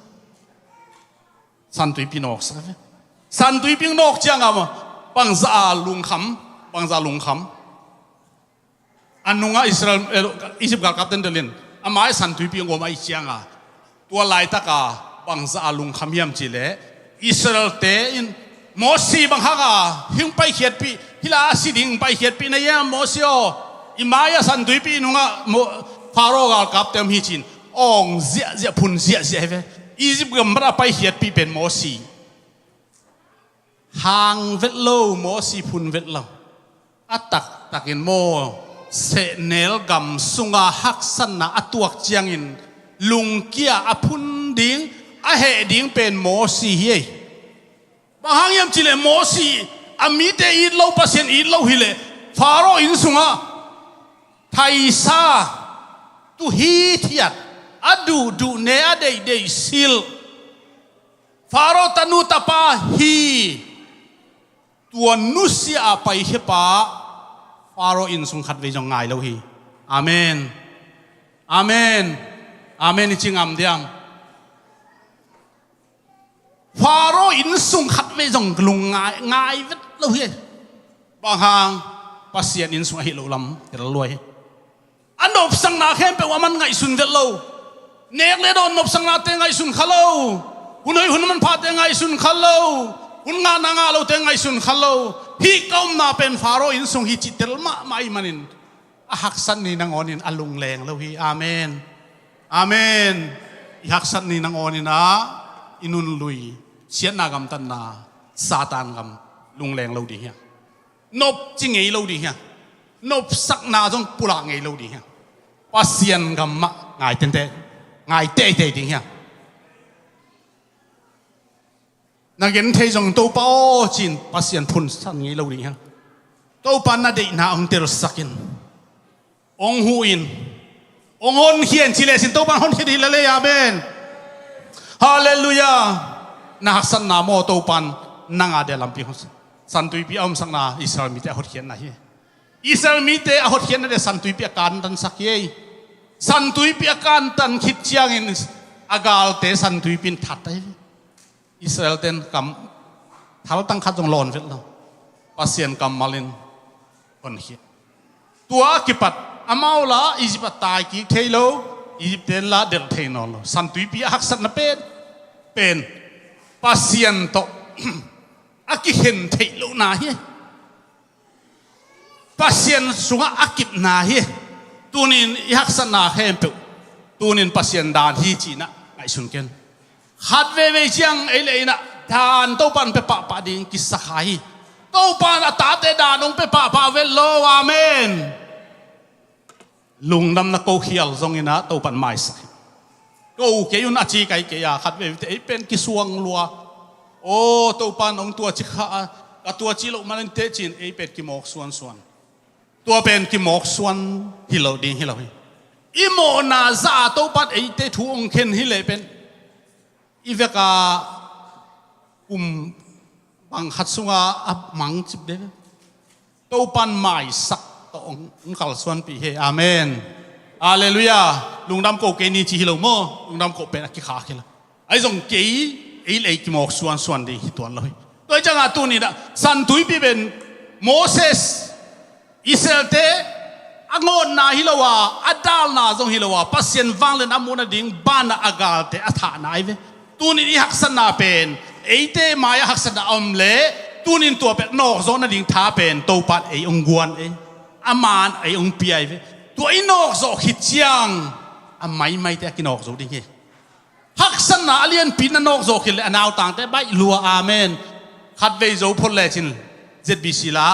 สันตุยปีนอกสักไหมสันตุยปีนอกจังอ่ะบังซาลุงคำอันนู้งอิสราเอลอิจิปต์กับเดนเดลินอามาสันตุยปีงอมาอิจังตัวลายตะกาบังซาลุงคำยำจิเลอิสราเอลเตอินโมซีบังฮักหิงไปเขียดปีฮิลาสิดิงไปเขียดปีในยามโมซีโออิมายาสันตุยปีนู้งฟาโรห์กับเต็มฮิจินองเสียพุนเสียเว้อิจิปต์กับมันไปเขียดปีเป็นโมซีหางเวทโลโมซีพุนเวทโลอัตตักอินโมเซเนลกำสุงาฮักสันนะอตัวเจียงอินลุงเกียอพุนดิ้งเหดิ้งเป็นโมซีเฮบางอย่างจิเลโมซีอามีเตอีโลปัสเซนอีโลฮิเลฟาโรห์อินสุงาไทซาตุฮีเทียดอดูเนอเดซิลฟาโรห์ตนุตปาฮีตัวนุสยาไปเฮปาฟาโรห์อินสุงขัดไว้จงไงแล้วฮีอาเมนนี่จริงอัมเดียมฟาโรห์อินสุงขัดไว้จงกลุงไงเวทแล้วฮีบางหางปัสเซียนอินสุงหิโลลัมเดี๋ยวรวยอันนบสังนาเข้มแปลว่ามันไงสุนเดลโลเนกเลโดนนบสังนาเตงไงสุนขัลโลหุ่นมันพาเตงไงสุนขัลโลหุ่นงานเราเตงไงสุนขัลโลฮีก้มนาเป็นฟาโรห์อินสุงฮิจิตเตลมาไม่มันินหักสันนี่นางอนินอลุงแรงแล้วฮีอาเมนหักสันนี่นางอนินนะอินุนลุย เสียนากำตันนาซาตานกำลุงแรงเราดีเฮียนบจิงไงเราดีเฮียนบสักนาจงปุระไงเราดีเฮียว่าเสียนกำมะไงเต้นเต้ไงเต้ดีเฮียนักเรียนเทจงตัวป้อจินว่าเสียนพุ่นสักไงเราดีเฮียตัวปานนาเดนาองเตลสักินองหูอินองฮอนเขียนชิเลสินตัวปานฮอนเขียนเลยอาเมนฮาเลลูยานักสันนาโมตัวปานนังอาเดลัมพิฮสสันตุยปีอมสังนาอิสราเอลมีแต่ฮอดเขียนนะเฮอิสราเอลมีแต่ฮอดเขียนนะเดสันตุยปีอาการตันสักเยสันตุยปีอาการตันคิดเชียงอินอากาลเตสันตุยปีนทัดได้อิสราเอลเต็นกำทาร์ตั้งขัดจงลอนเวทเราปัสเซียนกำมาลินคนเขียตัวกิปัดอามาละอียิปต์ตายกี่เทโลอียิปต์เดนละเดลเทนอลสันตุยปีหักสันนับเป็นปัสเซียนโตอากิเห็นเทโลนาเฮปัสเซียนสุงอากิบนาเฮตัวนี้หักสันนาเฮมเปตัวนี้ปัสเซียนดานฮีจีนะไอสุนเกนขัดเวเวจียงเอเลยนะทานตัวปันเปปะปะดิ่งกิสขายตัวปานตาเตดานองเปปะปะเวลโลอาเมนลุงดำนักโกเขียลทรงอินะตัวปันไม้สักกูเกี่ยนอาชีไก่เกี่ยขัดเวเอเป็นกิสวงลัวโอ้ตัวปานองตัวจิกะตัวจิโลมันเตจินเอเป็นกิมอกส่วนตัวเป็นกิมอกส่วนฮิโลดิฮิโลอิโมนาซาตัวปันเอเตทูองเคนฮิเลเป็นอีเวกาบางขัดสุงอับมังจิบเดตัวปันไม้สักตัวองค์กัลส่วนปีเฮอาเมนอาเลลูยาลุงดำโกเกนีจิฮิโลโมลุงดำโกเป็นอักขิขาคิละไอ้ทรงเกย์ไอ้เล็กมอกส่วนดีตัวเลยตัวจังอาตัวนี้นะสันตุยปีเป็นโมเสสอิสราเอลเตอังอนนาฮิโลวาอัดดัลนาทรงฮิโลวาปัสเซียนฟังเลนอามูนาดิ่งบ้านอากาศเตอัฐานายเวตัวนี้หักษณะเป็นไอเตมายหักษณะอมเล่ตัวนี้ตัวเป็นนอกโซนดิ่งท้าเป็นตัวปัดไอองกวนไออามานไอองเปียเวตัวไอนอกโซขิดเชียงอาไม่แต่กินนอกโซดิ่งเฮหักษณะเลียนปีนนอกโซขิดเลยอนาวต่างแต่ใบลัวอาเมนขัดเวโซพลเลจินเจ็ดบิศิลา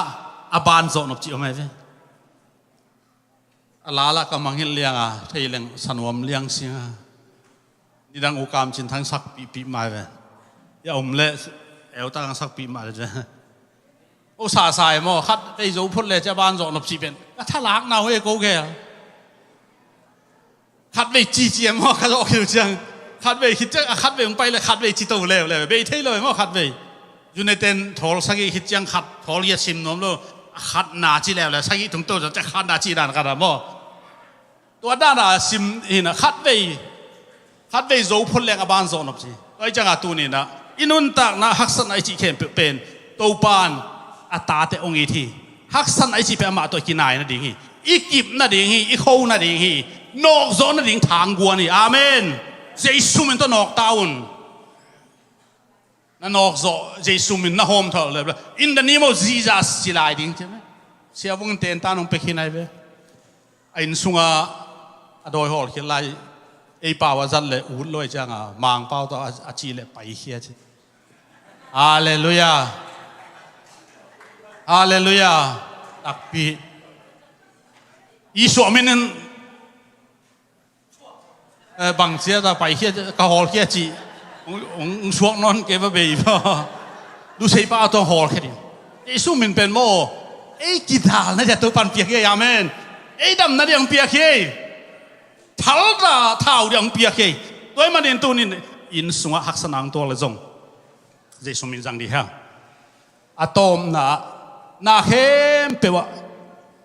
อาบานโซนบจิอเมเวลาละกำมังเฮลียงเทเลงสนวมเลียงเสียงนี่ดังอุกามจินทั้งสักปีมาเว้ยอย่าอมเละเอวตั้งสักปีมาเลยจ้ะโอ้สาสายมั่วคัดไอ้โจพุ่นเลยจะบ้านโจนบจีเป็นถ้าล้างหน้าเฮ้ยกูแกคัดไปจีเจียมั่วคัดออกอยู่จังคัดไปคิดจังคัดไปลงไปเลยคัดไปจีโตเลยไปเท่เลยมั่วคัดไปอยู่ในเต็นทอลสักคิดจังคัดทอลยาชิมน้ำแล้วคัดหนาจีแล้วเลยสักถึงตัวจะคัดหนาจีด่านกันละมั่วตัวด้านน่ะชิมเห็นคัดไปโจพุ่นเลยกับบ้านโจนบจีไอ้จังอาตัวนี้นะอินุนตักนะฮักษณะไอจีเข้มเป็นตัวปานอัตตาเตองอีทีฮักษณะไอจีเป็นมาตัวกินายนั่นดิ่งฮีอีกิบนั่นดิ่งฮีอีโคนั่นดิ่งฮีนอกโซนนั่นดิ่งทางกวนนี่อาเมนเจสุมินตัวนอกตาอุนนั่นนอกโซเจสุมินน่าโฮมเท่าเลยอินเดนิโมจีจัสจิลายดิ่งใช่ไหมเสียวงเตนตานองไปกินายเว้ไอ้สุงาโดยหอลกินไลไอ้ป่าวจันเลยอุดลอยจังมางเป้าตัวอาชีเลยไปเฮียจีฮาเลลูยาฮาเลลูยาตักปีอีสวมินบางเสียแต่ไปเฮียก็หอลเฮียจีองสวกนอนเก็บไว้บ่ดูใส่ป้าตัวหอลแค่นี้ไอ้สุมินเป็นโมไอ้กีตาร์นั่นจะตัวปันเปียกเฮียอาเมนไอ้ดำนั่นยังเปียกเฮียทัลดาเท่ายังเปียกเฮียตัวมันเดินตัวนี้อินสุงหักสนางตัวเลยจงเจสุมินจังดีฮะอะตอมน่าเข้มเปว่า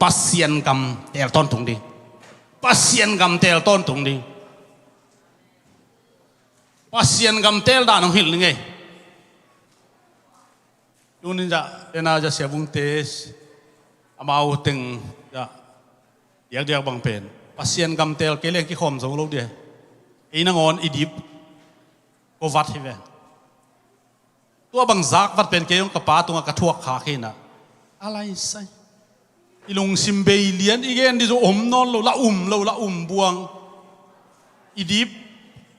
ปัสเซียนกำเตลต้นถุงดิปัสเซียนกำเตลต้นถุงดิปัสเซียนกำเตลด่านองหิลไงดูนี่จะเป็นอาจะเสียบุงเตสอามาอุตึงจะเดียกบางเป็นปัสเซียนกำเตลเกลียงกี่คมสมรูปเดียอีนางอนอีดิบโกวัดที่เวตัวบางซักวัดเป็นเกลียงกระป๋าตัวกระทวกขาขึ้นนะอะไรใส่อีลงซิมเบเลียนอีเกนดิโซอมนอนเราละอุ่มบวงอีดิบ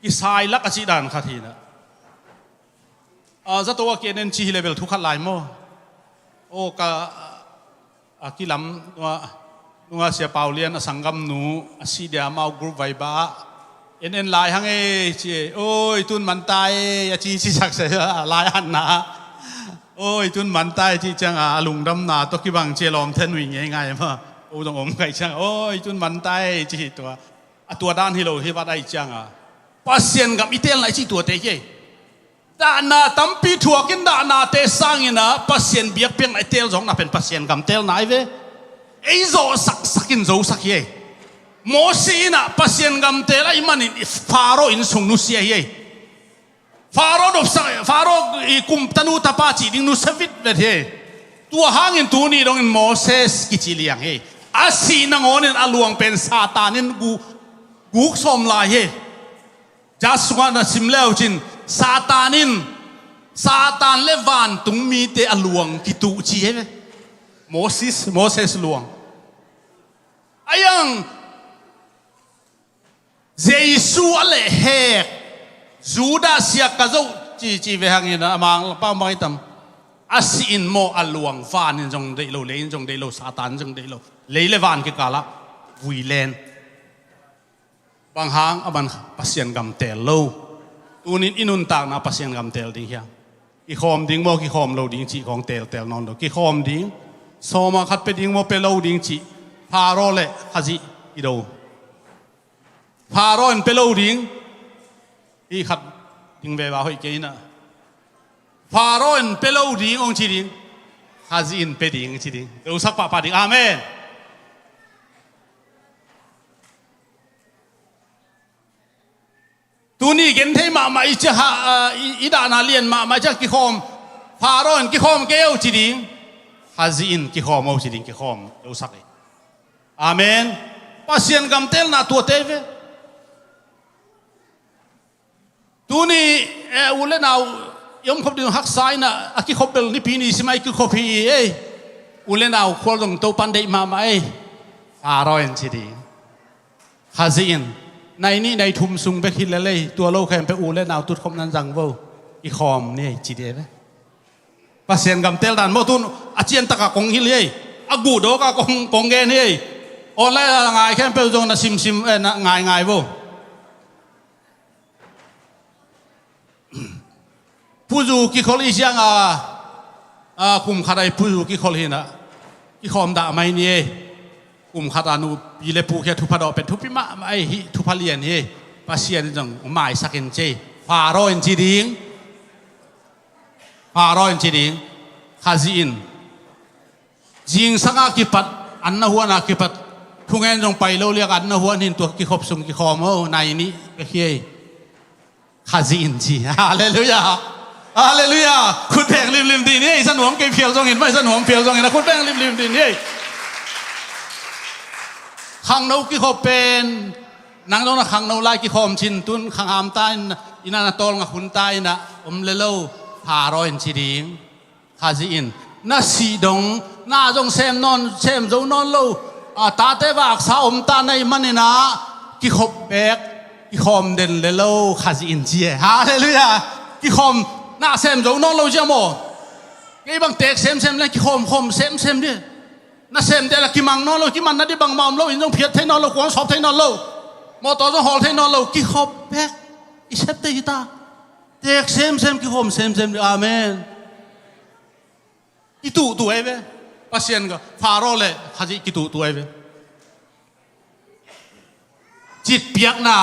อีสายลักอจิดานขาทีนะ za to ke nen chi level thu khat lai mo o ka ki lam nuwa sia paulian asangam nu asidia mau group vai ba en lai hang e chi oi tun man tai ya chi sak se lai han na ôi tuân mắn tay chị chăng lùng đâm na tôi cái bằng chia lòm thân mình nghe ngay mà ô đồng ống cái chăng ôi tuân mắn tay chị tua đan hi lâu hi vào đây chăng pasien gặp itel lại chị tua thế chứ đã na tắm pi thua cái đã na tê sang như na pasien biếc biếc lại tel giống na pen pasien cầm tel nãy về ấy zo sắc in zo sắc ye mo si na pasien cầm tel lại mà in pharo in sung nu sia ye Pharaoh ikum tanu tapa chỉ ding nu savit về thế tua hangin tu ni dong in Moses kichiliang he asi na ngonin aluang pen satanin gu som lai he jaswa na simleo chin satan levan tung mi te aluang kitu chi he Moses luang ayang Jesus ale he Judas siak kazau chi về hàng na mang pa mai tam asin mo aluang van in jong dei lo le in jong dei lo satan jong dei lo le van ke kala vui len bang hang aban pasien gam tel lo tunin inun tak na pasien gam tel ding hiang ki khom ding mo ki khom lo ding chi khong tel non lo ki khom ding so ma khat pe ding mo pe lo ding chi pharo le haji ido pharo en pe lo dingอีขัดดิงเวบาหอยเกยนะฟาโรห์เป็นเล่าดิ่งองค์ชีดิ่งฮาซินเป็นดิ่งชีดิ่งเราสักปะปะดิ่งอาเมนตัวนี้เกินที่มาไม่จะหาอีดานาเลียนมาจะกิคอมฟาโรห์กิคอมเกลชีดิ่งฮาซินกิคอมเอาชีดิ่งกิคอมเราสักเลยอาเมนปัสเซียนกำเตลนาตัวเทเวตัวนี้อุเลนเอายมขบดินหักซ้ายนะอากิขบเบลนี่ปีนี้ใช่ไหมกิขบพีอุเลนเอาควรต้องตัวปันเดมาไหมฟาโรห์สิดีฮาซินในนี้ในทุ่มซุงไปคิดเลยตัวโลกแข่งไปอุเลนเอาตุดคมนั้นจังเวอีคอมนี่จีเดียไหมภาษาอังกฤษเตลดันโมตุนอาเจียนตะกะกงฮิเลยอากูโดกะกงเกนี่ออนไลน์ง่ายแค่ไปจงนะซิมง่ายเวผู้จูกิคอลีเชียงคุมขัดไอผู้จูกิคอลีนะกิคอมด่าไม่เนี่ยคุมขัดอนุปีเลปูแค่ทุพดอเป็นทุพิมะไอทุพเลียนเนี่ยภาษาจังหมายสักเนเจฟาโรห์จีดิงฮาซินจิงสังอากิปัดอันนั้นหัวนักกิปัดทุกเงินจงไปเล่าเรียกอันนั้นหัวนินตัวกิขบสุงกิคอมเอาในนี้ก็เฮียฮาซินจีฮาเลลูยาคุณแพงริมดีนี่สนวงเกี่ยวเพียวจงเห็นไหมสนวงเพียวจงเห็นนะคุณแพงริมดีนี่ขังนกกี่ขบเป็นนังตรงนั้นขังนกไล่กี่ขมชินตุนขังหามใต้อินาตอลกับคุณใต้นะเลโลพาโรห์ชีดิงฮาซินน่าสีดงน่าจงเซมนอนนอนโลตาเตวากสาวตาในมันนะกี่ขบแบกกี่ขมเด่นเลโลฮาซินเจียฮาเลลูยากี่ขมน่าเซมจงนอนโลเจ้าโมกี่บางเตกเซมเลยกี่ขมเซมดิน่าเซมเดละกี่มังนอนโลกี่มันนั่นดิบางมามโลอินจงเพียรเทนอนโลขวางสอบเทนอนโลมอต่อจงหอลเทนอนโลกี่ขบแบกอิเซปเตยิตาเตกเซมกี่ขมเซมอาเมนกี่ตัวเอเวปัสเซียนก็ฟาโรห์เลยฮาจิกี่ตัวเอเวจิตเปียกนะ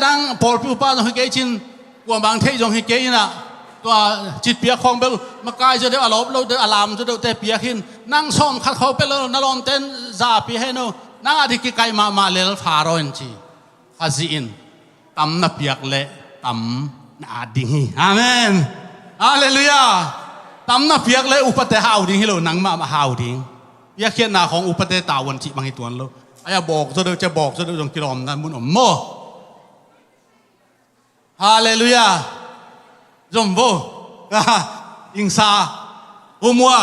ดังพอลพิวป้าจงให้เกจินกว่าบางเทจงให้เกยนะตัวจิตเปียกของเบลมากายจะเดี๋ยวอารมณ์เราเดี๋ยวอารามจะเดี๋ยวแต่เปียกหินนั่งซ้อมขัดเขาไปแล้วนรอนเต้นซาปีให้โน่นั่งอธิกิไกมาเลลฟาโรห์จีฮาซินตำนับเปียกเละตำนาดิ่งอาเมนฮาเลลูยาตำนับเปียกเละอุปเตหาวดิ่งให้เรานั่งมาหาวดิ่งเปียกเขียนหน้าของอุปเตตาวันจิบางให้ตัวเราไอ้บอกจะเดี๋ยวจะบอกจะเดี๋ยวจงกิโลมนั้นมุนอมโมฮาเลลูยาจมโบอิงซาหัวมัว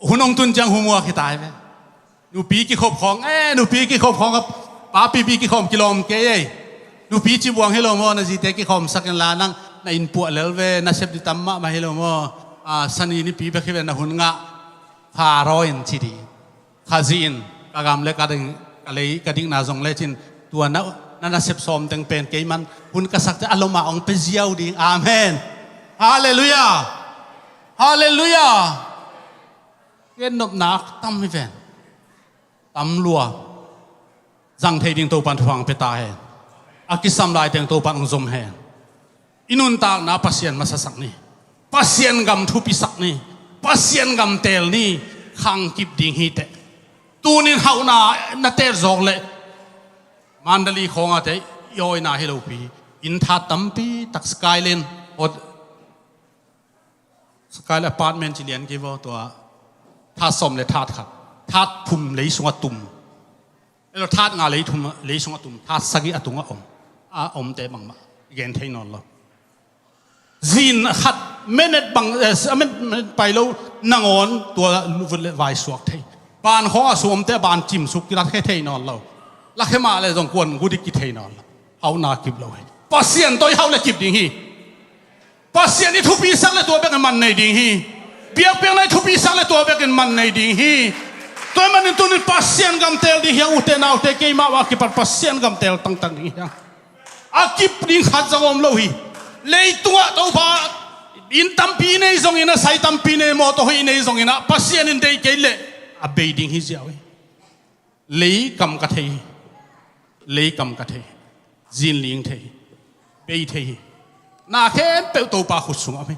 หุ่นองตุนจังหัวมัวขี้ตายไหมหนูปีกี่ขบของหนูปีกี่ขบของกับป้าปีกี่ขบกิโลมเกยหนูปีจีบวงให้เราโมนะสิเตกี่ขบสักกันลานั่ง na inpu lelve na sep di tamma mahilo mo sani ni pi ba khive na hun nga pharoin chidi khazin kagam le kading kalei kading na jong le chin tua na sep som teng pen ke man hun ka sak te aloma ong pe ziau ding amen hallelujah hallelujah ken nop nak tam mi ven tam lua jang thei ding to pan thuang pe ta he akisam lai teng to pan zum he inun ta na pasien masasak ni pasien gam thu pisak ni pasien gam tel ni khang kip ding hi te tunin hauna na ter zog le mandali khonga te yoi na hello pi in tha tampi tak skyline od skyline apartment chi lian ki vo to tha som le tha khat tha phum le sunga tum elo tha nga le sunga tum tha sagi atunga om te bang ma gen thein non lo zin khat minute bang minute pai lo nangon to vut le vai suak thei ban kho som te ban chim suk ki la khe thei non lo la khe ma le jong kon gu dik ki thei non hau na kip lo he pasien toi hau le kip ding hi pasien ni thu pi sak le to be kan man nei ding hi piak piak nai thu pi sak le to be kan man nei ding hi toi man tu ni pasien gam tel di hiang ute na ute ke ma wa ki par pasien gam tel tang tang ding hiang akip ding khat jangom lo hi lei tunga to ba in tampi nei zong ina sai tampi nei mo to hi nei zong ina pasien in dei ke le a be ding hi jiawe lei kam ka thei lei kam ka thei zin ling thei be thei na khen pe to pa khu sunga me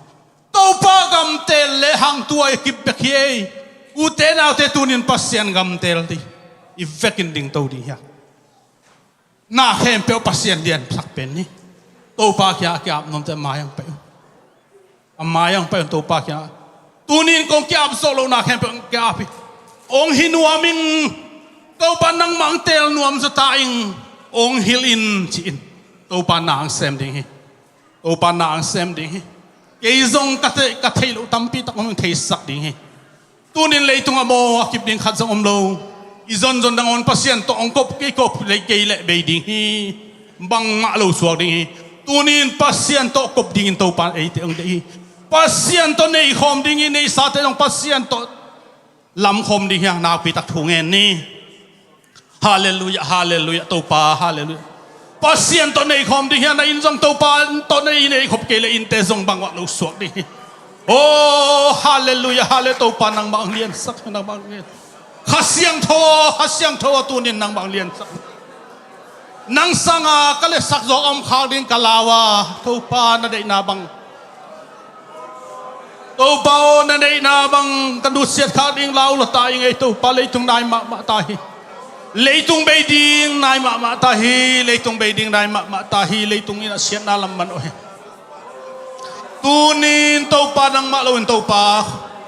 to pa gam tel le hang tua ekip be khie u te na te tunin pasien gam tel ti i vekin ding to di ya na khen pe pasien dian sak pen ni to pa kya nom te mayang pe amayang pe to pa kya tunin kong kya solo na khen pe kya pi ong hinuaming to pa nang mang tel nuam sa taing ong hilin chin to pa nang sem ding hi to pa nang sem ding hi ke zong ka thei lo tampi tak ong thei sak ding hi tunin leitung amo akip ding khat jong om lo izon zon dangon pasien to ong kop le ke le be ding hi bang ma lo suak ding hi tunin pasien to kop ding to pa ei te ong dei pasien to nei khom ding nei sa te ong pasien to lam khom ding yang na pi tak thu ngen ni hallelujah hallelujah to pa hallelujah pasien to nei khom ding yang na in jong to pa to nei khop ke le in te jong bang wa lo suak ding oh hallelujah hallelujah to pa nang bang lian sak nang bang lian khasiang tho tunin nang bang lian sak nang sanga kale sak zo om khang ding kalawa to pa na dei na bang to pa na dei na bang kan du siat khang ding lau la ta ing ei to pa le tung nai ma ta hi le tung be ding nai ma ta hi le tung be ding nai ma ta hi le tung ina siat na lam man oi tunin to pa nang ma lo to pa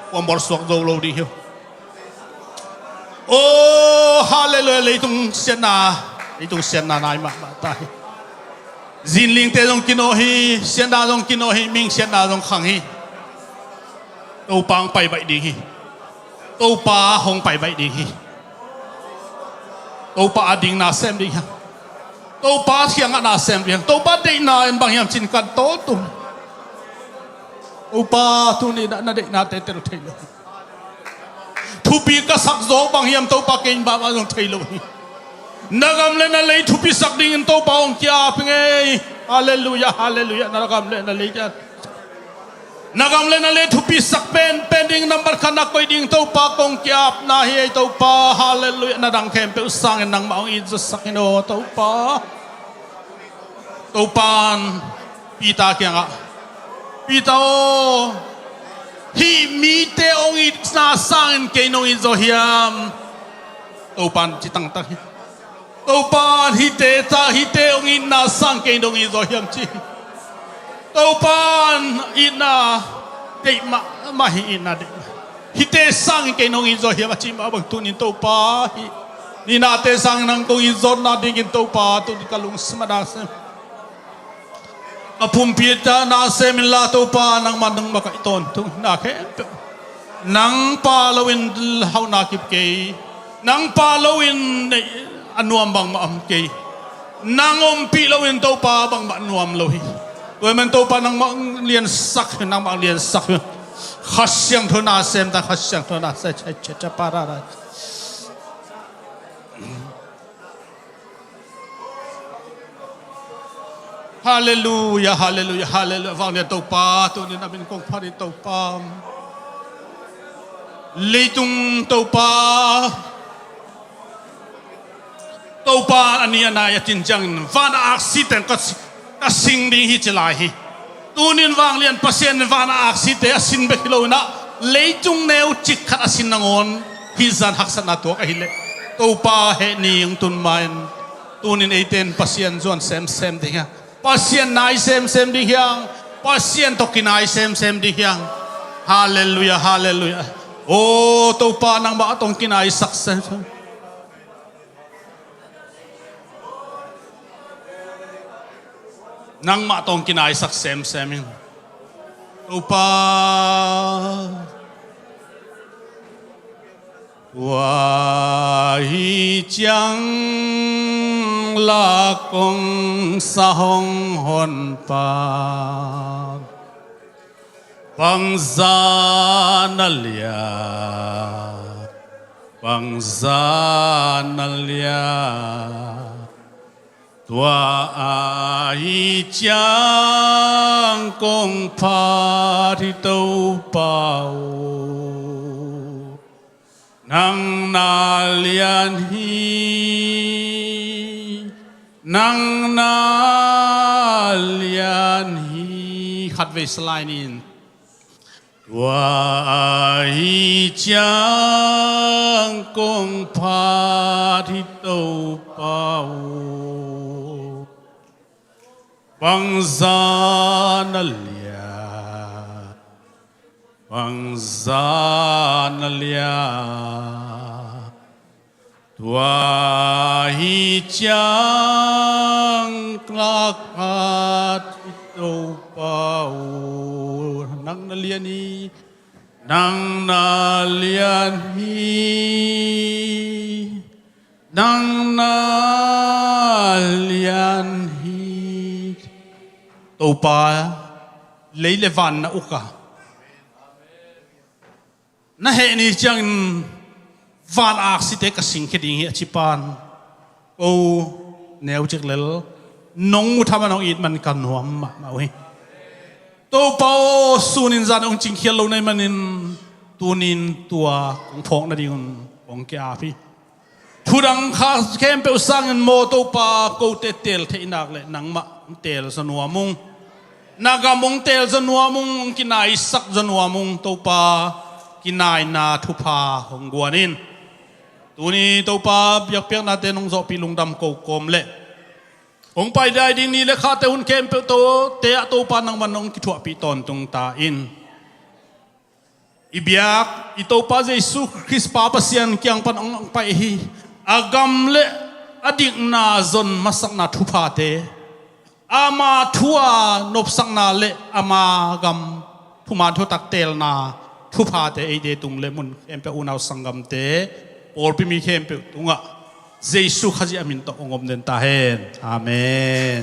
wa mor suak zo lo di hiu oh hallelujah le tung siat na itu sian na nai ma ta hi zin ling te jong kino hi sian da jong kino hi ming sian da jong khang hi to pang pai bai ding hi to pa hong pai bai ding hi to pa ading na sem ding ha to pa thiang na sem ding to pa dei na en bang yam chin kan to tu to pa tu ni na dei na te te ro thei lo thu pi ka sak zo bang yam to pa kein ba ma jong thei lo hi nagam le na lei thu pi sak ding to pa ong kya pinge hallelujah hallelujah nagam le na lei ja nagam le na le thu pi sak pen ding number khana koi ding to pa kong kya na hi to pa hallelujah na dang khem pe sang nang ma ong in sak no to pan pita kya nga pita o hi mi te ong in na sang ke no in zo hiam to pan chitang tak to pan hite ong in na sang ke dong i zo hiam chi to pan ina te ma hi ina de hite sang ke dong i zo hiam chi ma bang tu ni to pa hi ni na te sang nang ko i zo na ding in to pa tu ka lung smada sem apum pita na sem la to pa nang mandang ma ka ton tu na khe nang pa lawin hau na kip ke nang pa lawin anuam bang ma am ke nangom pi lawin to pa bang ma nuam lohi tôi mình tàu pa nang mang liền sắc nang mang liền sắc khát xiang thôi na xem ta khát xiang thôi na sẽ chết para ra Hallelujah, hallelujah, hallelujah. Vang dia tau pa, tu ni nak bin kong pa di tau pa. Leitung tau pa ani anaya tinjang vana aksiten ka sing ding hi chelai hi. Tunin wang lian pasien vana aksite asin bekilo na leitung neu chik khat asin nangon hizan haksana to ka hile. Tau pa he ni ang tun main. Tunin 18 pasien zon sem ding ha. Pasien nai sem ding hiang, pasien tokinai sem ding hiang. Hallelujah, hallelujah. Oh, tau pa nang ba tong kinai success. Nang ma tong kinai success sem. Tau pa Wahai chang la kong sa hong hon pa Bang zanalia Tua ai chang kong pa thi tâu pao Nang na lian hi khát về slide in Wa ai chang kong pa thi tâu pao Bang zanalia Tua hi chang klakat ito pao Nang nalian hi Tau pa lấy levan na uka Na he ni chang van aksite ka singke ding hi chipan o neu chik lel nong thama nong it man kan nuam ma we to pao sunin zan ong ching khial lo nei manin tunin tua kong phok na ding ong kya phi thudang kha kem pe sang en mo to pa ko te tel the inak le nang ma tel sanuamung nagamong tel sanuamung kinai sak sanuamung to pa kinai na thupa hongguanin tuni to pa biak piak na te nong zo pilung dam ko kom le ong pai dai ding ni le kha te hun kem pe to te to pa nang manong ki thua pi ton tung ta in ibiak I to pa Jesu Christ pa pasian kyang pan ong pai hi agam le adik na zon masak na thupa te ama thua nop sak na le ama gam thuma tho tak tel na thu pha te ei de tung le mun em pe unau sangam te por pi mi khem pe tunga Jesu khaji amin to ongom den ta hen amen